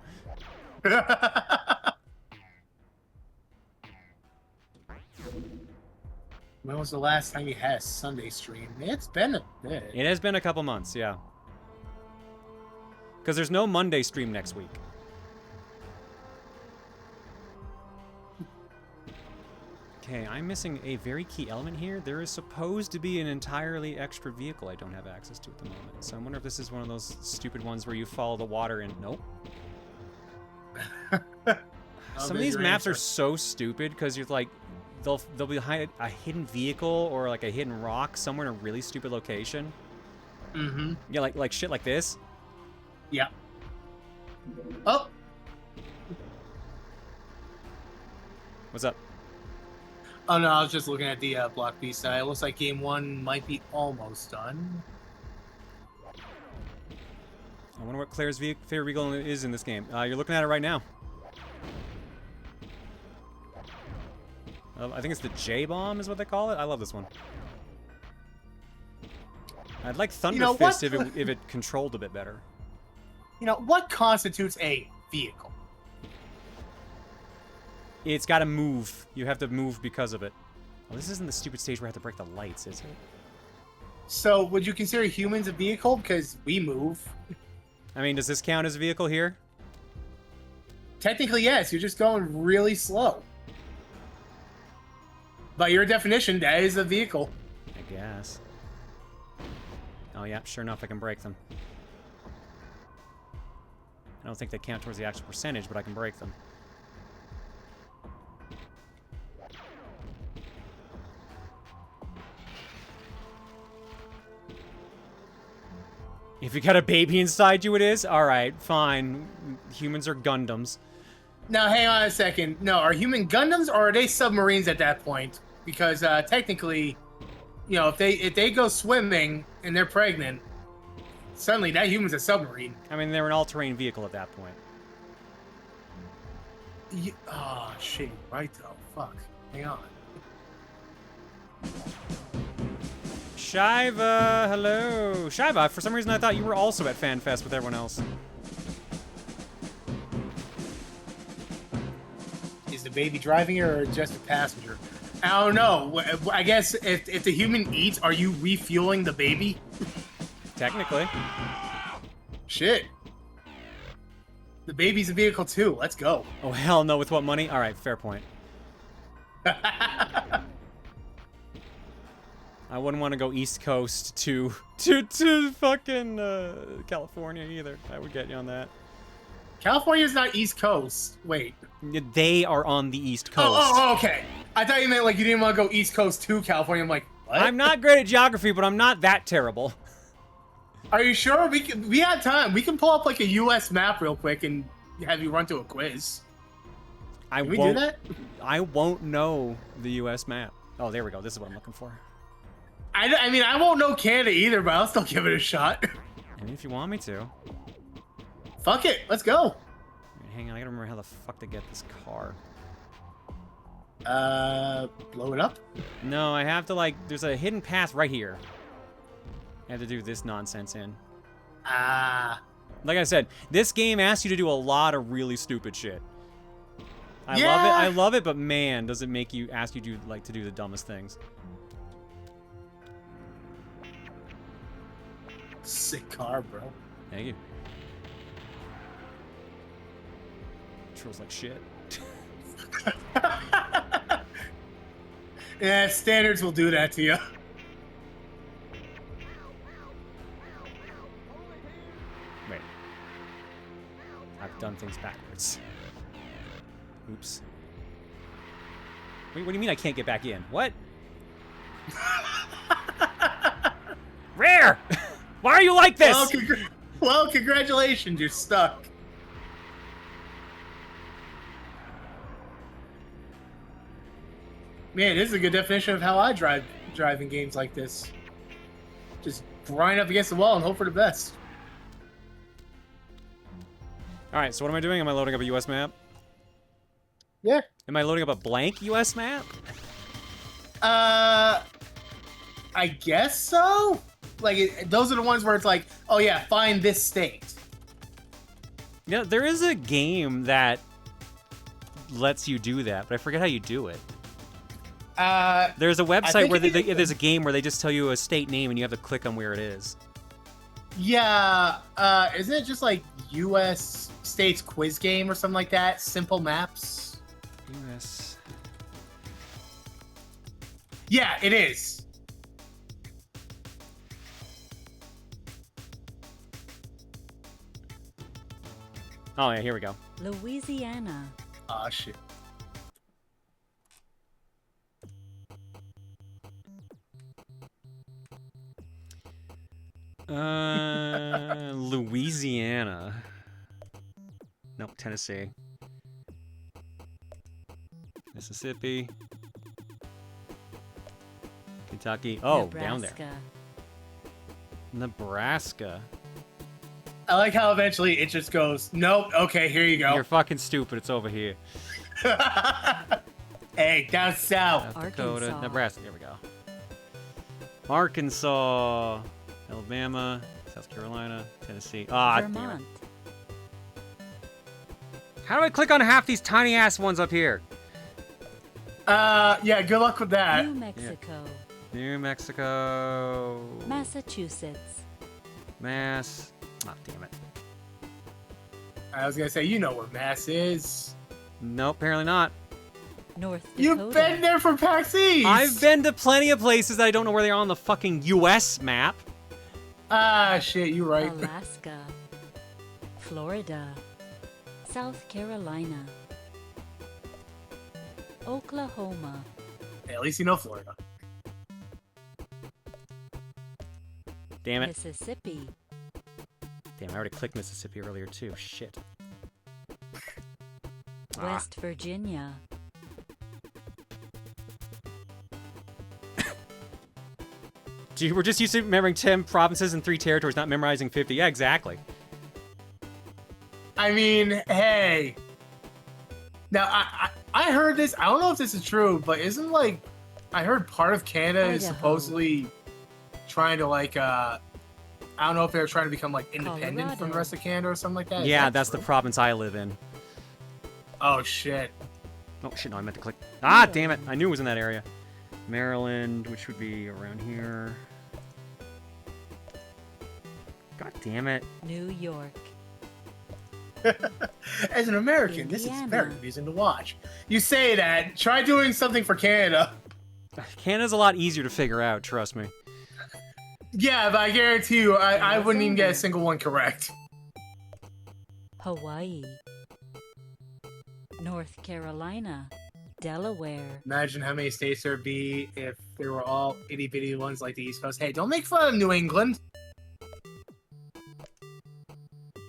When was the last time you had a Sunday stream? It's been a bit.
It has been a couple months, yeah. Because there's no Monday stream next week. Okay, I'm missing a very key element here. There is supposed to be an entirely extra vehicle I don't have access to at the moment. So I wonder if this is one of those stupid ones where you follow the water and... Nope. Some of these maps are so stupid because you're like... They'll be behind a hidden vehicle or like a hidden rock somewhere in a really stupid location.
Mm-hmm.
Yeah, like shit like this.
Yeah. Oh!
What's up?
Oh no, I was just looking at the Block B side. It looks like game 1 might be almost done.
I wonder what Claire's favorite vehicle is in this game. You're looking at it right now. I think it's the J-Bomb is what they call it. I love this one. I'd like Thunder Fist if it controlled a bit better.
You know, what constitutes a vehicle?
It's got to move. You have to move because of it. Oh, this isn't the stupid stage where I have to break the lights, is it?
So, would you consider humans a vehicle? Because we move.
I mean, does this count as a vehicle here?
Technically, yes. You're just going really slow. By your definition, that is a vehicle.
I guess. Oh, yeah, sure enough, I can break them. I don't think they count towards the actual percentage, but I can break them. If you got a baby inside you, it is? Alright, fine. Humans are Gundams.
Now, hang on a second. No, are human Gundams or are they submarines at that point? Because technically, you know, if they go swimming and they're pregnant, suddenly that human's a submarine.
I mean, they're an all-terrain vehicle at that point.
Oh, shit. Right, though. Fuck. Hang on.
Shiva, hello. Shiva, for some reason I thought you were also at FanFest with everyone else.
Is the baby driving her or just a passenger? I don't know. I guess if the human eats, are you refueling the baby?
Technically.
Shit. The baby's a vehicle too. Let's go.
Oh, hell no. With what money? All right, fair point. I wouldn't want to go East Coast to fucking California either. I would get you on that.
California's not East Coast. Wait.
They are on the East Coast.
Oh, okay. I thought you meant like you didn't want to go East Coast to California. I'm like, what?
I'm not great at geography, but I'm not that terrible.
Are you sure? We have time. We can pull up like a U.S. map real quick and have you run through a quiz. Can we do that?
I won't know the U.S. map. Oh, there we go. This is what I'm looking for.
I mean, I won't know Canada either, but I'll still give it a shot.
I mean, if you want me to.
Fuck it. Let's go.
Hang on, I gotta remember how the fuck to get this car.
Blow it up?
No, I have to, like, there's a hidden path right here. I have to do this nonsense in. Like I said, this game asks you to do a lot of really stupid shit. I love it, but man, does it make you ask you to do the dumbest things.
Sick car, bro.
Thank you. Controls like shit.
Yeah, standards will do that to you.
Wait. I've done things backwards. Oops. Wait, what do you mean I can't get back in? What? Rare! Why are you like this?
Well, congratulations, you're stuck. Man, this is a good definition of how I drive in games like this. Just grind up against the wall and hope for the best.
Alright, so what am I doing? Am I loading up a US map?
Yeah.
Am I loading up a blank US map?
I guess so. Like, those are the ones where it's like, oh yeah, find this state.
Yeah, there is a game that lets you do that, but I forget how you do it. There's a website where there's a game where they just tell you a state name and you have to click on where it is.
Yeah, isn't it just like U.S. States quiz game or something like that? Simple Maps?
US.
Yeah, it is.
Oh yeah, here we go.
Louisiana.
Aw, shit.
Louisiana. Nope, Tennessee. Mississippi. Kentucky. Oh, down there. Nebraska.
I like how eventually it just goes, nope, okay, here you go.
You're fucking stupid. It's over here.
Hey, down south.
South Dakota.
Arkansas.
Nebraska. There we go. Arkansas. Alabama. South Carolina. Tennessee. Ah, damn it.
Vermont.
How do I click on half these tiny ass ones up here?
Yeah, good luck with that.
New Mexico.
New Mexico.
Massachusetts.
Mass. Ah, damn it.
I was gonna say, you know where Mass is.
Nope, apparently not.
North Dakota.
You've been there for PAX East.
I've been to plenty of places that I don't know where they are on the fucking US map.
Ah, shit, you're right.
Alaska. Florida. South Carolina. Oklahoma.
Hey, at least you know Florida.
Damn it.
Mississippi.
Damn, I already clicked Mississippi earlier too. Shit.
West Virginia.
Gee, we're just used to remembering 10 provinces and 3 territories, not memorizing 50. Yeah, exactly.
I mean, hey. Now, I heard this. I don't know if this is true, but isn't like, I heard part of Canada is
Idaho.
supposedly trying to like, I don't know if they're trying to become like independent from the
Colorado.
rest of Canada or something like that. Is
Yeah,
that
that's the
true?
province I live in.
Oh shit.
Oh shit, no, I meant to click. Ah, damn it. I knew it was in that area. Maryland, which would be around here. God damn it.
New York.
As an American, this is
Indiana.
very amusing to watch. You say that. Try doing something for Canada.
Canada's a lot easier to figure out, trust me.
Yeah, but I guarantee you, I wouldn't even get a single one correct.
Hawaii. North Carolina. Delaware.
Imagine how many states there'd be if they were all itty bitty ones like the East Coast. Hey, don't make fun of New England.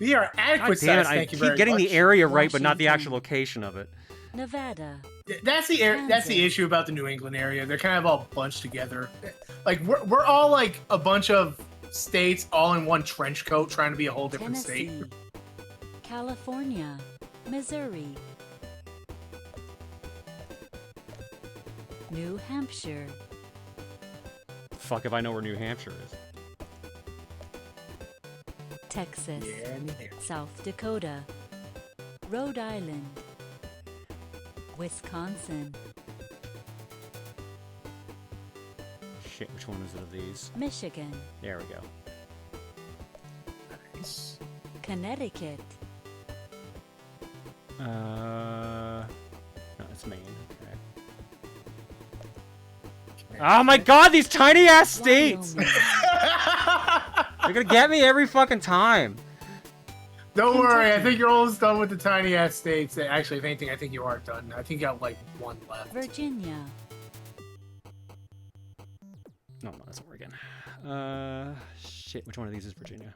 We are
God
adequate
damn it,
size.
I
Thank you
keep
very
getting
much.
the area right, but not the
Washington.
actual location of it.
Nevada.
That's the issue about the New England area. They're kind of all bunched together. Like we're all like a bunch of states all in one trench coat trying to be a whole different
Tennessee.
state.
California. Missouri. New Hampshire.
Fuck if I know where New Hampshire is.
Texas.
Yeah, neither.
South Dakota. Rhode Island. Wisconsin.
Shit, which one is it of these?
Michigan.
There we go.
Nice.
Connecticut.
No, it's Maine. Okay. Oh my god, these tiny ass states!
Wyoming.
They're gonna get me every fucking time.
Don't worry, I
Kentucky.
think you're almost done with the tiny ass states. Actually, if anything, I think you are done. I think you got like one left.
Virginia.
No, that's Oregon. Shit, which one of these is Virginia?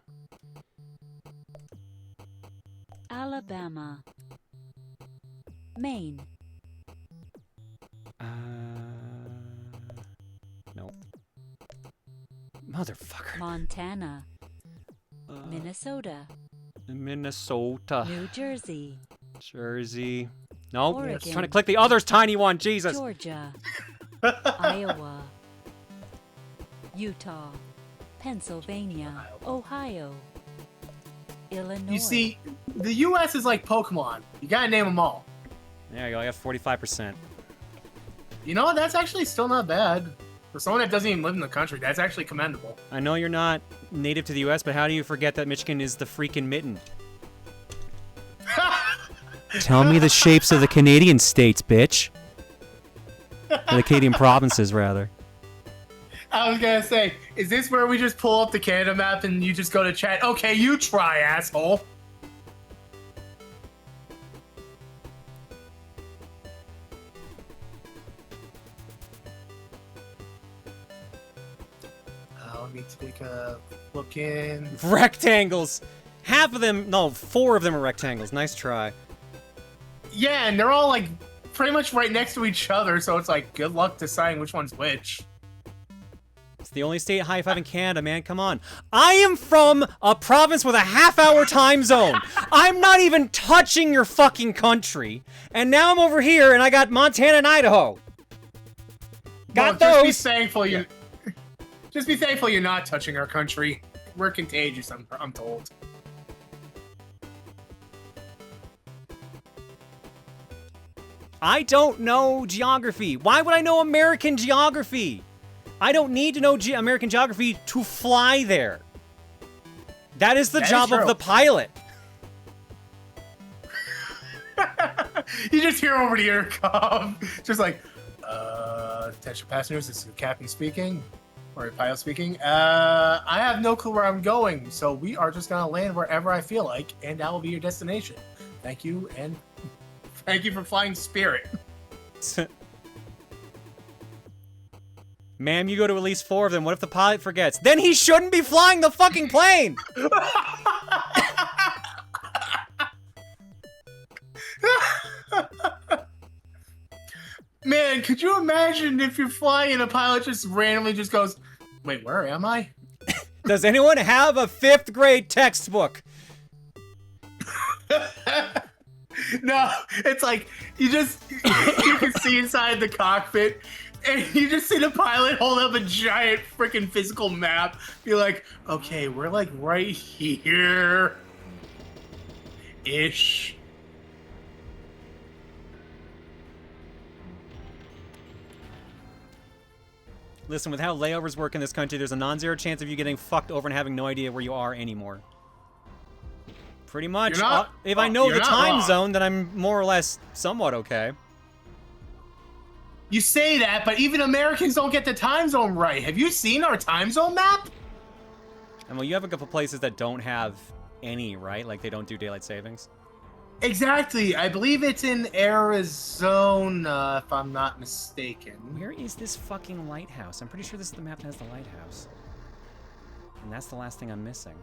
Alabama. Maine.
No. Motherfucker.
Montana. Minnesota.
Minnesota.
New Jersey.
Jersey. Nope.
Oregon.
Trying to click the other's tiny one. Jesus.
Georgia. Iowa. Utah. Pennsylvania. Ohio. Illinois.
You see, the U.S. is like Pokemon. You gotta name them all.
There you go. I got 45%.
You know what? That's actually still not bad. For someone that doesn't even live in the country, that's actually commendable.
I know you're not native to the U.S., but how do you forget that Michigan is the freaking mitten? Tell me the shapes of the Canadian states, bitch. Or the Canadian provinces, rather.
I was gonna say, is this where we just pull up the Canada map and you just go to chat? Okay, you try, asshole. Let me take a look in.
Rectangles! Half of them, no, 4 of them are rectangles. Nice try.
Yeah, and they're all like pretty much right next to each other, so it's like good luck deciding which one's which.
It's the only state high five in Canada, man. Come on. I am from a province with a half-hour time zone. I'm not even touching your fucking country. And now I'm over here and I got Montana and Idaho. Got
Well,
those.
Just be thankful you. Just be thankful you're not touching our country. We're contagious, I'm told.
I don't know geography. Why would I know American geography? I don't need to know American geography to fly there. That is the
That is
job of
true.
the pilot.
You just hear over the intercom, just like, attention passengers, this is the captain speaking, or a pilot speaking. I have no clue where I'm going, so we are just gonna land wherever I feel like, and that will be your destination. Thank you, and thank you for flying Spirit.
Ma'am, you go to at least 4 of them. What if the pilot forgets? Then he shouldn't be flying the fucking plane!
Man, could you imagine if you're flying and a pilot just randomly just goes, wait, where am I?
Does anyone have a 5th grade textbook?
No, it's like you can see inside the cockpit and you just see the pilot hold up a giant freaking physical map. Be like, okay, we're like right here ish.
Listen, with how layovers work in this country, there's a non-zero chance of you getting fucked over and having no idea where you are anymore. Pretty much.
You're not-
If I know
you're
the
not
time
wrong.
zone, then I'm more or less somewhat okay.
You say that, but even Americans don't get the time zone right. Have you seen our time zone map?
And well, you have a couple places that don't have any, right? Like they don't do daylight savings.
Exactly. I believe it's in Arizona, if I'm not mistaken.
Where is this fucking lighthouse? I'm pretty sure this is the map that has the lighthouse. And that's the last thing I'm missing.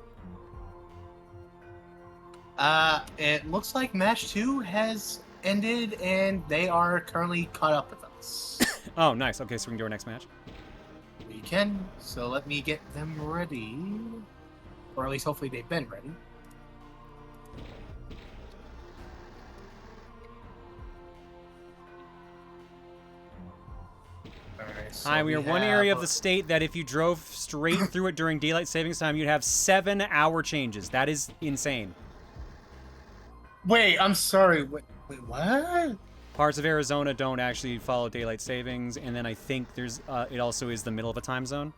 It looks like match 2 has ended, and they are currently caught up with us.
Oh, nice. Okay, so we can do our next match.
We can, so let me get them ready. Or at least hopefully they've been ready. Alright, so
Hi, we are one area of
have-
the state that if you drove straight through it during daylight savings time, you'd have 7-hour changes. That is insane.
Wait, I'm sorry. Wait, what?
Parts of Arizona don't actually follow daylight savings, and then I think there's it also is the middle of a time zone.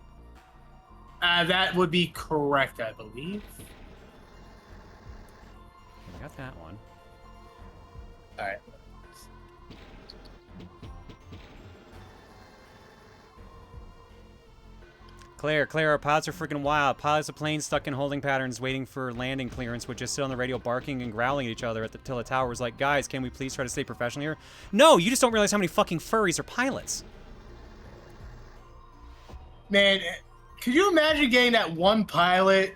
That would be correct, I believe.
I got that one.
Alright.
Claire, our pilots are freaking wild. Pilots of planes stuck in holding patterns waiting for landing clearance would just sit on the radio barking and growling at each other till the tower was like, guys, can we please try to stay professional here? No, you just don't realize how many fucking furries are pilots.
Man, could you imagine getting that one pilot,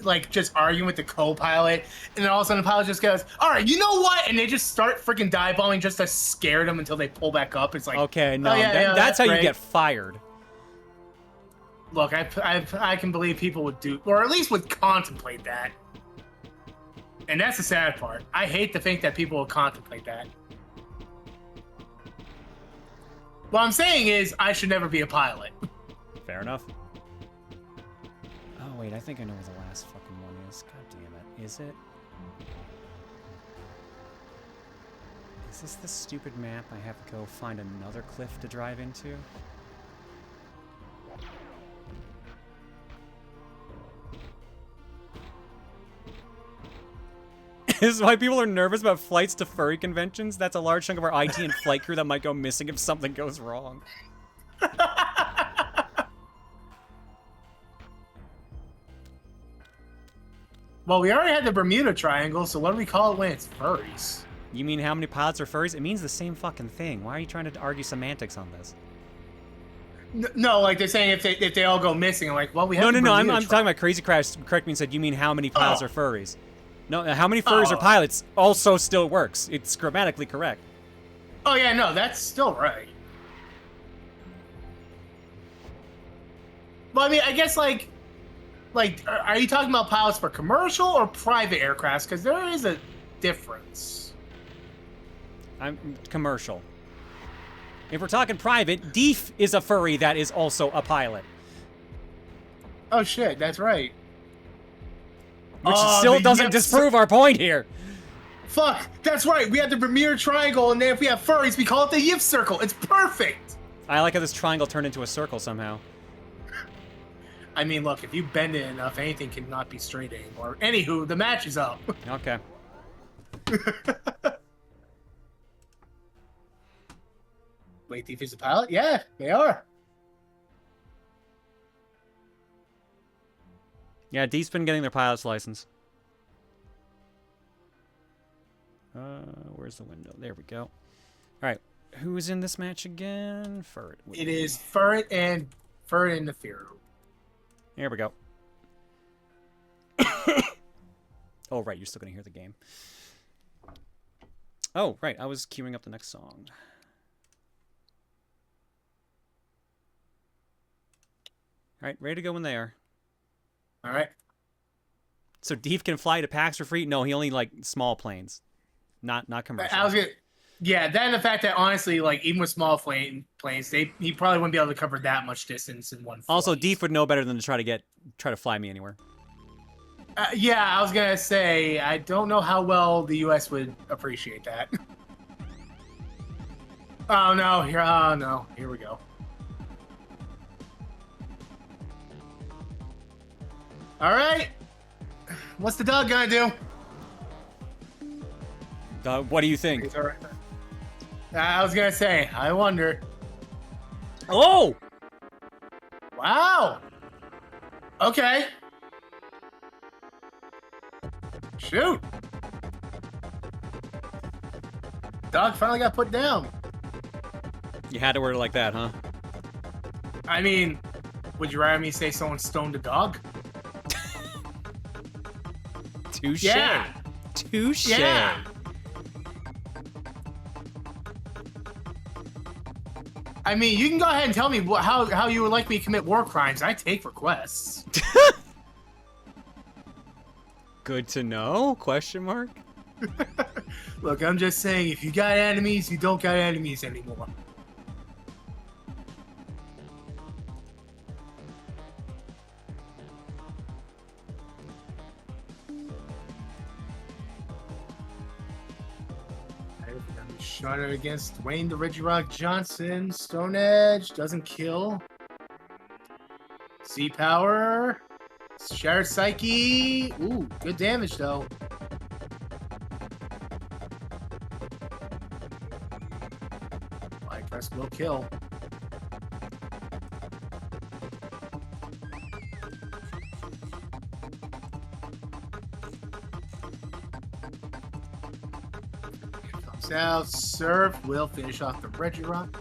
like, just arguing with the co-pilot, and then all of a sudden the pilot just goes, alright, you know what? And they just start freaking dive-bombing just to scare them until they pull back up. It's like,
Okay, no,
oh, yeah,
that's how
great.
you get fired.
Look, I can believe people would do, or at least would contemplate that. And that's the sad part. I hate to think that people will contemplate that. What I'm saying is, I should never be a pilot.
Fair enough. Oh, wait, I think I know where the last fucking one is. God damn it. Is it? Is this the stupid map I have to go find another cliff to drive into? This is why people are nervous about flights to furry conventions. That's a large chunk of our IT and flight crew that might go missing if something goes wrong.
Well, we already had the Bermuda Triangle, so what do we call it when it's furries?
You mean how many pilots are furries? It means the same fucking thing. Why are you trying to argue semantics on this?
No, like they're saying if they all go missing, I'm like, well, we have
No,
the
I'm
Bermuda
talking about Crazy Crash. Correct me and said, you mean how many pilots
Oh.
are furries? No, how many furries are
Oh.
pilots also still works. It's grammatically correct.
Oh yeah, no, that's still right. Well, I mean, I guess like, are you talking about pilots for commercial or private aircrafts? Because there is a difference.
I'm commercial. If we're talking private, Deef is a furry that is also a pilot.
Oh shit, that's right.
Which
Oh,
still
the
doesn't
yips.
disprove our point here.
Fuck, that's right. We have the Bermuda Triangle, and then if we have furries, we call it the Yip Circle. It's perfect.
I like how this triangle turned into a circle somehow.
I mean, look, if you bend it enough, anything cannot be straight anymore. Anywho, the match is up.
Okay.
Wait, Thief is a pilot? Yeah, they are.
Yeah, Deef's been getting their pilot's license. Where's the window? There we go. All right, who is in this match again? Furret.
It is Furret and the Fear.
Here we go. Oh, right, you're still gonna hear the game. Oh, right, I was queuing up the next song. All right, ready to go when they are.
All right.
So Deef can fly to PAX for free? No, he only like small planes, not commercial.
I was gonna, yeah, that and the fact that honestly, like even with small planes, he probably wouldn't be able to cover that much distance in one flight.
Also, Deef would know better than to try to fly me anywhere.
Yeah, I was gonna say I don't know how well the U.S. would appreciate that. Oh no! Here we go. All right, what's the dog gonna do?
What do you think?
He's all right. I was gonna say, I wonder.
Oh!
Wow. Okay. Shoot. Dog finally got put down.
You had to word it like that, huh?
I mean, would you rather me say someone stoned a dog?
Touche.
Yeah.
Touche.
Yeah. I mean, you can go ahead and tell me how you would like me to commit war crimes. I take requests.
Good to know? Question mark.
Look, I'm just saying, if you got enemies, you don't got enemies anymore. Shot against Dwayne the Regirock Johnson. Stone Edge doesn't kill. Sea Power. Shattered Psyche. Ooh, good damage though. Light Press will kill. Comes out. Surf will finish off the Regirock.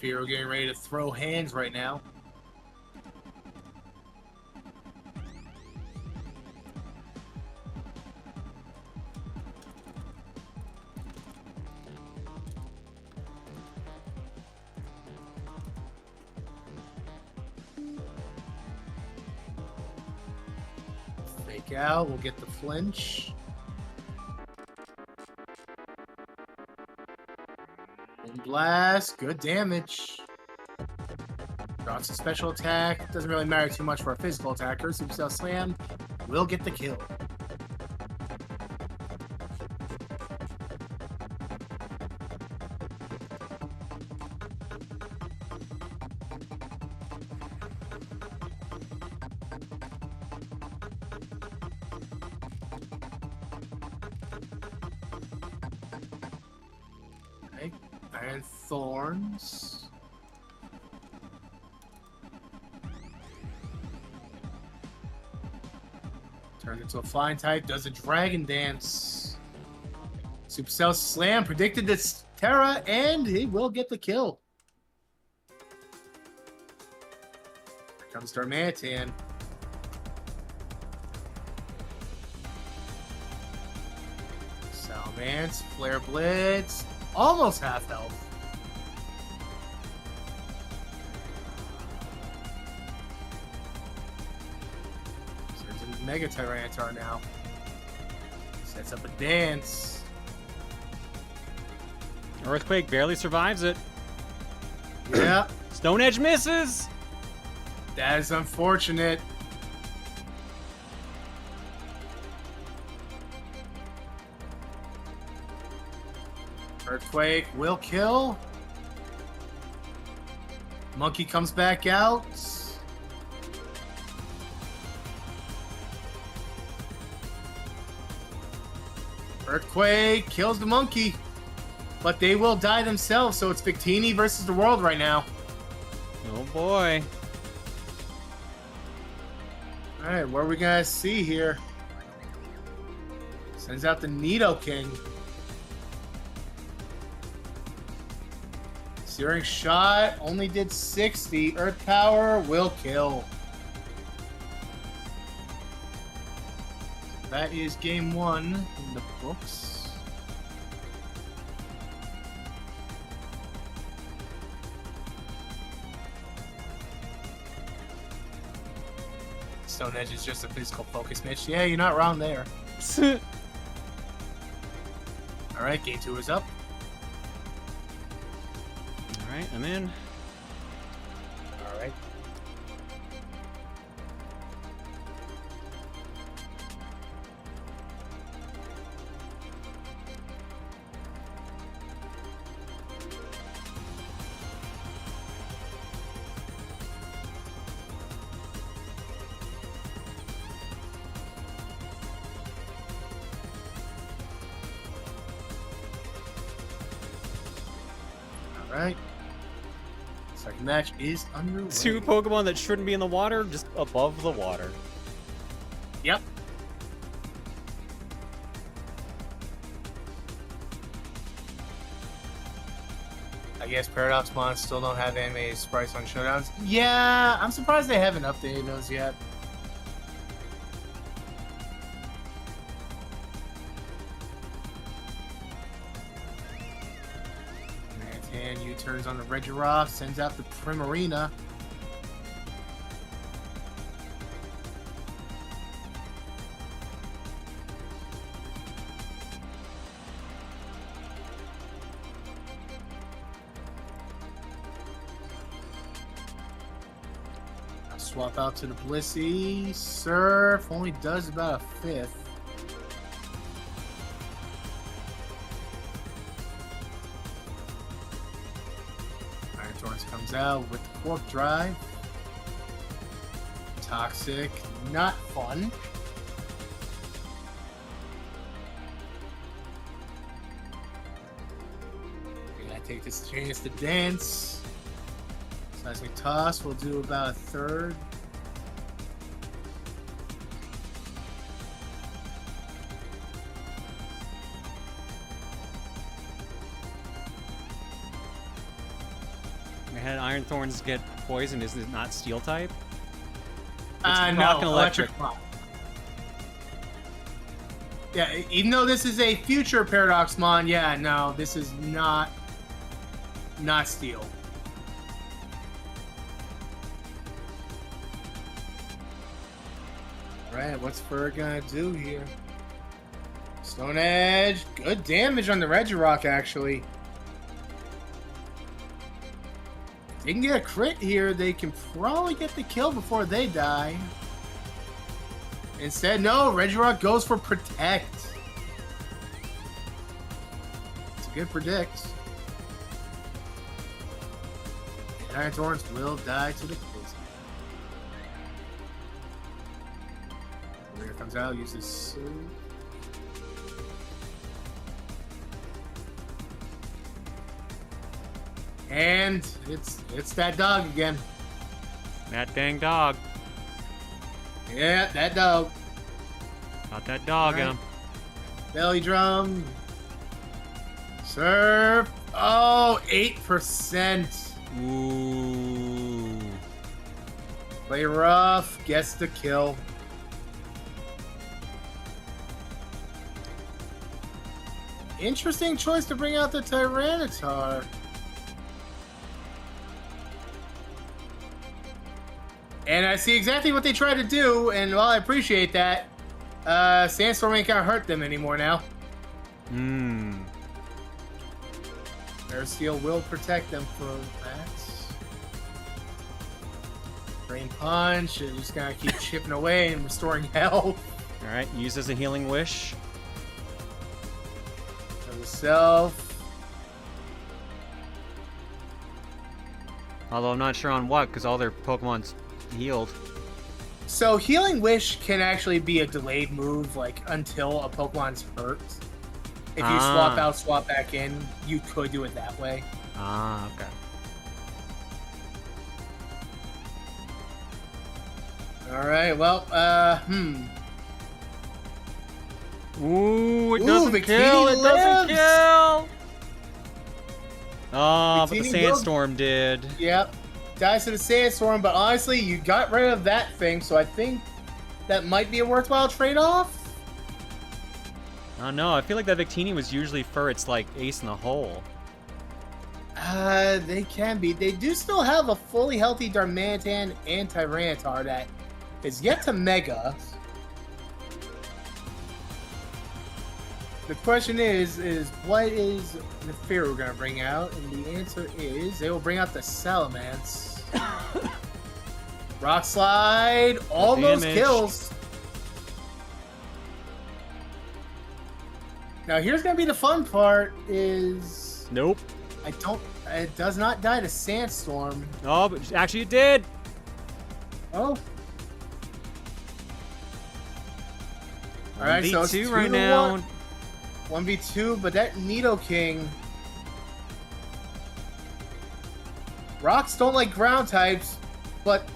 Firo getting ready to throw hands right now. Fake out, we'll get the flinch. Blast, good damage. Drops a special attack. Doesn't really matter too much for a physical attacker. Supercell Slam will get the kill. Okay. Iron Thorns. Turns into a flying type, does a dragon dance. Supercell Slam predicted this Terra, and he will get the kill. Here comes Darmanitan. Salamence, Flare Blitz, almost half health. Mega Tyranitar now. Sets up a dance.
Earthquake barely survives it.
Yeah.
Stone Edge misses.
That is unfortunate. Earthquake will kill. Monkey comes back out. Earthquake kills the monkey, but they will die themselves, so it's Victini versus the world right now.
Oh boy.
Alright, what are we gonna see here? Sends out the Nidoking. Searing Shot only did 60. Earth Power will kill. That is game one in the books. Stone Edge is just a physical focus, Mitch. Yeah, you're not wrong there. Alright, game two is up.
Alright, I'm in.
Alright. Alright. Second match is underway.
Two Pokemon that shouldn't be in the water, just above the water.
Yep. I guess Paradox Mons still don't have animated sprites on Showdowns. Yeah, I'm surprised they haven't updated those yet. And U-turns on the Regirock, sends out the Primarina. Swap out to the Blissey. Surf only does about a fifth. Iron Torrents comes out with the Quark Drive. Toxic, not fun. I take this chance to dance. Seismic Toss will do about a third.
I had Iron Thorns get poisoned. Is it not Steel type?
No,
rock and electric.
Yeah, even though this is a future Paradox Mon, yeah, no, this is not Steel. Alright, what's Fur gonna do here? Stone Edge, good damage on the Regirock, actually. If they can get a crit here, they can probably get the kill before they die. Instead, no, Regirock goes for Protect. It's a good predict. And Iron Thorns will die to the poison. Here comes out, uses Soothe. And it's that dog again.
That dang dog.
Yeah, that dog.
Got that dog in
Right.
him.
Belly drum. Surf. Oh, 8%.
Ooh.
Play rough. Gets the kill. Interesting choice to bring out the Tyranitar. And I see exactly what they tried to do, and while I appreciate that, Sandstorm ain't gonna hurt them anymore now. Air Steel will protect them from that. Brain Punch is just gonna keep chipping away and restoring health.
Alright, use as a healing wish.
For self.
Although I'm not sure on what, because all their Pokemon's healed.
So Healing Wish can actually be a delayed move, like until a Pokemon's hurt. If you swap out, swap back in, you could do it that way.
Ah, okay.
Alright, well,
Ooh, it
Ooh,
doesn't
Victini
kill! It doesn't
lives!
kill! Oh, but the
Victini
Sandstorm did.
Yep. Dies to the Sandstorm, but honestly, you got rid of that thing, so I think that might be a worthwhile trade-off.
I don't know, I feel like that Victini was usually for its, like, ace in the hole.
They can be. They do still have a fully healthy Darmanitan and Tyranitar that is yet to Mega. The question is what is the fear we're gonna bring out? And the answer is they will bring out the Salamence. Rock Slide, all those
damage.
kills. Now here's gonna be the fun part is
Nope.
it does not die to Sandstorm.
Oh, but actually it did!
Oh. Alright, so it's
1v2
2
right
to
now.
1. 1v2, but that Nidoking. Rocks don't like ground types, but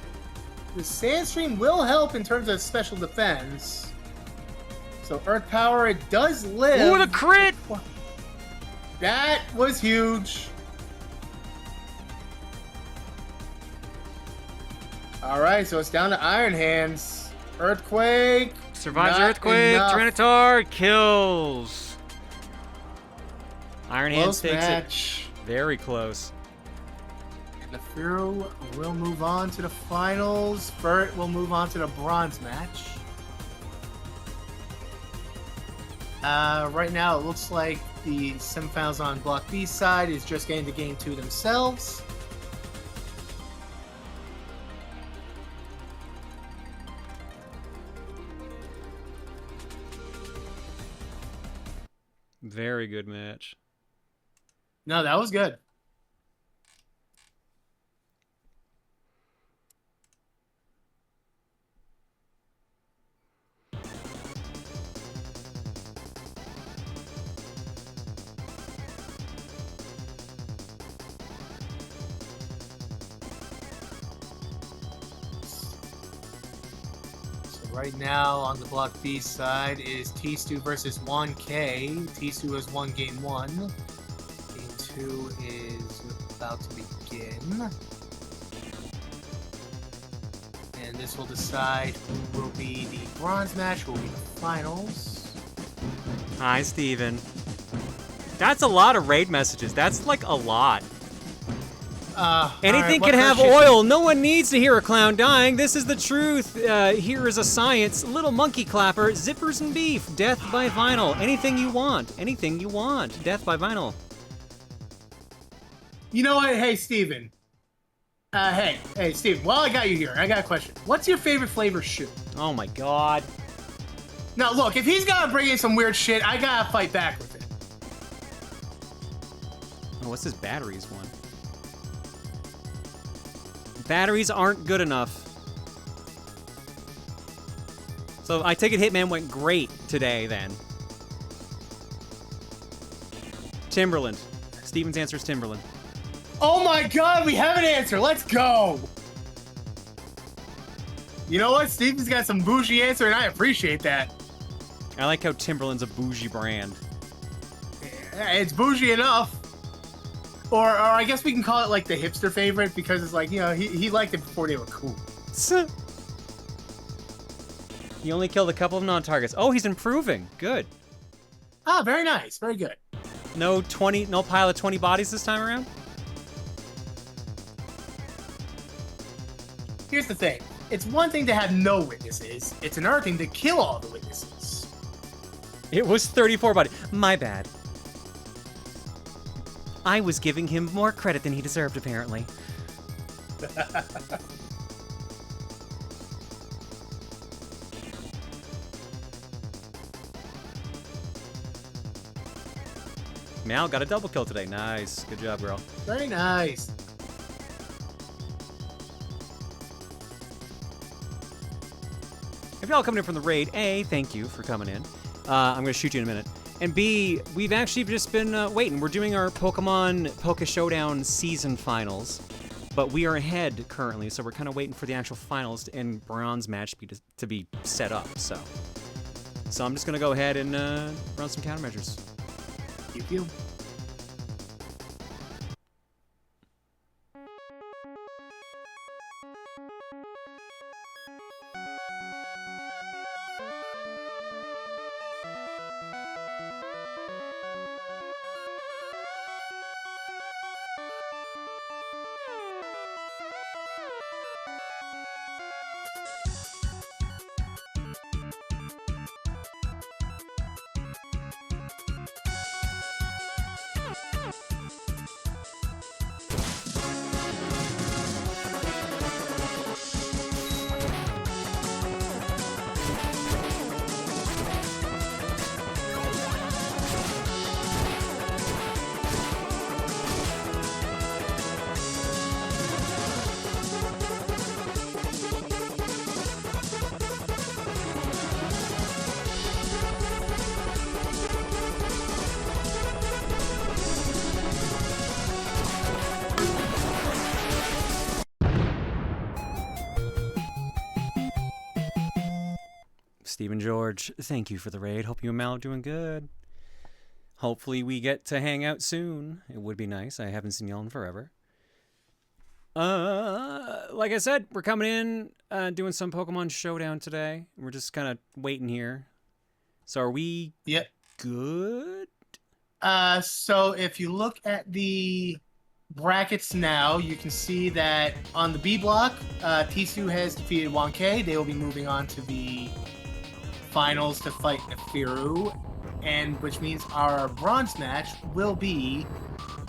the Sandstream will help in terms of special defense. So Earth Power, it does live.
Ooh, the crit!
That was huge. All right, so it's down to Iron Hands. Earthquake.
Survives
not
Earthquake.
enough.
Tyranitar kills. Iron Hands
Close
takes
match.
it. Very close.
Neferu will move on to the finals. Bert will move on to the bronze match. Right now, it looks like the semifinals on Block B side is just getting to Game 2 themselves.
Very good match.
No, that was good. Right now on the Block B side is T-Stu versus 1K. T-Stu has won Game 1. Game 2 is about to begin. And this will decide who will be the bronze match, who will be the finals.
Hi, Steven. That's a lot of raid messages. That's like a lot. Anything can have oil. No one needs to hear a clown dying. This is the truth. Here is a science. Little monkey clapper. Zippers and beef. Death by vinyl. Anything you want. Anything you want. Death by vinyl.
You know what? Hey, Steven. Hey, Steven. While I got you here, I got a question. What's your favorite flavor shoe?
Oh my god.
Now, look, if he's gotta bring in some weird shit, I gotta fight back with it.
Oh, what's this batteries one? Batteries aren't good enough. So I take it Hitman went great today then. Timberland. Steven's answer is Timberland.
Oh my god, we have an answer. Let's go. You know what? Steven's got some bougie answer, and I appreciate that.
I like how Timberland's a bougie brand.
Yeah, it's bougie enough. Or I guess we can call it like the hipster favorite because it's like, you know, he liked it before they were cool.
He only killed a couple of non-targets. Oh, he's improving. Good.
Ah, very nice. Very good.
No pile of 20 bodies this time around?
Here's the thing. It's one thing to have no witnesses. It's another thing to kill all the witnesses.
It was 34 bodies. My bad. I was giving him more credit than he deserved, apparently. Mal got a double kill today. Nice. Good job, girl.
Very nice.
If y'all coming in from the raid, A, thank you for coming in. I'm going to shoot you in a minute. And B, we've actually just been waiting. We're doing our Pokemon PokeShowdown season finals, but we are ahead currently, so we're kind of waiting for the actual finals and bronze match to be set up. So I'm just going to go ahead and run some countermeasures.
Pew pew.
Stephen George, thank you for the raid. Hope you and Mal are doing good. Hopefully we get to hang out soon. It would be nice. I haven't seen y'all in forever. Like I said, we're coming in, doing some Pokemon Showdown today. We're just kind of waiting here. So are we
Yep.
good?
So if you look at the brackets now, you can see that on the B block, Tisu has defeated 1K. They will be moving on to the finals to fight Nefiru, and which means our bronze match will be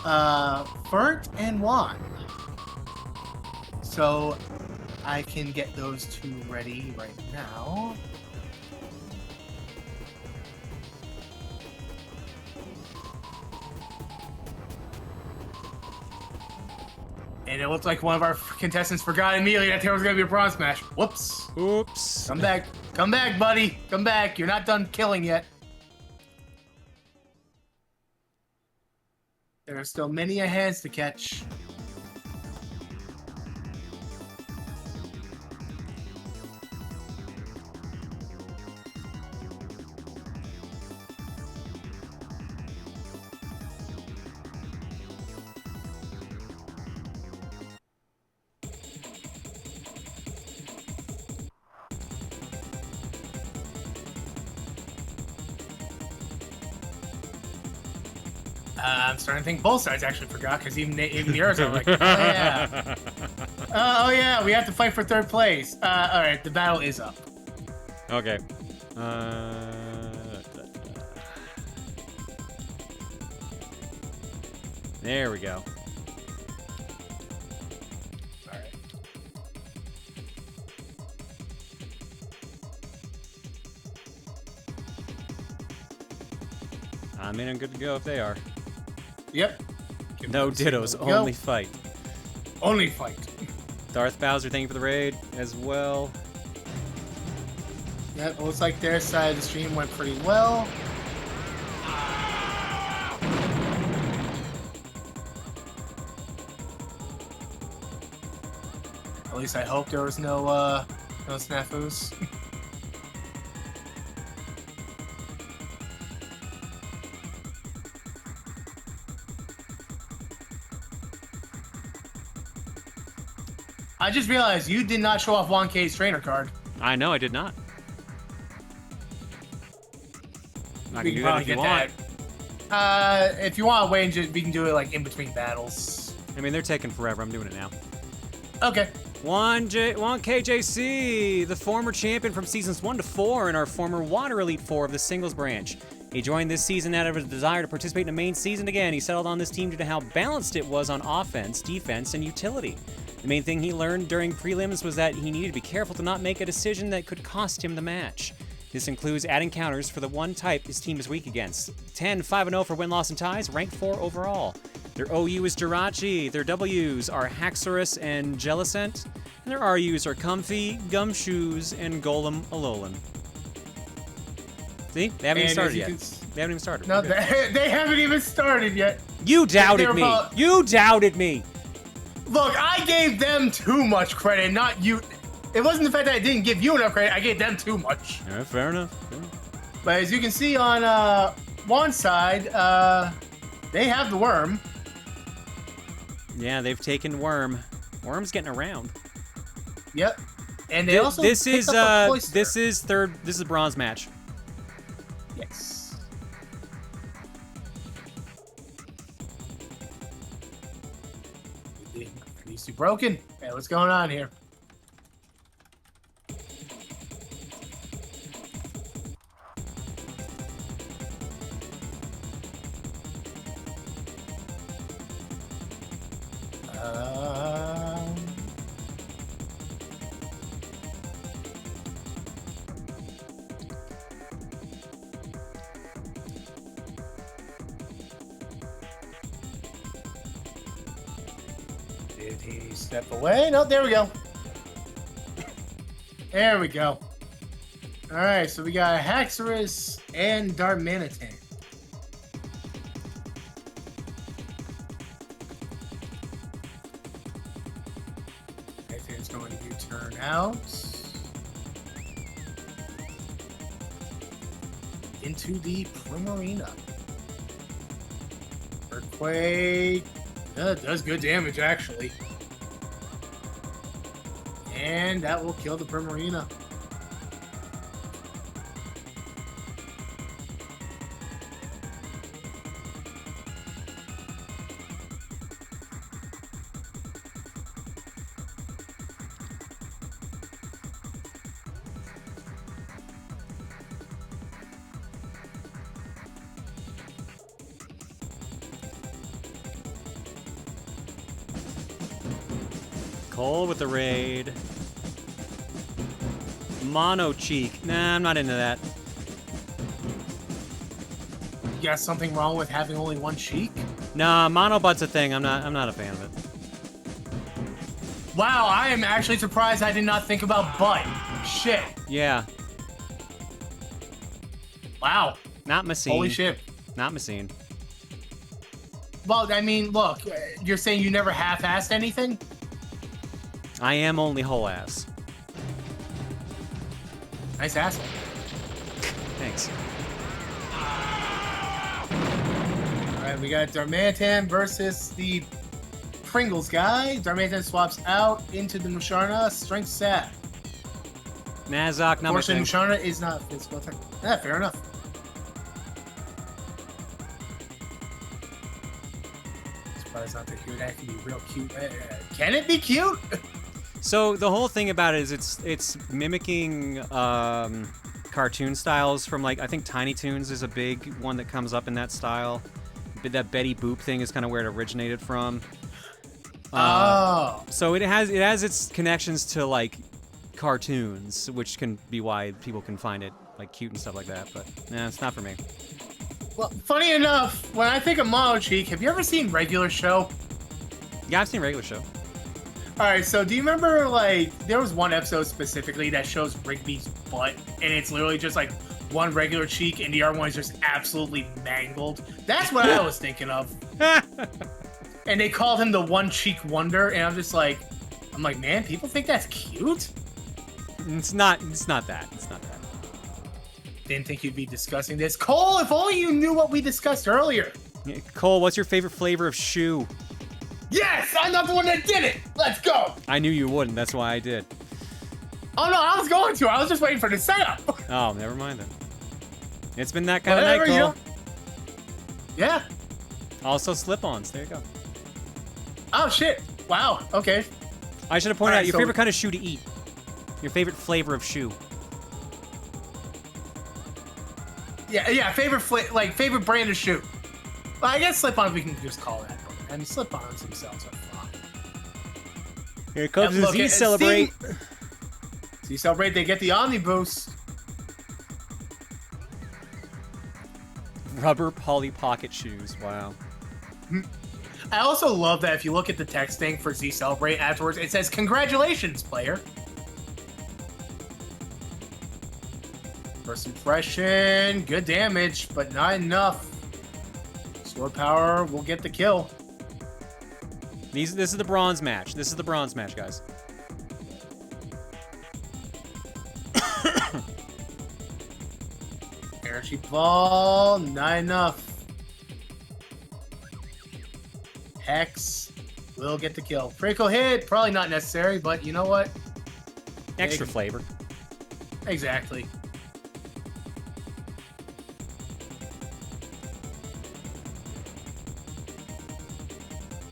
Fernt and Juan. So I can get those two ready right now. And it looked like one of our contestants forgot immediately that there was going to be a bronze match. Whoops.
Oops.
Come back. Come back, buddy. Come back. You're not done killing yet. There are still many hands to catch. I'm starting to think both sides actually forgot, because even yours are like, oh yeah. Oh yeah, we have to fight for third place. Alright, the battle is up.
Okay. There we go.
Alright.
I mean, I'm good to go if they are.
Yep.
No dittos,
Go.
only fight.
Only fight.
Darth Bowser, thank you for the raid as well.
Yep, it looks like their side of the stream went pretty well. At least I hope there was no snafus. I just realized you did not show off 1K's trainer card.
I know, I did not. I can do that
probably
if you
get
want.
that. If you want to wait, we can do it like in between battles.
I mean, they're taking forever. I'm doing it now.
Okay.
1KJC, the former champion from seasons 1 to 4 and our former Water Elite 4 of the singles branch. He joined this season out of a desire to participate in a main season again. He settled on this team due to how balanced it was on offense, defense, and utility. The main thing he learned during prelims was that he needed to be careful to not make a decision that could cost him the match. This includes adding counters for the one type his team is weak against. 10, 5-0 for win-loss and ties, rank 4 overall. Their OU is Jirachi, their Ws are Haxorus and Jellicent, and their RUs are Comfy, Gumshoes, and Golem Alolan. See? They haven't even started yet. They haven't even started.
No, they haven't even started yet.
You doubted me! You doubted me!
Look, I gave them too much credit, not you. It wasn't the fact that I didn't give you enough credit, I gave them too much.
Yeah, fair enough.
But as you can see on one side, they have the worm.
Yeah, they've taken Worm. Worm's getting around.
Yep. And they also
this
picked
is
up a Cloyster.
this is third. This is a bronze match.
Yes. These two broken. Hey, what's going on here? Did he step away? No, there we go. There we go. All right, so we got Haxorus and Darmanitan. I think it's going to U-turn out. Into the Primarina. Earthquake. Does good damage, actually. And that will kill the Primarina.
Cole with the raid. Mono cheek. Nah, I'm not into that.
You got something wrong with having only one cheek?
Nah, mono butt's a thing. I'm not a fan of it.
Wow, I am actually surprised I did not think about butt. Shit.
Yeah.
Wow.
Not my scene.
Holy shit.
Not my scene.
Well, I mean, look, you're saying you never half-assed anything?
I am only whole ass.
Nice asshole.
Thanks.
Alright, we got Darmanitan versus the Pringles guy. Darmanitan swaps out into the Musharna. Strength sap.
Nazok, not my thing.
Musharna is not physical attack. Yeah, fair enough. Surprised not to hear that can be real cute. Can it be cute?
So the whole thing about it is it's mimicking cartoon styles from, like, I think Tiny Toons is a big one that comes up in that style. But that Betty Boop thing is kind of where it originated from. So it has its connections to, like, cartoons, which can be why people can find it, like, cute and stuff like that. But nah, it's not for me.
Well, funny enough, when I think of Mono Cheek, have you ever seen Regular Show?
Yeah, I've seen Regular Show.
Alright, so do you remember, like, there was one episode specifically that shows Rigby's butt, and it's literally just, like, one regular cheek, and the other one is just absolutely mangled? That's what I was thinking of. And they called him the One Cheek Wonder, and I'm like, man, people think that's cute?
It's not that. It's not that.
Didn't think you'd be discussing this. Cole, if only you knew what we discussed earlier.
Cole, what's your favorite flavor of shoe?
Yes, I'm not the one that did it. Let's go.
I knew you wouldn't. That's why I did.
Oh, no, I was going to. I was just waiting for the setup.
Oh, never mind then. It's been that kind of night, Cole.
Yeah.
Also slip-ons. There you go.
Oh, shit. Wow. Okay.
I should have pointed
All
out
right,
your
so-
favorite kind of shoe to eat. Your favorite flavor of shoe.
Yeah, favorite brand of shoe. Well, I guess slip-ons we can just call that. I mean, slip-ons themselves are fine.
Here comes
Now,
the Z-Celebrate.
Z-Celebrate, they get the Omni Boost.
Rubber Polly Pocket shoes. Wow.
I also love that if you look at the text thing for Z-Celebrate afterwards, it says, "Congratulations, player." First impression, good damage, but not enough. Sword power will get the kill.
This is the bronze match. This is the bronze match, guys.
Energy ball, not enough. Hex will get the kill. Critical hit, probably not necessary, but you know what?
Extra flavor.
Exactly.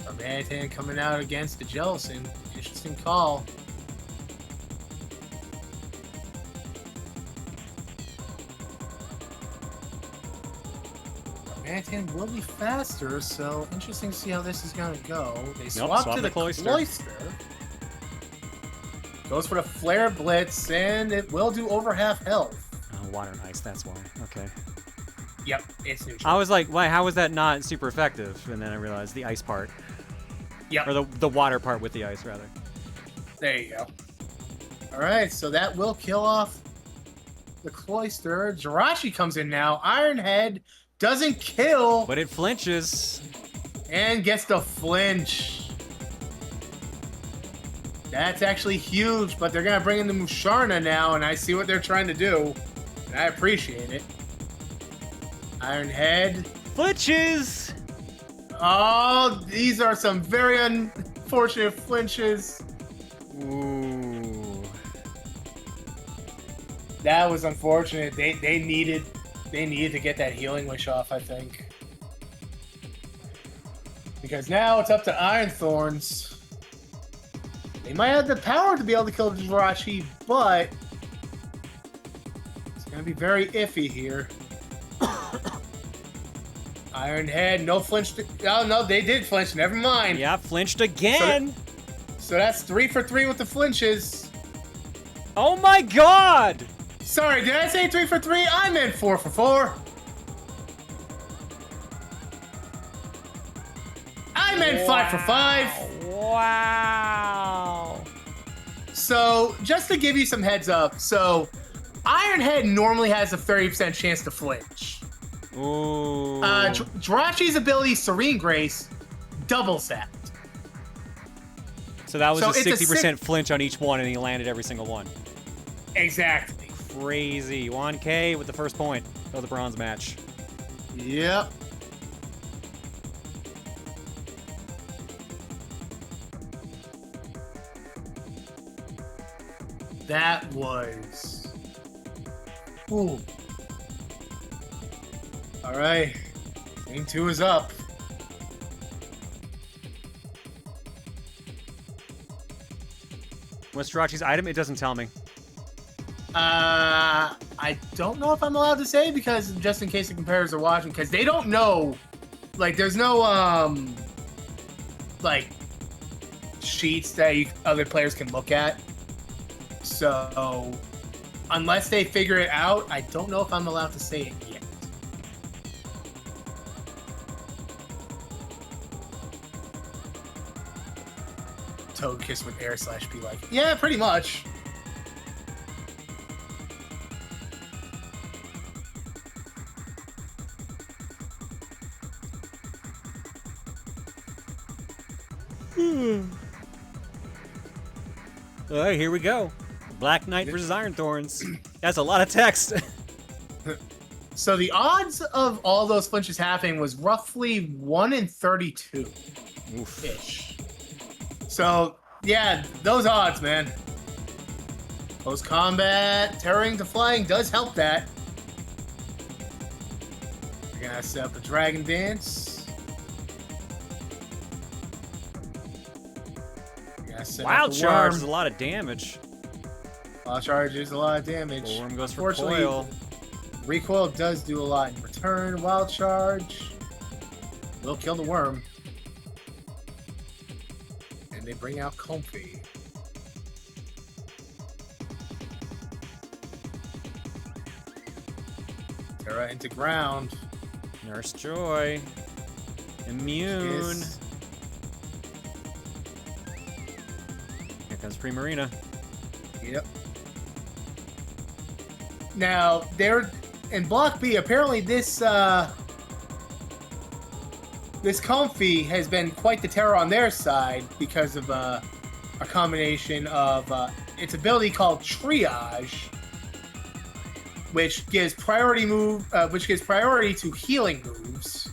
Darmanitan coming out against the Jellicent. Interesting call. Darmanitan will be faster, so interesting to see how this is going to go. They swap to the Cloyster. Goes for the Flare Blitz, and it will do over half health.
Oh, water and ice, that's why. Okay.
Yep, it's neutral.
I was like, why, how was that not super effective? And then I realized the ice part.
Yep.
Or the water part with the ice, rather.
There you go. Alright, so that will kill off the Cloyster. Jirachi comes in now. Iron Head doesn't kill.
But it flinches.
And gets the flinch. That's actually huge, but they're going to bring in the Musharna now, and I see what they're trying to do. And I appreciate it. Iron Head.
Flinches!
Oh, these are some very unfortunate flinches.
Ooh.
That was unfortunate. They needed to get that healing wish off, I think. Because now it's up to Iron Thorns. They might have the power to be able to kill Jirachi, but it's gonna be very iffy here. Iron Head, no flinch. Oh no, they did flinch. Never mind.
Yeah, flinched again.
So that's 3 for 3 with the flinches.
Oh my god!
Sorry, did I say 3 for 3? I meant 4 for 4. I meant 5 for 5.
Wow.
So, just to give you some heads up, so Iron Head normally has a 30% chance to flinch.
Ooh.
Jirachi's ability, Serene Grace, doubles that.
So that was
So
a
it's a
60% flinch on each one, and he landed every single one.
Exactly.
Crazy. 1K with the first point of the bronze match.
Yep. That was... Ooh. Alright. Game 2 is up.
What's Jirachi's item? It doesn't tell me.
I don't know if I'm allowed to say because just in case the competitors are watching, because they don't know. Like, there's no, like, sheets that other players can look at. So, unless they figure it out, I don't know if I'm allowed to say it yet. Togekiss with air slash be like, yeah, pretty much.
All right, here we go. Black Knight versus Iron Thorns. That's a lot of text.
So the odds of all those flinches happening was roughly 1 in 32 ish. So yeah, those odds, man. Close combat, tearing to flying does help that. We're gonna set up a dragon dance.
Wild Charge is a lot of damage.
Wild Charge is a lot of damage.
The worm goes for coil.
Recoil does do a lot in return. Wild Charge will kill the worm. And they bring out Comfy. Terra into ground.
Nurse Joy. Immune.
Yes.
Here comes Primarina.
Yep. Now, they're in Block B. Apparently, this Comfy has been quite the terror on their side because of a combination of its ability called Triage, which gives priority to healing moves.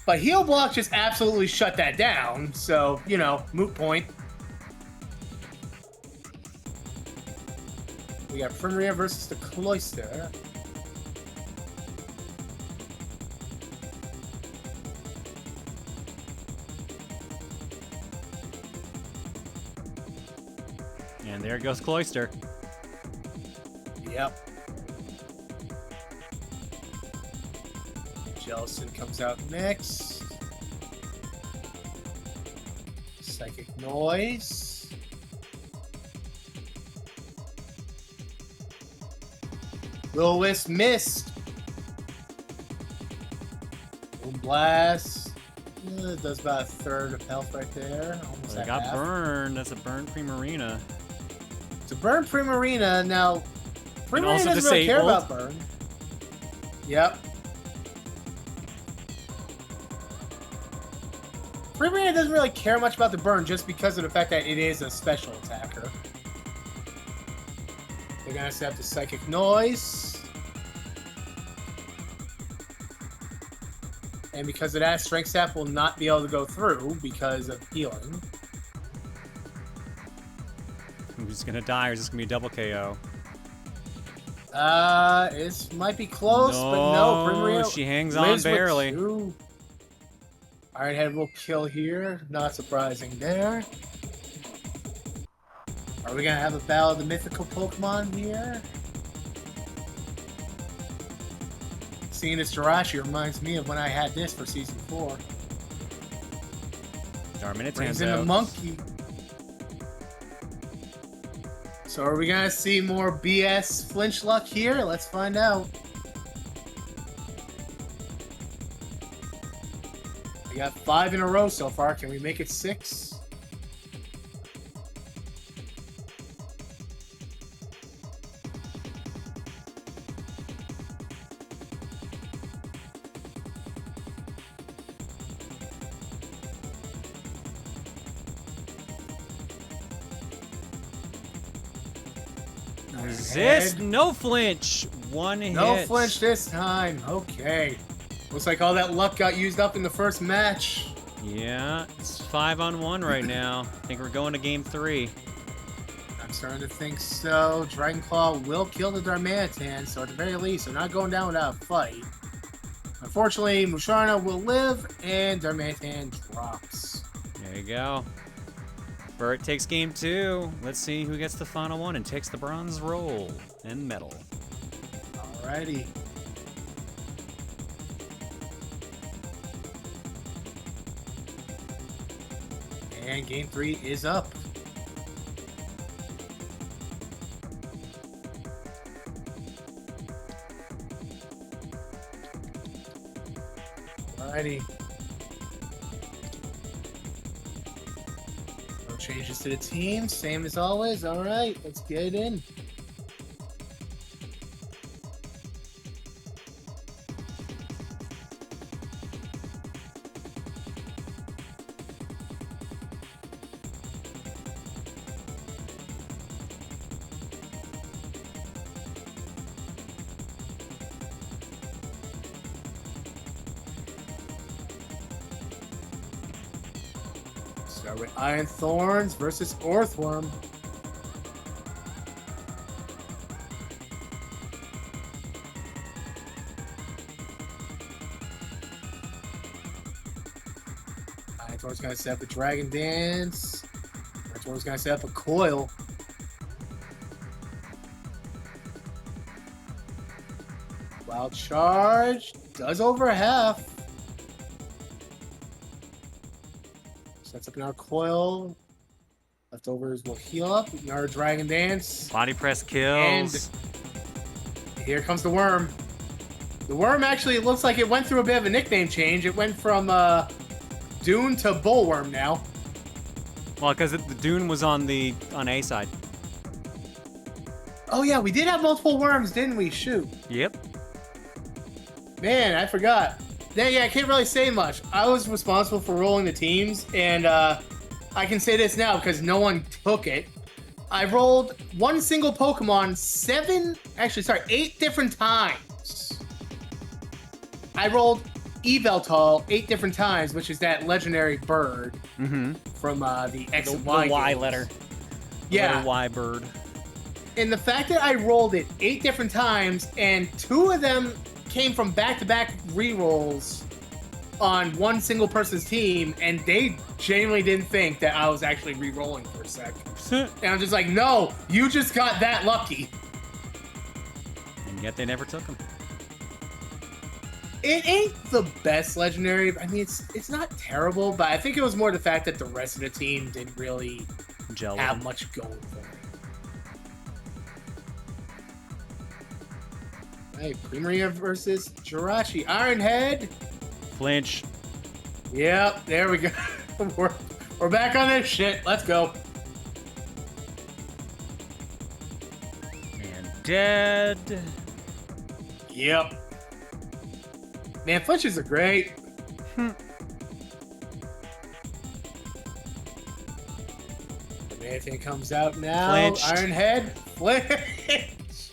But Heal Block just absolutely shut that down. So, you know, moot point. We got Primarina versus the Cloister.
And there goes Cloister.
Yep. Jellicent comes out next. Psychic Noise. Will-O-Wisp missed. Boom Blast. It does about a third of health right there. Almost
They
at
got
half.
burned. That's a burned Primarina.
To burn Primarina, now Primarina
also
doesn't really care
disabled.
about burn. Yep. Primarina doesn't really care much about the burn just because of the fact that it is a special attacker. They're gonna set up the Psychic Noise. And because of that, Strength Sap will not be able to go through because of healing.
Who's gonna die, or is this gonna be a double KO?
It might be close, but no. Primaria
she hangs on
lives with
barely.
2. Iron Head will kill here. Not surprising there. Are we gonna have a battle of the mythical Pokemon here? Seeing this Jirachi reminds me of when I had this for Season 4. Brings in the monkey. So are we gonna see more BS flinch luck here? Let's find out. We got 5 in a row so far. Can we make it 6?
Resist, no flinch. One hit.
No flinch this time. Okay. Looks like all that luck got used up in the first match.
Yeah, it's 5-on-1 right now. I think we're going to game 3.
I'm starting to think so. Dragon Claw will kill the Darmanitan, so at the very least, they're not going down without a fight. Unfortunately, Musharna will live, and Darmanitan drops.
There you go. Bert takes game 2. Let's see who gets the final one and takes the bronze roll and medal.
Alrighty. And game 3 is up. Alrighty. No changes to the team, same as always. Alright, let's get it in. Start with Iron Thorns versus Orthworm. Iron Thorn's gonna set up a Dragon Dance. Iron Thorn's gonna set up a Coil. Wild Charge does over half. Sets up another Coil. Leftovers will heal up. Another Dragon Dance.
Body press kills.
And here comes the Worm. The Worm actually looks like it went through a bit of a nickname change. It went from Dune to Bullworm now.
Well, because the Dune was on A side.
Oh yeah, we did have multiple worms, didn't we? Shoot.
Yep.
Man, I forgot. Yeah, I can't really say much. I was responsible for rolling the teams, and I can say this now because no one took it. I rolled one single Pokemon 8 different times. I rolled Yveltal 8 different times, which is that legendary bird from the X and Y.
The Y
games.
letter.
Yeah.
Letter Y bird.
And the fact that I rolled it 8 different times, and 2 of them came from back-to-back rerolls on one single person's team, and they genuinely didn't think that I was actually re-rolling for a sec. And I'm just like, no, you just got that lucky.
And yet they never took them.
It ain't the best legendary. I mean, it's not terrible, but I think it was more the fact that the rest of the team didn't really have much going for it. Hey, Primaria versus Jirachi. Ironhead.
Flinch.
Yep, there we go. we're back on this shit. Let's go.
And dead.
Yep. Man, flinches are great. Everything comes out now.
Flinched.
Ironhead. Flinch.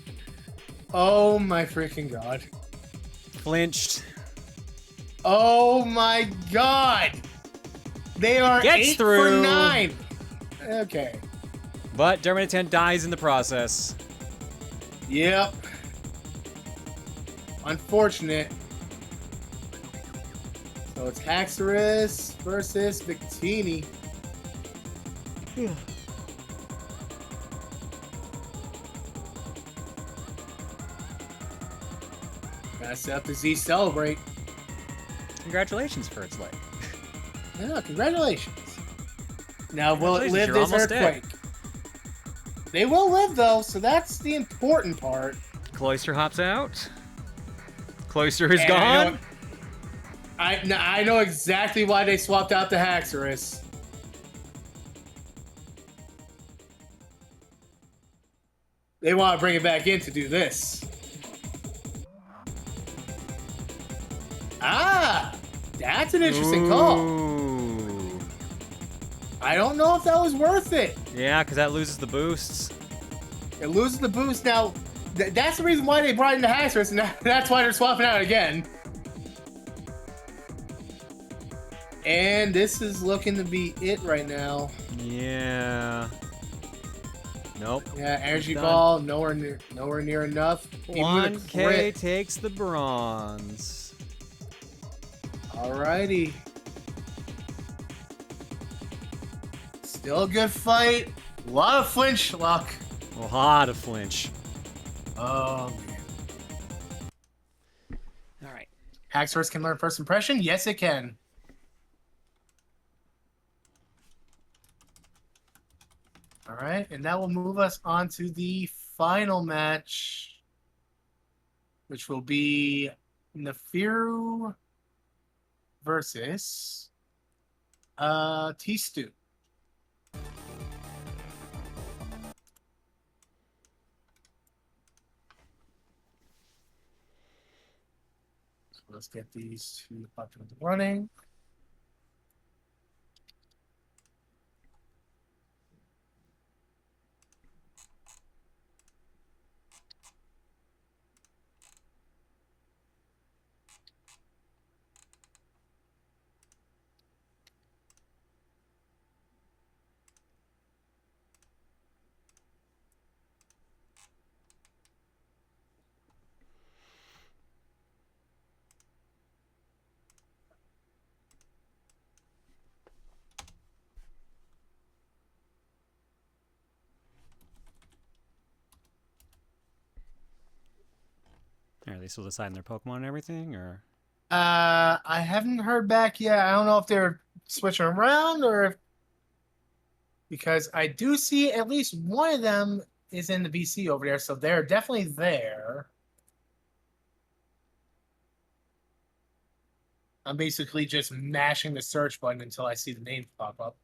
Oh my freaking god.
Flinched.
Oh my god. They are
Gets
8
through.
for 9. Okay.
But Darmanitan dies in the process.
Yep. Unfortunate. So it's Haxorus versus Victini. Gotta set up the Z Celebrate.
Congratulations, First Light.
Yeah, congratulations. Now, will it
Congratulations,
live
you're
this
almost dead.
earthquake? They will live, though, so that's the important part.
Cloyster hops out. Cloyster is
And
gone.
I know exactly why they swapped out the Haxorus. They want to bring it back in to do this. Ah! That's an interesting call.
Ooh.
I don't know if that was worth it.
Yeah, because that loses the boosts.
It loses the boost. Now, that's the reason why they brought in the Haxorus, and that's why they're swapping out again. And this is looking to be it right now.
Yeah. Nope.
Yeah, energy
Done.
ball, nowhere near enough. Even with a
1K
crit.
takes the bronze.
Alrighty. Still a good fight. A lot of flinch luck.
A lot of flinch.
Oh man.
All right.
Haxorus can learn first impression? Yes, it can. All right, and that will move us on to the final match, which will be Nefiru versus T-Stu. So let's get these two up and running.
Are they still deciding their Pokemon and everything, or?
I haven't heard back yet. I don't know if they're switching around or if, because I do see at least one of them is in the BC over there, so they're definitely there. I'm basically just mashing the search button until I see the names pop up.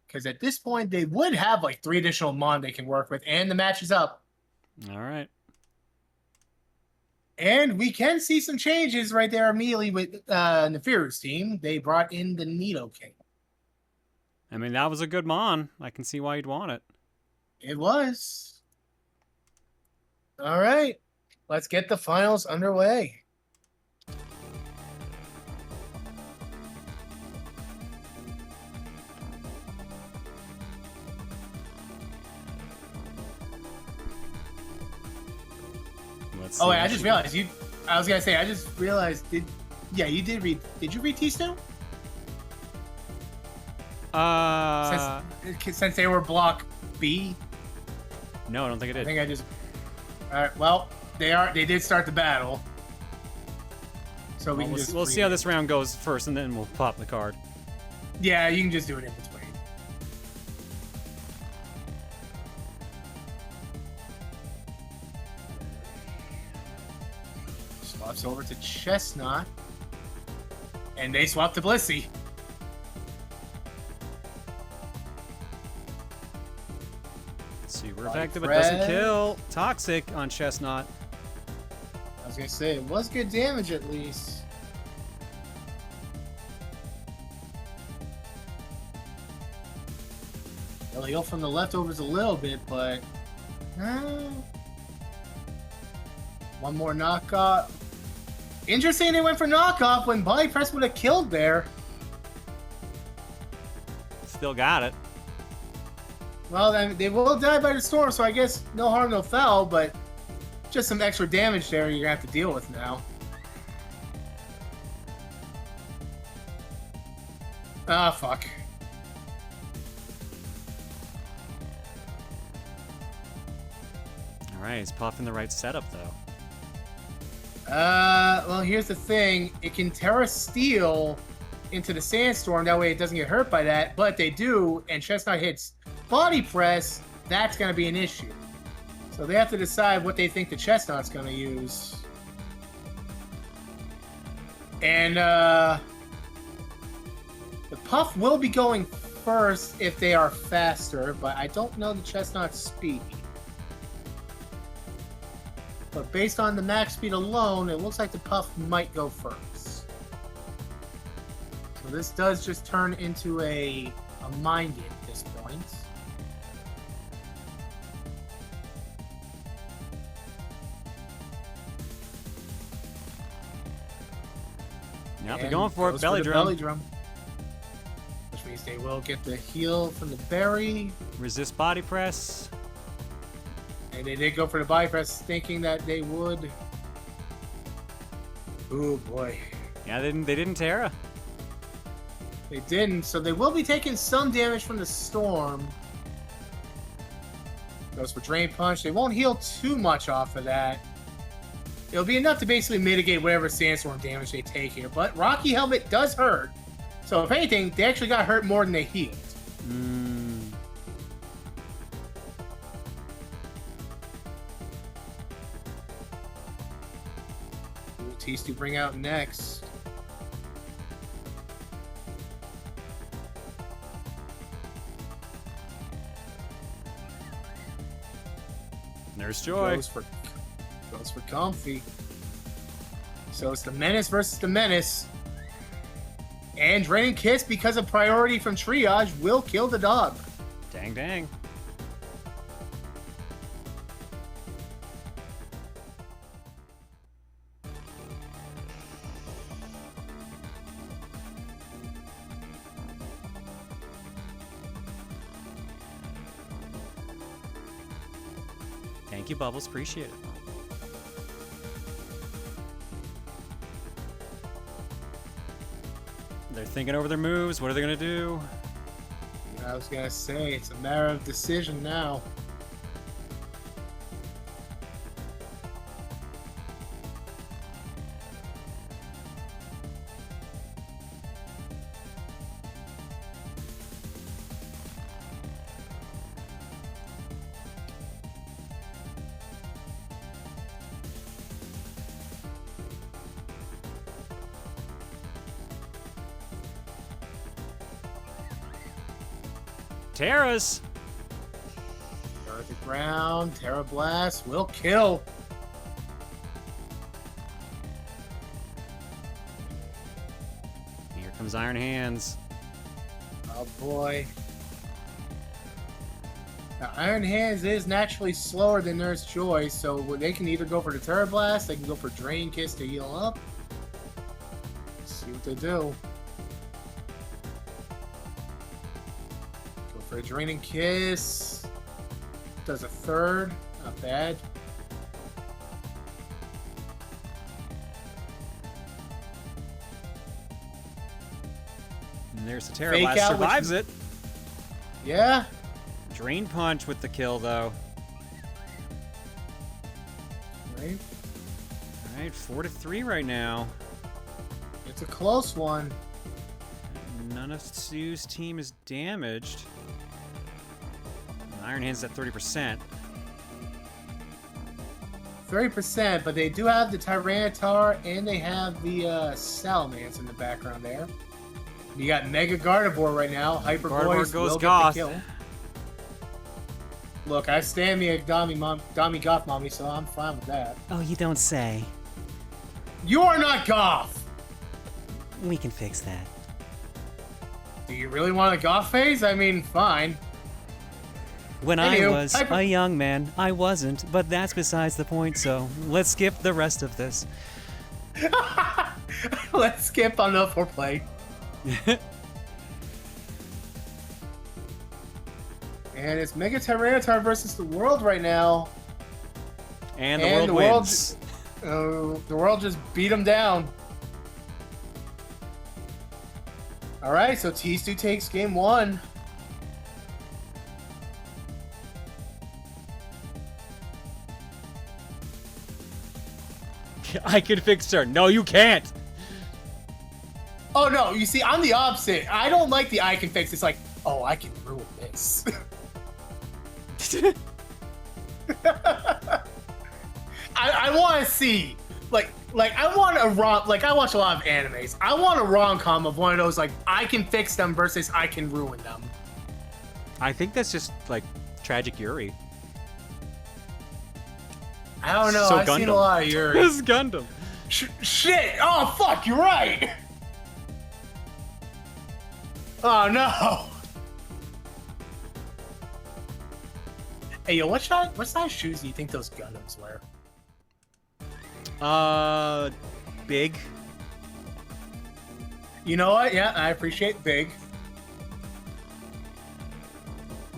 Because at this point, they would have like 3 additional Mon they can work with, and the match is up.
All right.
And we can see some changes right there immediately with Nefiru's team. They brought in the Nidoking.
I mean, that was a good Mon. I can see why you'd want it.
It was. All right. Let's get the finals underway.
Let's
Oh,
see
wait, I
what
just
she-
realized you. I was gonna say, I just realized. Yeah, you did read. Did you read T-Stone? Since they were block B.
No, I don't think I
I
did.
think I just. All right. Well, they did start the battle. So we
Well,
can
we'll
just.
we'll see
read
how
it.
this round goes first, and then we'll pop the card.
Yeah, you can just do it in between. Swaps over to Chestnut. And they swap to Blissey.
Super
Body
effective, but doesn't
Fred.
kill. Toxic on Chestnut.
I was gonna say, it was good damage at least. They'll heal from the leftovers a little bit, but... One more knockout. Interesting they went for knockoff when Body Press would have killed there.
Still got it.
Well, then they will die by the storm, so I guess no harm, no foul, but just some extra damage there you're going to have to deal with now. Ah, fuck.
Alright, he's Puff in the right setup, though.
Well, here's the thing. It can Terra Steel into the Sandstorm, that way it doesn't get hurt by that, but they do, and Chestnut hits Body Press, that's going to be an issue. So they have to decide what they think the Chestnut's going to use. And, the Puff will be going first if they are faster, but I don't know the Chestnut's speed. But based on the max speed alone, it looks like the Puff might go first. So this does just turn into a mind game at this point.
Yep, they're
And
going for it.
goes
Belly
the
drum.
belly drum. Which means they will get the heal from the berry.
Resist body press.
And they did go for the body press thinking that they would. Oh boy.
Yeah, they didn't Terra.
They didn't, so they will be taking some damage from the storm. Goes for Drain Punch. They won't heal too much off of that. It'll be enough to basically mitigate whatever Sandstorm damage they take here. But Rocky Helmet does hurt. So if anything, they actually got hurt more than they healed. Who will Teasty bring out next?
Nurse Joy.
Goes for Comfy. So it's the Menace versus the Menace. And Draining Kiss, because of priority from Triage, will kill the dog.
Dang, dang. Thank you, Bubbles. Appreciate it. They're thinking over their moves. What are they going to do?
I was going to say, it's a matter of decision now.
Terras.
Terra to the ground. Terra Blast will kill.
Here comes Iron Hands.
Oh boy. Now, Iron Hands is naturally slower than Nurse Joy, so they can either go for the Terra Blast, they can go for Drain Kiss to heal up. Let's see what they do. Go for a Draining Kiss. Does a third. Not bad.
And there's the Terra
Fake
Blast.
out,
Survives it.
Yeah.
Drain Punch with the kill, though.
Right.
All right, 4-3 right now.
It's a close one.
None of Sue's team is damaged. Iron Hands at 30%.
30%, but they do have the Tyranitar and they have the Salamence in the background there. You got Mega Gardevoir right now. Hyper
Gardevoir
Voice
goes
will
goth.
get the kill. Look, I stand me a Dami Goth Mommy, so I'm fine with that.
Oh, you don't say.
You are not Goth!
We can fix that.
Do you really want a Goth phase? I mean, fine.
When
Anywho,
I was a young man, I wasn't, but that's besides the point, so let's skip the rest of this.
Let's skip on the foreplay. And it's Mega Tyranitar versus the world right now.
And the world wins.
The world just beat him down. Alright, so T-Stu takes game 1.
I can fix her. No, you can't.
Oh no, you see, I'm the opposite. I don't like the I can fix. It's like, oh, I can ruin this. I want to see, like I want a rom. Like I watch a lot of animes. I want a rom-com of one of those, like I can fix them versus I can ruin them.
I think that's just like Tragic Yuri.
I don't know.
So
I've seen a
Gundam.
lot of Yuri.
This is Gundam.
Shit! Oh fuck! You're right. Oh no! Hey yo, what size shoes do you think those Gundams wear?
Big.
You know what? Yeah, I appreciate big.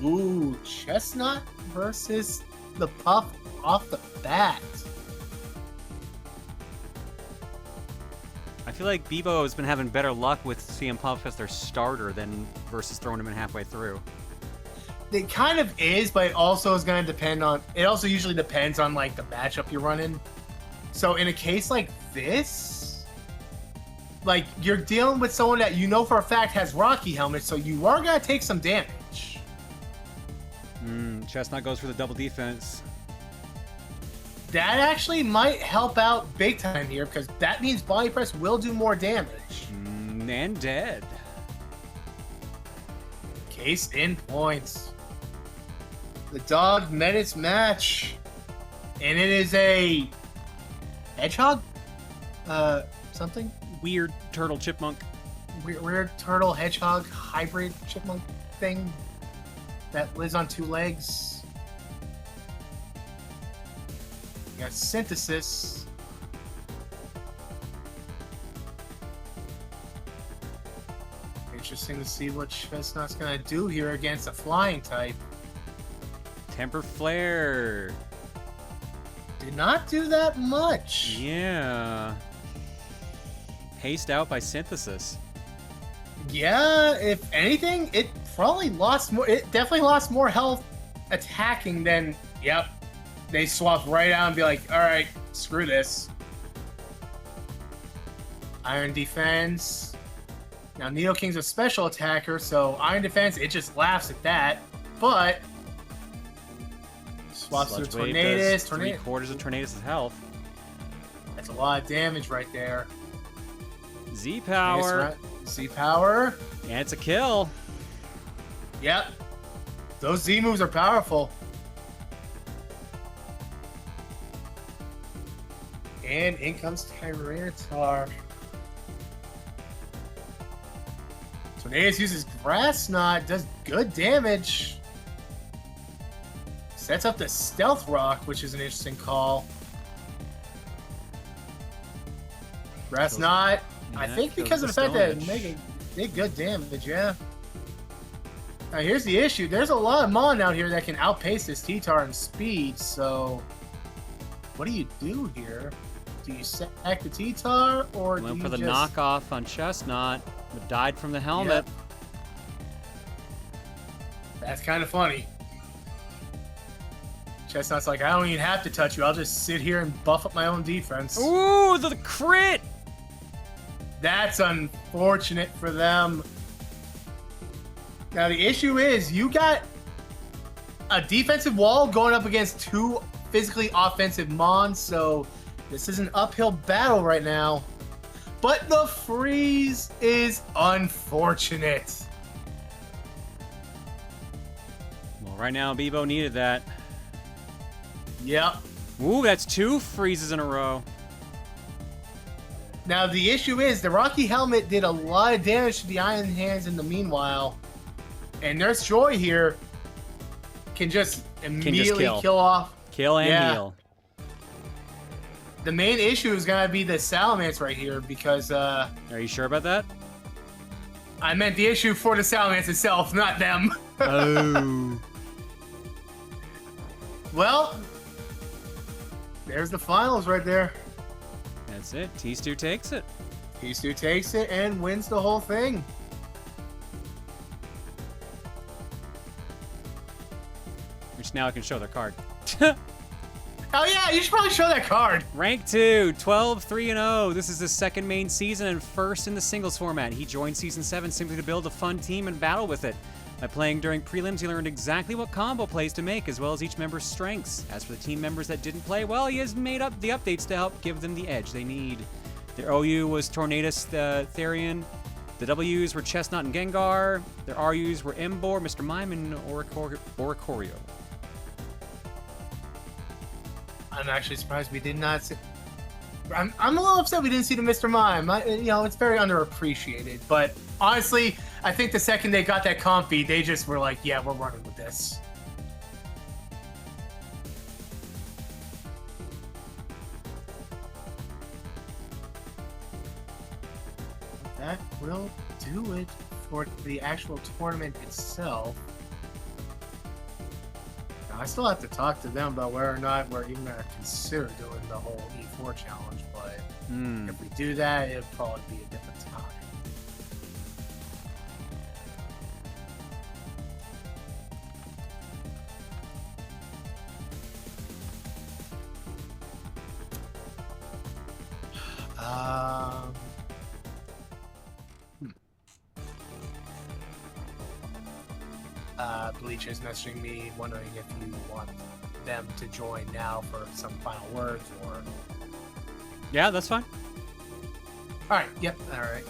Ooh, Chestnut versus the Puff off the bat.
I feel like Bebo has been having better luck with CM Puff as their starter than versus throwing him in halfway through.
It kind of is, but it also is going to depend on... It also usually depends on, like, the matchup you're running. So in a case like this, like, you're dealing with someone that you know for a fact has Rocky Helmet, so you are going to take some damage.
Chestnut goes for the double defense.
That actually might help out big time here, because that means Body Press will do more damage.
And dead.
Case in point. The dog met its match. And it is a... hedgehog? Something?
Weird turtle chipmunk.
Weird turtle hedgehog hybrid chipmunk thing that lives on 2 legs. You got Synthesis. Interesting to see what Chestnut's gonna do here against a flying type.
Temper Flare.
Did not do that much.
Yeah. Paced out by Synthesis.
Yeah, if anything, it probably lost more. It definitely lost more health attacking than. Yep. They swapped right out and be like, all right, screw this. Iron Defense. Now, Neoking's a special attacker, so Iron Defense, it just laughs at that. But swaps through Tornadus.
3/4 of Tornadus' health.
That's a lot of damage right there.
Z-Power.
Z-Power.
And it's a kill.
Yep. Those Z moves are powerful. And in comes Tyranitar. Tornadus uses Grass Knot, does good damage. Sets up the Stealth Rock, which is an interesting call. Grass Knot,
Yeah,
I think
kills
because of
the
the fact that
Stone Edge.
it did good damage, yeah. Now here's the issue. There's a lot of Mon out here that can outpace this T-Tar in speed, so what do you do here? Do you sack the T-Tar, or do
Went
you
for the
just...
knockoff on Chestnut, but died from the helmet.
Yep. That's kind of funny. Chestnut's like, I don't even have to touch you. I'll just sit here and buff up my own defense.
Ooh, the crit!
That's unfortunate for them. Now, the issue is you got a defensive wall going up against 2 physically offensive Mons, so this is an uphill battle right now. But the freeze is unfortunate.
Well, right now, Bebo needed that.
Yep.
Ooh, that's 2 freezes in a row.
Now, the issue is the Rocky Helmet did a lot of damage to the Iron Hands in the meanwhile. And Nurse Joy here can just immediately kill off.
Kill and heal.
the main issue is gonna be the Salamence right here because
Are you sure about that?
I meant the issue for the Salamence itself, not them.
Oh.
Well, there's the finals right there.
That's it. T-Stu takes it.
T-Stu takes it and wins the whole thing.
Which now I can show their card.
Oh yeah, you should probably show that card.
Rank 2, 12, 3-0. This is his second main season and first in the singles format. He joined Season 7 simply to build a fun team and battle with it. By playing during prelims, he learned exactly what combo plays to make, as well as each member's strengths. As for the team members that didn't play well, he has made up the updates to help give them the edge they need. Their OU was Tornadus Therian. The W's were Chestnut and Gengar. Their RUs were Embor, Mr. Mime, and Oricorio.
I'm actually surprised we did not see... I'm a little upset we didn't see the Mr. Mime. It's very underappreciated, but honestly, I think the second they got that comfy, they just were like, yeah, we're running with this. That will do it for the actual tournament itself. Now, I still have to talk to them about whether or not we're even going to consider doing the whole E4 challenge, but if we do that, it'll probably be a different time. Bleach is messaging me wondering if you want them to join now for some final words or...
Yeah, that's fine.
Alright, yep, alright.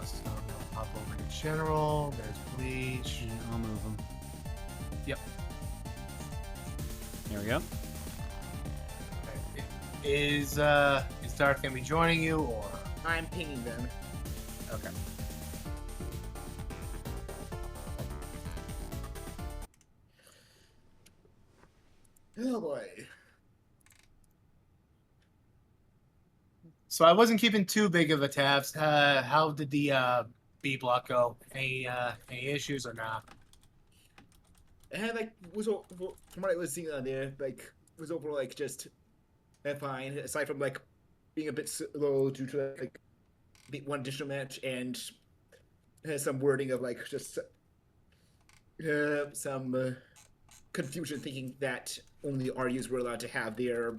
So I'm gonna pop over to General, there's Bleach.
Yeah, I'll move them.
Yep.
There we go.
Is Darth gonna be joining you, or?
I'm pinging them.
Okay.
Oh boy.
So I wasn't keeping too big of a tabs. How did the B block go? Any issues or not?
It had was from what I was seeing on there, was overall just fine. Aside from being a bit slow due to one additional match and has some wording of just some confusion, thinking that only RUs were allowed to have their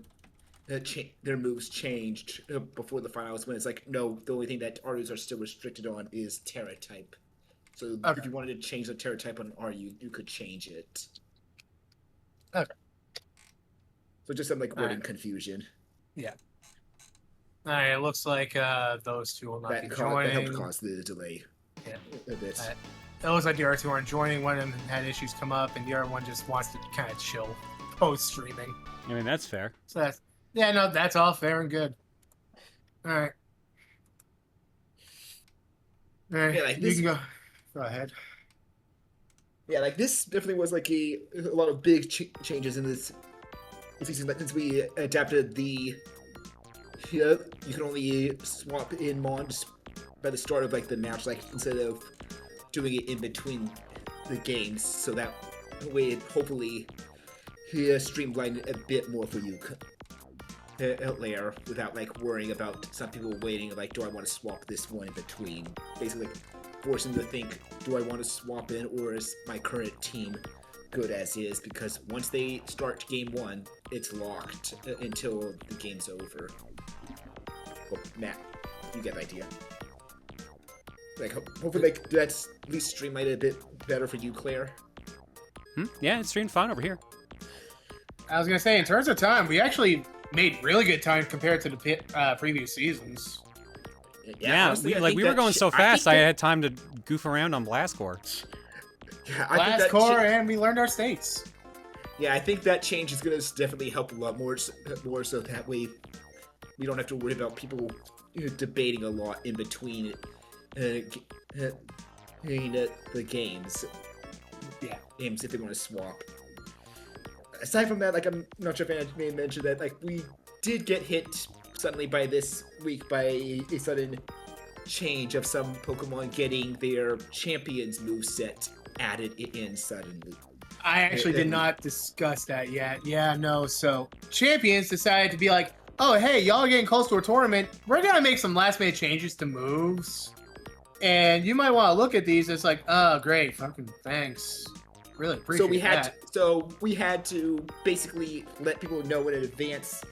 moves changed before the finals. When it's no, the only thing that RUs are still restricted on is Terra type. So if you wanted to change the Terra type on an RU, you could change it.
Okay.
So just some wording confusion.
Yeah. All right. It looks like those two will not be
That
joining.
helped cause the delay.
Yeah.
A bit.
It looks like the other two aren't joining. One of them had issues come up, and the other one just wants to kind of chill post streaming.
I mean, that's fair.
So that's all fair and good. All right. All right.
Yeah,
you can go. Go ahead.
Yeah, this definitely was a lot of big changes in this season. Since we adapted the you can only swap in Mons by the start of the match, instead of doing it in between the games, so that way it hopefully streamlined a bit more for you later without worrying about some people waiting do I want to swap this one in between, basically force them to think, do I want to swap in, or is my current team good as is? Because once they start game one, it's locked until the game's over. Well, Matt, you get the idea. Hopefully that's at least streamlined a bit better for you, Claire.
Yeah, it's streamed fine over here.
I was gonna say, in terms of time, we actually made really good time compared to the previous seasons.
Yeah,
honestly,
we were going so fast, I had time to goof around on Blast Core.
Yeah,
Blast Core, and we learned our states.
Yeah, I think that change is going to definitely help a lot more so that way we don't have to worry about people debating a lot in between the games.
Yeah.
Games if they want to swap. Aside from that, like, I'm not sure if I may mention that, like, we did get hit suddenly by this week by a sudden change of some Pokemon getting their Champions moveset added in suddenly.
I actually did not discuss that yet. Yeah, no. So Champions decided to be like, oh, hey, y'all are getting close to a tournament. We're going to make some last minute changes to moves. And you might want to look at these. It's like, oh, great. Fucking thanks. Really appreciate that.
So we had to basically let people know in advance,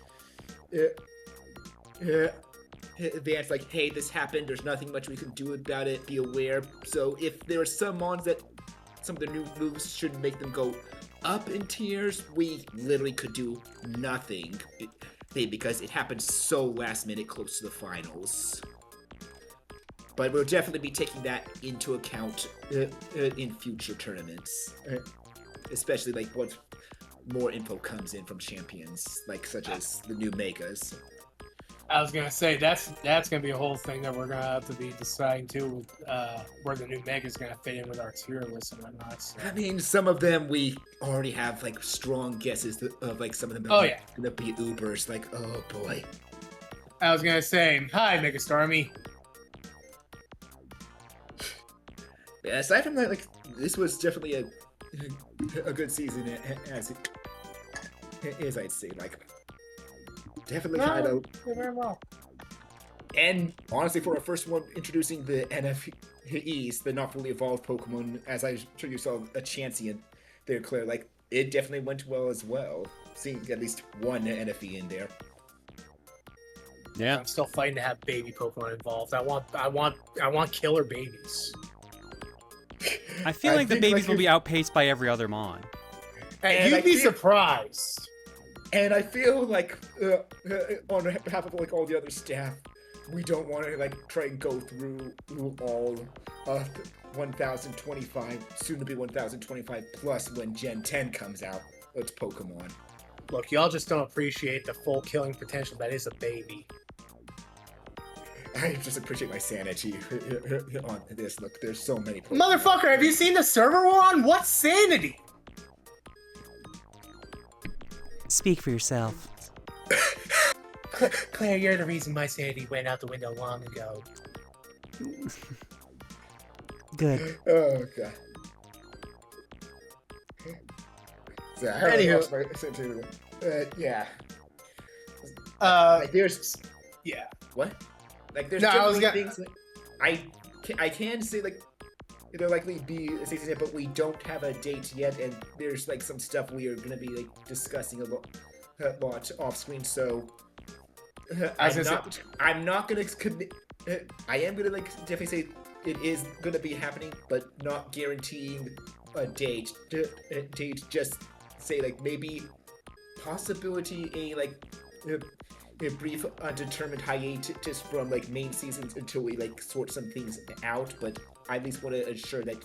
like, hey, this happened. There's nothing much we can do about it. Be aware. So if there are some mons that some of the new moves should make them go up in tiers, we literally could do nothing because it happened so last minute close to the finals. But we'll definitely be taking that into account in future tournaments, especially like once more info comes in from champions, like such as the new megas.
I was gonna say that's gonna be a whole thing that we're gonna have to be deciding too, where the new mega is gonna fit in with our tier list and whatnot. So.
I mean, some of them we already have like strong guesses of like some of them. Gonna be Ubers. Like, oh boy.
I was gonna say, hi, Mega Starmie.
Yeah, aside from that, like, this was definitely a good season as I'd say, like, definitely had a
very well.
And honestly, for our first one, introducing the NFEs, the not fully evolved Pokemon, as I'm sure you saw a Chansey there, Claire, like, it definitely went well as well. Seeing at least one NFE in there.
Yeah.
I'm still fighting to have baby Pokemon involved. I want killer babies.
I feel like the babies will be outpaced by every other mon.
Hey, you'd be surprised.
And I feel like, on behalf of like all the other staff, we don't want to like try and go through all 1025, soon to be 1025 plus when Gen 10 comes out. It's Pokemon.
Look, y'all just don't appreciate the full killing potential that is a baby.
I just appreciate my sanity on this. Look, there's so many Pokemon.
Motherfucker, have you seen the server we're on? What's sanity?
Speak for yourself.
Claire, you're the reason my sanity went out the window long ago.
Good.
Oh, God. So,
Anywho.
Yeah.
Like,
there's...
Yeah.
What? Like, there's things that I can say, like, it'll likely be a season hit, but we don't have a date yet, and there's, like, some stuff we are going to be, like, discussing a lot off screen, so I'm not going to commit. I am going to, like, definitely say it is going to be happening, but not guaranteeing a date. Just say, like, maybe possibility a brief undetermined hiatus from like main seasons until we like sort some things out, but I at least want to ensure that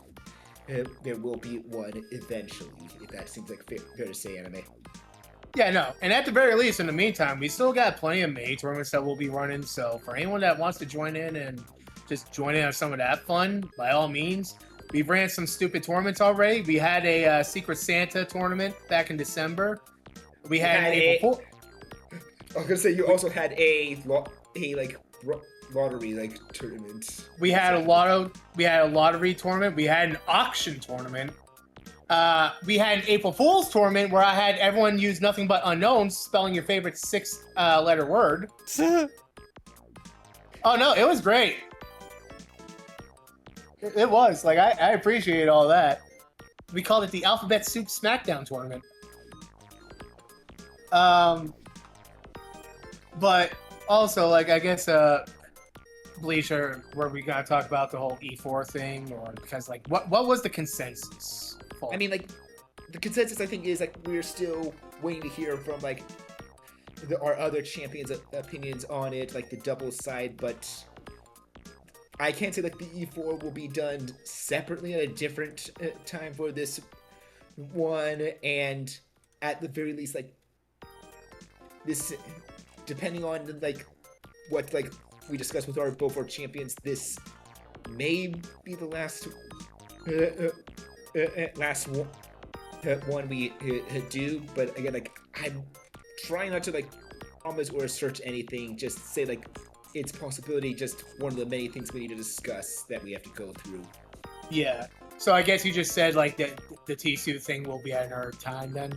there will be one eventually, if that seems like fair to say, Anime.
Yeah, no, and at the very least, in the meantime, we still got plenty of May tournaments that we'll be running, so for anyone that wants to join in and just join in on some of that fun, by all means. We've ran some stupid tournaments already. We had a Secret Santa tournament back in December. We had an April Fool.
I was gonna say you also had a lottery like tournament.
We had a lottery tournament. We had an auction tournament. We had an April Fool's tournament where I had everyone use nothing but unknowns, spelling your favorite 6-letter word. Oh no, it was great. It was like I appreciate all that. We called it the Alphabet Soup Smackdown tournament. But also, like, I guess, Bleacher, where we gotta talk about the whole E4 thing, or because, like, what was the consensus?
I mean, like, the consensus I think is like we're still waiting to hear from like our other champions' opinions on it, like the doubles side, but I can't say like the E4 will be done separately at a different time for this one, and at the very least, like this depending on like what like we discussed with both our champions, this may be the last one we do. But again, like I'm trying not to like promise or assert anything. Just say like it's possibility. Just one of the many things we need to discuss that we have to go through.
Yeah. So I guess you just said like the T-suit thing will be at another time then.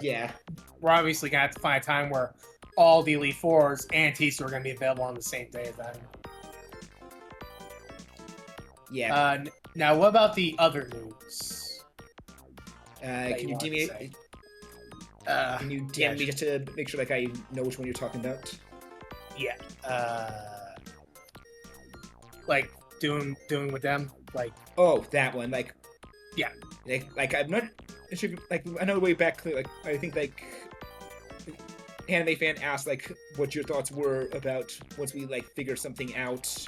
Yeah.
We're obviously gonna have to find a time where all the Elite Fours and T-suit are gonna be available on the same day then.
Yeah.
Now what about the other news?
Can you DM me? Can you DM me just to make sure like I know which one you're talking about?
Yeah. Like doing with them, like.
Oh, that one. Like.
Yeah.
Like I'm not. It should be, like I know way back. Like I think like. Anime fan asked like what your thoughts were about once we like figure something out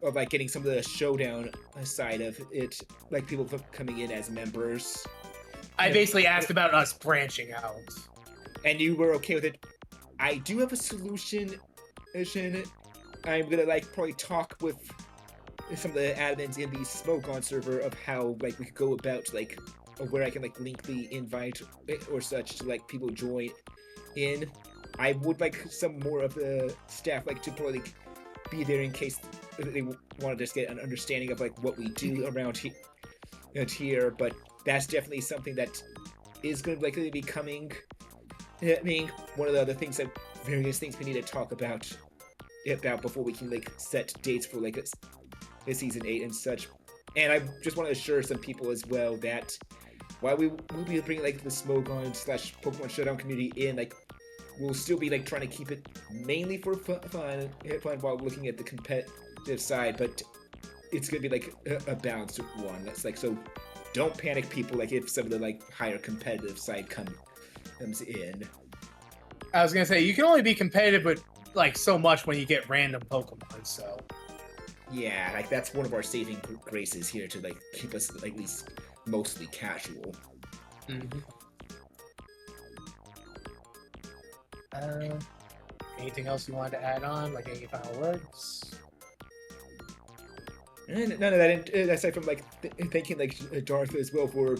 of like getting some of the showdown side of it, like people coming in as members.
I basically asked about us branching out.
And you were okay with it. I do have a solution. I'm gonna like probably talk with some of the admins in the Smoke On server of how like we could go about like where I can like link the invite or such to like people join in. I would like some more of the staff like to probably like, be there in case they want to just get an understanding of like what we do around here. But that's definitely something that is going to likely be coming. I mean, one of the other things that various things we need to talk about before we can like set dates for like a season 8 and such. And I just want to assure some people as well that while we will be bringing like the Smoke On / Pokemon Showdown community in, like we'll still be like trying to keep it mainly for fun while looking at the competitive side, but it's gonna be like a balanced one. That's like, so don't panic, people. Like if some of the like higher competitive side comes in.
I was gonna say you can only be competitive with like so much when you get random Pokemon. So
yeah, like that's one of our saving graces here to like keep us at least mostly casual.
Mm-hmm. Anything else you wanted to add on? Like any final words?
And none of that. Aside from like thanking like Darth as well for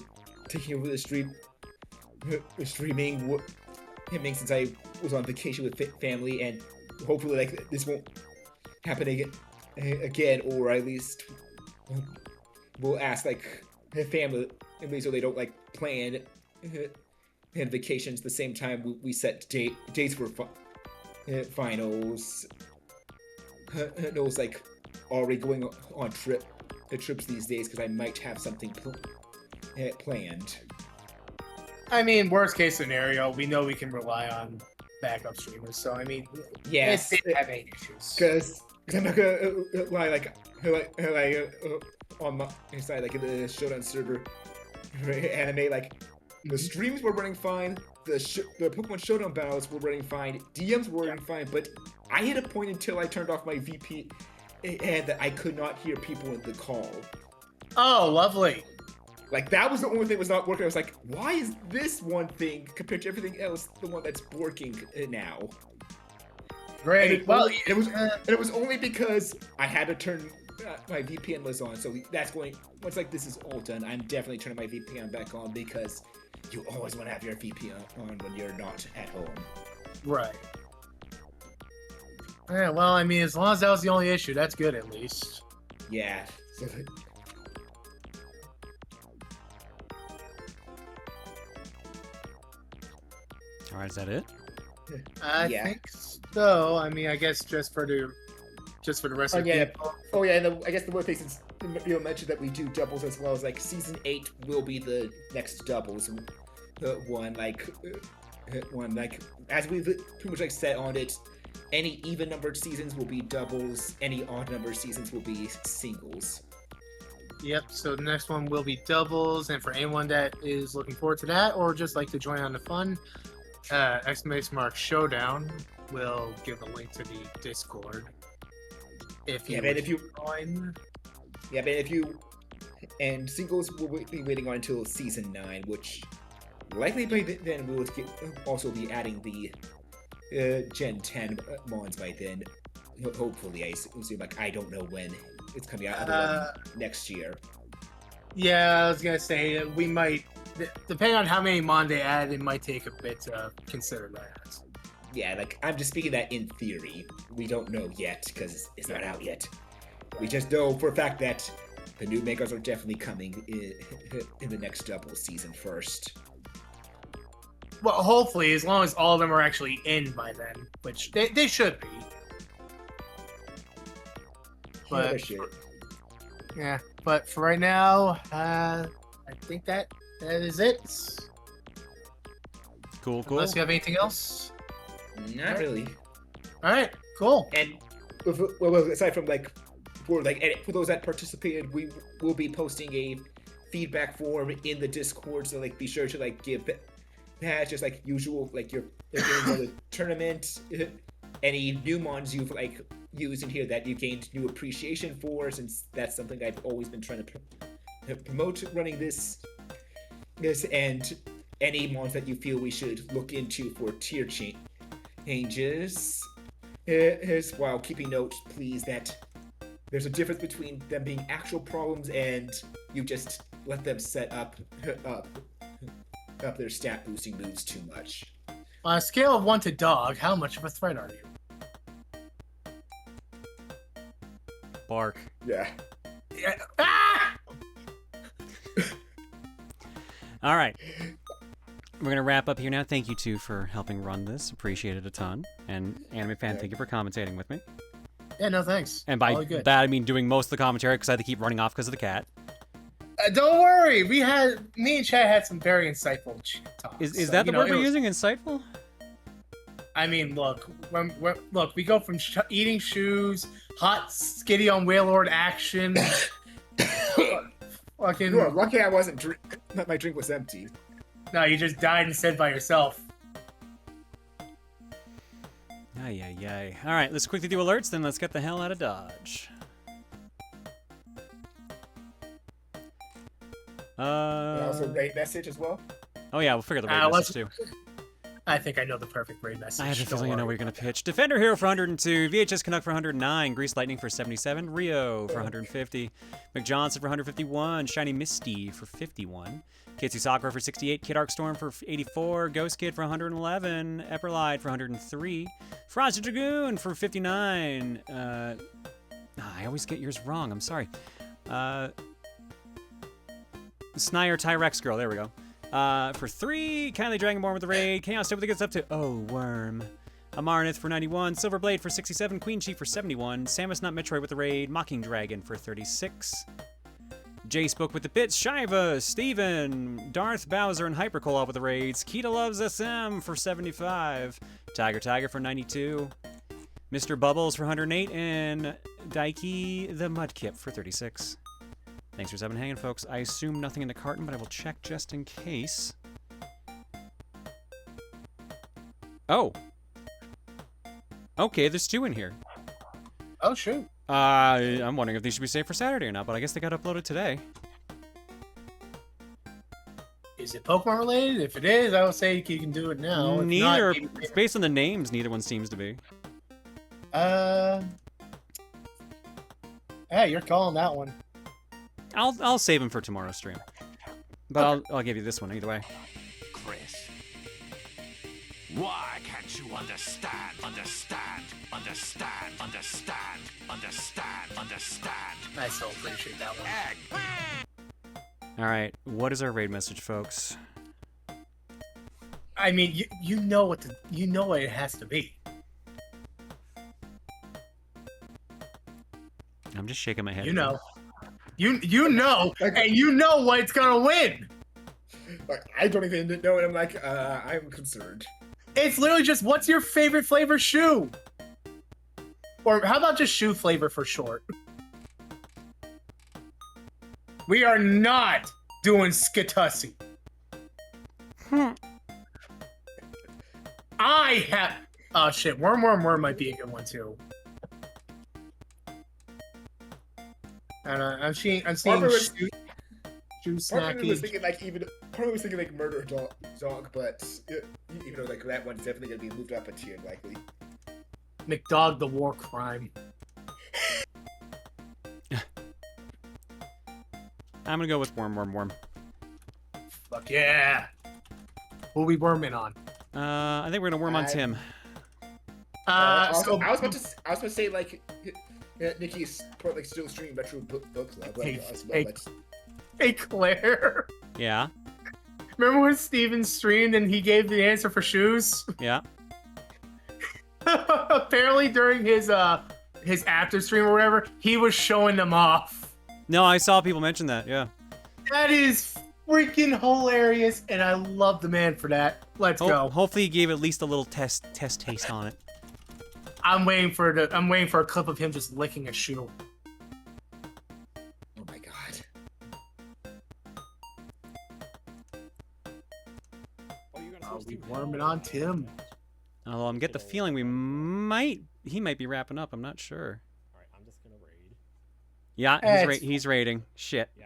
taking over the streaming since I was on vacation with family, and hopefully like this won't happen again, or at least we'll ask like family so they don't like plan and vacations the same time we set dates for finals. Knows like already going on trips these days because I might have something planned.
I mean, worst case scenario, we know we can rely on backup streamers. So I mean,
yes,
it didn't have any issues.
Because I'm not gonna lie, like on my side, like in the Showdown server, anime, like the streams were running fine, the Pokemon Showdown battles were running fine, DMs were running fine, but I hit a point until I turned off my VP and that I could not hear people in the call.
Oh, lovely.
Like that was the only thing that was not working. I was like, why is this one thing compared to everything else the one that's working now?
Great.
It was only because I had to turn my VPN was on. So that's going. Once like this is all done, I'm definitely turning my VPN back on because you always want to have your VPN on when you're not at home.
Right. Yeah. Well, I mean, as long as that was the only issue, that's good at least.
Yeah. So,
All right, is that it?
I think so. I mean, I guess just for the rest of the people.
Oh yeah, and I guess the one thing since you mentioned that we do doubles as well as like season 8 will be the next doubles one. Like as we've pretty much like set on it, any even numbered seasons will be doubles. Any odd numbered seasons will be singles.
Yep, so the next one will be doubles, and for anyone that is looking forward to that or just like to join on the fun, !Showdown will give a link to the Discord. If you join.
Yeah, but if you and singles will be waiting on until season 9, which likely by then we will also be adding the Gen 10 mons by then. Hopefully, I assume. Like, I don't know when it's coming out. Other than next year.
Yeah, I was gonna say we might, depending on how many mon they add, it might take a bit to consider that.
Yeah, like I'm just speaking that in theory. We don't know yet because it's not out yet. We just know for a fact that the new makers are definitely coming in the next double season first.
Well, hopefully, as long as all of them are actually in by then, which they should be. But yeah, but for right now, I think that is it.
Cool.
Unless you have anything else.
Not really.
All right, cool.
And well, aside from for those that participated, we will be posting a feedback form in the Discord. So be sure to give that just usual your games of the tournament. Any new mons you've used in here that you gained new appreciation for, since that's something I've always been trying to promote running this, and any mons that you feel we should look into for tier changes. While keeping note, please, that there's a difference between them being actual problems and you just let them set up their stat boosting moves too much.
On a scale of 1 to dog, how much of a threat are you?
Bark.
Yeah.
Ah!
All right. We're going to wrap up here now. Thank you, two, for helping run this. Appreciate it a ton. And Anime Fan, thank you for commentating with me.
Yeah, no thanks.
And by that, I mean doing most of the commentary because I had to keep running off because of the cat.
Don't worry. Me and Chad had some very insightful talks.
Is that the word we're using, insightful?
I mean, look, we go from eating shoes, hot skitty on Wailord action. Fucking.
You are lucky I wasn't that my drink was empty.
No, you just died instead by yourself.
Ay. All right, let's quickly do alerts, then let's get the hell out of Dodge.
And also raid message as well.
Oh yeah, we'll figure the raid message too.
I think I know the perfect raid message.
I have a feeling I know what you're going to pitch. Defender Hero for 102, VHS Canuck for 109, Grease Lightning for 77, Rio for 150, McJohnson for 151, Shiny Misty for 51, Kitsu Sakura for 68, Kid Arcstorm for 84, Ghost Kid for 111, Epperlide for 103, Frosted Dragoon for 59, I always get yours wrong, I'm sorry. Snire Tyrex Girl, there we go. For 3, Kylie Dragonborn with the raid, Chaos Step with the gets up to Worm. Amarnith for 91, Silverblade for 67, Queen Chief for 71, Samus Not Metroid with the raid, Mocking Dragon for 36. Jay Spoke with the bits, Shiva, Steven, Darth Bowser and Hypercola with the raids, Kita Loves SM for 75, Tiger for 92, Mr. Bubbles for 108, and Daiki the Mudkip for 36. Thanks for 7 hanging, folks. I assume nothing in the carton, but I will check just in case. Oh. Okay, there's 2 in here.
Oh, shoot.
I'm wondering if these should be saved for Saturday or not, but I guess they got uploaded today.
Is it Pokemon related? If it is, I would say you can do it now. If
Neither.
not,
Based on the names, neither one seems to be.
Hey, you're calling that one.
I'll save them for tomorrow's stream. But okay. I'll give you this one either way.
Chris, why can't you understand?
I so appreciate that one.
Alright, what is our raid message, folks?
I mean, you know what it has to be.
I'm just shaking my head.
You know. You know, and you know what it's gonna win.
I don't even know, and I'm concerned.
It's literally just, what's your favorite flavor shoe? Or how about just shoe flavor for short? We are not doing Skitussi. I have... Oh shit, Worm might be a good one too. And I'm seeing Shoe
Part of me was
snackage.
thinking like murder dog, but even though like that one's definitely gonna be moved up a tier likely.
McDog the war crime.
I'm gonna go with worm.
Fuck yeah. What we worming on?
I think we're gonna worm on Tim.
So
I was about to say like Nikki's like still streaming Retro Book Club.
Hey Claire.
Yeah.
Remember when Steven streamed and he gave the answer for shoes?
Yeah.
Apparently during his after stream or whatever, he was showing them off.
No, I saw people mention that. Yeah.
That is freaking hilarious, and I love the man for that. Let's go.
Hopefully, he gave at least a little test taste on it.
I'm waiting for a clip of him just licking a shoe.
Oh my god.
Are we worming on Tim?
Although I'm get the feeling he might be wrapping up. I'm not sure.
Alright, I'm just gonna raid.
Yeah, he's raiding. Shit.
Yeah,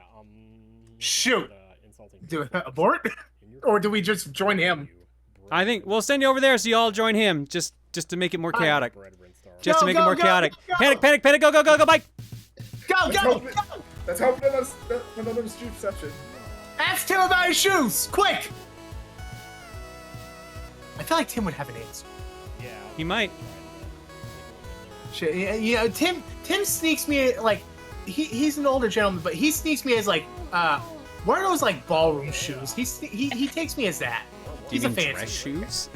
Shoot.
Insulting.
Do it abort? Or do we just join him?
I think we'll send you over there so you all join him, just to make it more chaotic. Just to make it
Go,
more
go,
chaotic.
go.
Panic! Go! Bye!
Go!
Let's hope another stream session.
Ask Tim about his shoes! Quick! I feel like Tim would have an answer.
Yeah.
He might.
Shit, yeah, Tim sneaks me like he's an older gentleman, but he sneaks me as like what are those like ballroom shoes? He takes me as that. He's a fancy
dress shoes.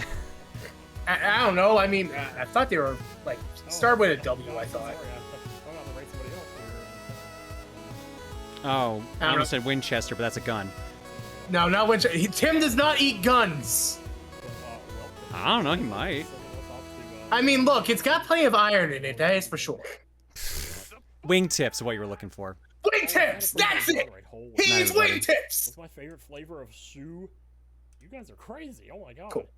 I don't know. I mean, I thought they were like start with a W. I thought.
Oh, I almost said Winchester, but that's a gun.
No, not Winchester. Tim does not eat guns.
I don't know. He might.
I mean, look, it's got plenty of iron in it. That is for sure.
Wingtips is what you were looking for.
Wingtips. That's it. He eats wingtips.
What's my favorite flavor of shoe? You guys are crazy. Oh my god.
Cool.